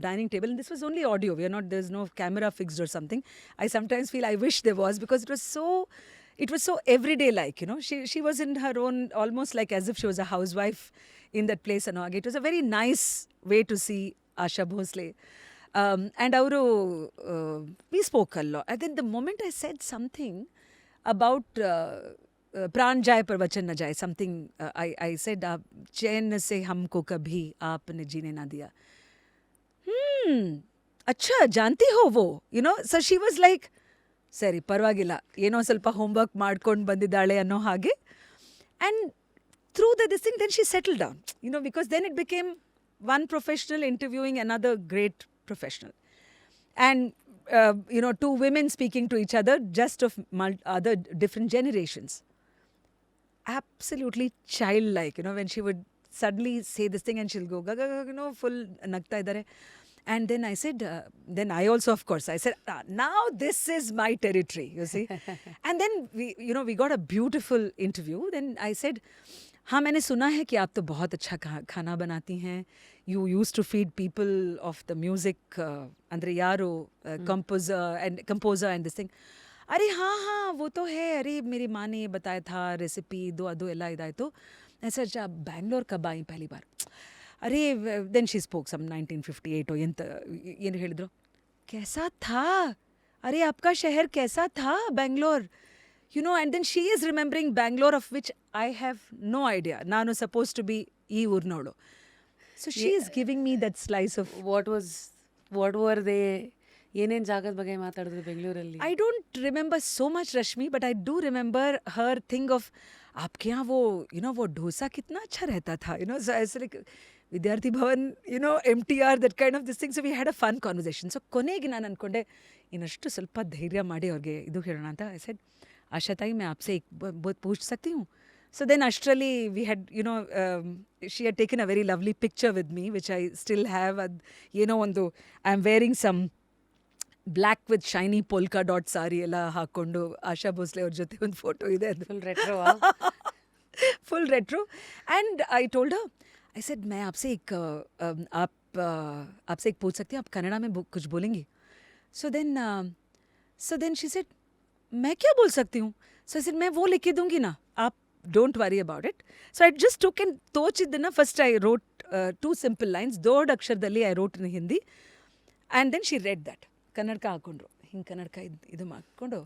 dining table. And this was only audio. There's no camera fixed or something. I sometimes feel I wish there was, because it was so everyday like, She was in her own, almost like as if she was a housewife in that place. And all. It was a very nice way to see Asha Bhosle. And we spoke a lot. And then the moment I said something about प्राण जाए पर वचन न जाए, something I said, चैन से हमको कभी आपने जीने ना दिया. अच्छा जानती हो वो, so she was like, ಸರಿ ಪರವಾಗಿಲ್ಲ, ಏನೋ ಸ್ವಲ್ಪ ಹೋಮ್ವರ್ಕ್ ಮಾಡ್ಕೊಂಡು ಬಂದಿದ್ದಾಳೆ ಅನ್ನೋ ಹಾಗೆ. And through this thing, then she settled down, because then it became one professional interviewing another great professional. And, two women speaking to each other, just of other different generations. Absolutely childlike, when she would suddenly say this thing and she'll go, full nagta idare. And then I said, then I also, of course, I said, now this is my territory, you see. And then we got a beautiful interview. Then I said, हाँ मैंने सुना है कि आप तो बहुत अच्छा खाना बनाती हैं. You used to feed people of the music, andre यारो composer and this thing. अरे हाँ वो तो है. अरे मेरी माँ ने ये बताया था रेसिपी दो ಎಲ್ಲ ಇದಾಯಿತು. ऐसा अच्छा बैंगलोर कब आई पहली बार. अरे then she spoke some 1958 ಏನು ಹೇಳಿದ್ರು, कैसा था, अरे आपका शहर कैसा था Bangalore, and then she is remembering Bangalore, of which I have no idea. ನಾನು supposed to be ಈ ಊರ್ನವಳು. So she is giving me that slice of... What were they? ಏನೇನು ಜಾಗದ ಬಗ್ಗೆ ಮಾತಾಡಿದ್ರು ಬೆಂಗಳೂರಲ್ಲಿ? I don't remember so much, Rashmi, but I do remember her thing of, आपके यहाँ वो डोसा कितना अच्छा रहता था, so ऐसे like ವಿದ್ಯಾರ್ಥಿ Bhavan, MTR, that kind of this thing. So we had a fun conversation. So ಕೊನೆಗೆ ನಾನು ಅಂದ್ಕೊಂಡೆ, ಇನ್ನಷ್ಟು ಸ್ವಲ್ಪ ಧೈರ್ಯ ಮಾಡಿ ಅವ್ರಿಗೆ ಇದು ಹೇಳೋಣ ಅಂತ. I said, ಆಶಾ ತಾಯಿ, मैं आपसे एक बहुत पूछ सकती हूँ? So then Ashtrali, we had, she had taken a very lovely picture with me, which I still have. ಒಂದು I'm wearing some black with shiny polka dot saree ಎಲ್ಲ ಹಾಕೊಂಡು ಆಶಾ ಭೋಸ್ಲೆ ಅವ್ರ ಜೊತೆ ಒಂದು ಫೋಟೋ ಇದೆ. ಅದು full retro. Full retro. And I told her, I said, मैं आपसे एक पूछ सकती हूँ, आप कन्नड़ा में कुछ बोलेंगी? So then she said, मैं क्या बोल सकती हूँ? So I said, मैं वो लिख के दूंगी ना, आप don't worry about it. So I just took and ತೋಚಿದ್ದನ್ನ first I wrote 2 simple lines. ದೊಡ್ಡ ಅಕ್ಷರದಲ್ಲಿ I wrote in Hindi. And then she read that. ಕನ್ನಡಕ ಹಾಕೊಂಡ್ರು, ಹಿಂಗೆ ಕನ್ನಡಕ ಇದು ಮಾಡ್ಕೊಂಡು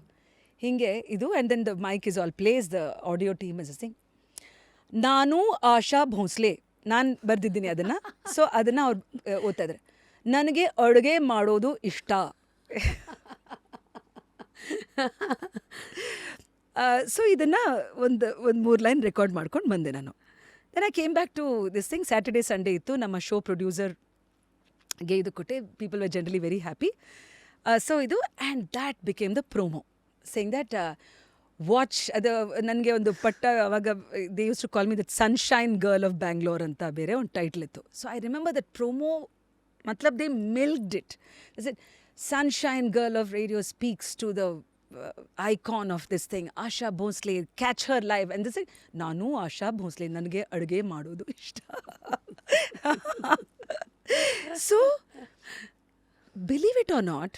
ಹಿಂಗೆ ಇದು. And then the mic is all plays, the audio team is saying, ನಾನು ಆಶಾ ಭೋಸ್ಲೆ, ನಾನು ಬರೆದಿದ್ದೀನಿ ಅದನ್ನು. ಸೊ ಅದನ್ನು ಅವ್ರು ಓದ್ತಾ ಇದ್ದಾರೆ. ನನಗೆ ಅಡುಗೆ ಮಾಡೋದು ಇಷ್ಟ. ಸೊ ಇದನ್ನು ಒಂದು 3 ಲೈನ್ ರೆಕಾರ್ಡ್ ಮಾಡ್ಕೊಂಡು ಬಂದೆ ನಾನು. Then I came back to this thing. Saturday Sunday ಇತ್ತು. ನಮ್ಮ ಶೋ ಪ್ರೊಡ್ಯೂಸರ್ಗೆ ಇದು ಕೊಟ್ಟೆ. People were generally very happy. So ಇದು, and that became the promo, saying that watch. ಅದು ನನಗೆ ಒಂದು ಪಟ್ಟ, ಅವಾಗ they used to call me that sunshine girl of Bangalore ಅಂತ ಬೇರೆ ಒಂದು ಟೈಟ್ಲ್ ಇತ್ತು. So I remember that promo, ಮತ್ಲಬ್ they milked it. Sunshine girl of radio speaks to the icon of this thing, Asha Bhosle, catch her live. And this ನಾನು ಆಶಾ ಭೋಸ್ಲೆ, ನನಗೆ ಅಡುಗೆ ಮಾಡೋದು ಇಷ್ಟ. So believe it or not,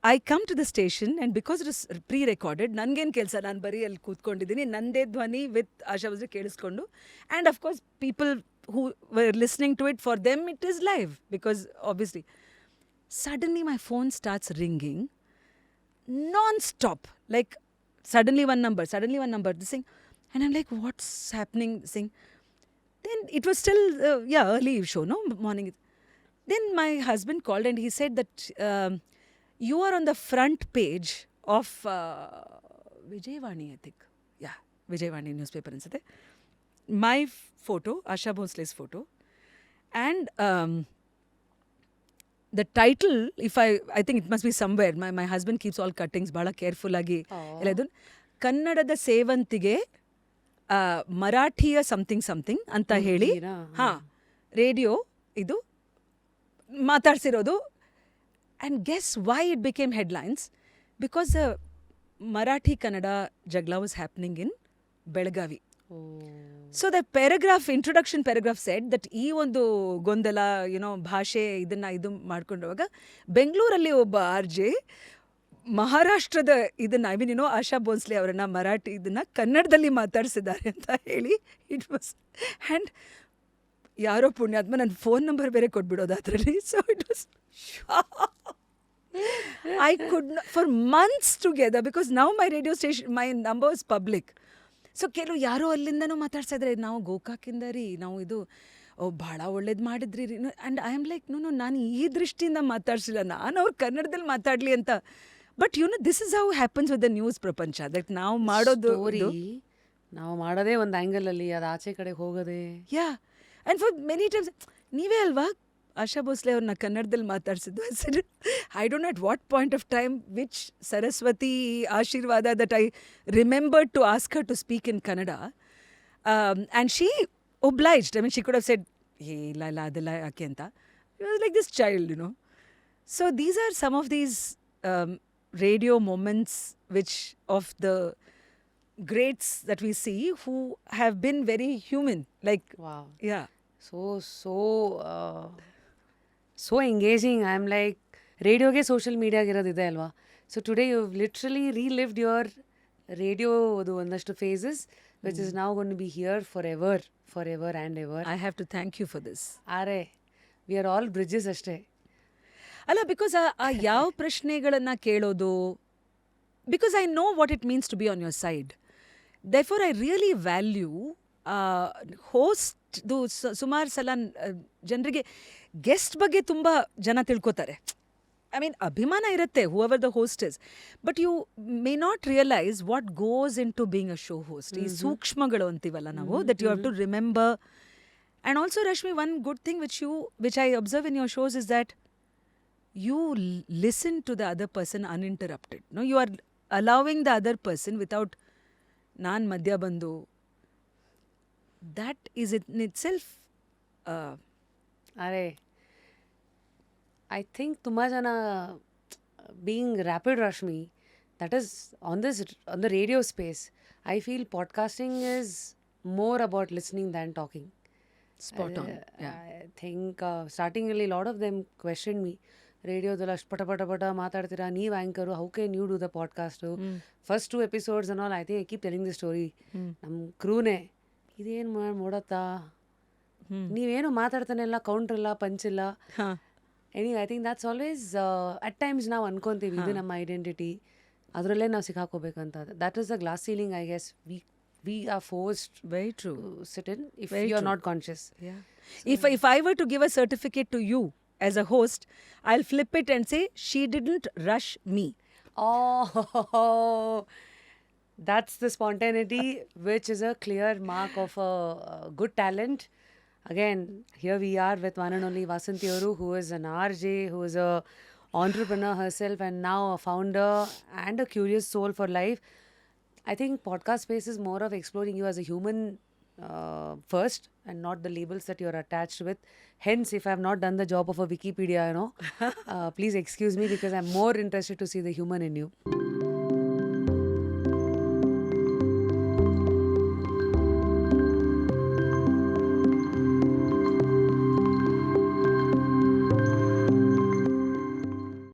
I come to the station, and because it was pre-recorded, ನನಗೇನು ಕೆಲಸ, ನಾನು ಬರೀ ಅಲ್ಲಿ ಕೂತ್ಕೊಂಡಿದ್ದೀನಿ, ನಂದೇ ಧ್ವನಿ ವಿತ್ ಆಶಾ ಭೋಸ್ಲೆ ಕೇಳಿಸ್ಕೊಂಡು. And of course people who were listening to it, for them it is live, because obviously. Suddenly my phone starts ringing non-stop, like suddenly one number, this thing. And I'm like, what's happening, this thing. Then it was still, early show, no, morning. Then my husband called and he said that, you are on the front page of Vijayvani, I think. Yeah, Vijayvani newspaper ಅನ್ಸುತ್ತೆ. My photo, Asha Bhosle's photo. And the title, I think it must be somewhere. My husband keeps all cuttings, ಬಹಳ careful ಆಗಿ ಎಲ್ಲ ಇದು. ಕನ್ನಡದ ಸೇವಂತಿಗೆ ಮರಾಠಿಯ something ಅಂತ ಹೇಳಿ, ಹಾಂ, ರೇಡಿಯೋ ಇದು ಮಾತಾಡ್ಸಿರೋದು. And guess why it became headlines? Because the Marathi Kannada Jagla was happening in Belagavi. So the paragraph introduction paragraph said that ಈ ಒಂದು ಗೊಂದಲ ಭಾಷೆ ಇದು ಮಾಡ್ಕೊಂಡವಾಗ ಬೆಂಗಳೂರಲ್ಲಿ ಒಬ್ಬ RJ ಮಹಾರಾಷ್ಟ್ರದ ಇದನ್ನ ಆಶಾ ಭೋಸ್ಲೆ ಅವರನ್ನ ಮರಾಠಿ ಇದನ್ನ ಕನ್ನಡದಲ್ಲಿ ಮಾತಾಡಿಸಿದ್ದಾರೆ ಅಂತ ಹೇಳಿ ಇಟ್ ವಾಸ್ ಆ್ಯಂಡ್ ಯಾರೋ ಪುಣ್ಯಾತ್ಮ ನನ್ನ ಫೋನ್ ನಂಬರ್ ಬೇರೆ ಕೊಟ್ಬಿಡೋದು ಅದರಲ್ಲಿ. So it was I could not, for months together, because now my radio station, my number is public. So ಕೆಲವು ಯಾರೋ ಅಲ್ಲಿಂದನೂ ಮಾತಾಡ್ತಾ ಇದ್ರೆ, ನಾವು ಗೋಕಾಕಿಂದ ರೀ, ನಾವು ಇದು ಭಾಳ ಒಳ್ಳೇದು ಮಾಡಿದ್ರಿ ರೀ. ಆ್ಯಂಡ್ ಐ ಆಮ್ ಲೈಕ್ ನಾನು ಈ ದೃಷ್ಟಿಯಿಂದ ಮಾತಾಡ್ಸಿಲ್ಲ, ನಾನು ಅವ್ರು ಕನ್ನಡದಲ್ಲಿ ಮಾತಾಡಲಿ ಅಂತ. But this is how happens with the news ಪ್ರಪಂಚ. ದಟ್ ನಾವು ಮಾಡೋದು ನಾವು ಮಾಡೋದೇ ಒಂದು ಆ್ಯಂಗಲಲ್ಲಿ, ಅದು ಆಚೆ ಕಡೆಗೆ ಹೋಗೋದೇ. Yeah and for many times ನೀವೇ ಅಲ್ವಾ ಆಶಾ ಭೋಸ್ಲೆ ಅವ್ರನ್ನ ಕನ್ನಡದಲ್ಲಿ ಮಾತಾಡ್ಸಿದ್ದು. Sir I don't know at what point of time which Saraswati ashirvaad that I remembered to ask her to speak in Kannada. And she obliged. I mean she could have said ಇಲ್ಲ ಅದೆಲ್ಲ ಯಾಕೆ ಅಂತ. It was like this child so these are some of these radio moments which of the greats that we see who have been very human, like Wow. yeah, so engaging. I'm like, ರೇಡಿಯೋಗೆ social ಮೀಡಿಯಾಗೆ ಇರೋದಿದೆ ಅಲ್ವಾ. So today you literally relived your ರೇಡಿಯೋದು ಒಂದಷ್ಟು faces which is now gone to be here for ever and ever. I have to thank you for this. ಆರೆ we are all bridges ಅಷ್ಟೇ. ಅಲ್ಲ, because ಆ ಯಾವ ಪ್ರಶ್ನೆಗಳನ್ನು ಕೇಳೋದು, because I know what it means to be on your side. Therefore I really value ಹೋಸ್ಟ್ದು. ಸುಮಾರು ಸಲ ಜನರಿಗೆ ಗೆಸ್ಟ್ ಬಗ್ಗೆ ತುಂಬ ಜನ ತಿಳ್ಕೊತಾರೆ. ಐ ಮೀನ್ ಅಭಿಮಾನ ಇರುತ್ತೆ whoever the host is, but you may not realise what goes into being a show host. ಈ ಸೂಕ್ಷ್ಮಗಳು ಅಂತೀವಲ್ಲ ನಾವು, that you have to remember. And also Rashmi, one good thing which I observe in your shows is that you listen to the other person uninterrupted. No, you are allowing the other person without naan madhya bandu. That is in itself ಅರೆ I think ತುಂಬ ಜನ being rapid Rashmi, that is on the radio space. I feel podcasting is more about listening than talking. spot on. I think ಸ್ಟಾರ್ಟಿಂಗಲ್ಲಿ lot of them question me, ರೇಡಿಯೋದಲ್ಲಿ ಅಷ್ಟು ಪಟ ಮಾತಾಡ್ತೀರಾ, ನೀವು anchor, how can you do the podcast? First 2 episodes all I think I keep telling the story. ನಮ್ಮ ಕ್ರೂನೇ ಇದೇನು ಮಾಡೋತ್ತಾ, ನೀವೇನು ಮಾತಾಡ್ತಾನೆ ಇಲ್ಲ, ಕೌಂಟ್ರ್ ಇಲ್ಲ, ಪಂಚ್ ಇಲ್ಲ. Anyway I think that's always at times ನಾವು ಅನ್ಕೊತೀವಿ ಇದು ನಮ್ಮ ಐಡೆಂಟಿಟಿ, ಅದರಲ್ಲೇ ನಾವು ಸಿಕ್ಕಾಕೋಬೇಕಂತ. That is the glass ceiling I guess we are forced very true to sit in if Very you are true. not conscious. Yeah. If I were to give a certificate to you as a host, I'll flip it and say she didn't rush me. Oh, that's the spontaneity which is a clear mark of a good talent. Again, here we are with one and only Vasanthi Oru, who is an RJ, who is a entrepreneur herself and now a founder and a curious soul for life. I think podcast space is more of exploring you as a human first and not the labels that you're attached with. Hence, if I have not done the job of a Wikipedia, please excuse me, because I'm more interested to see the human in you.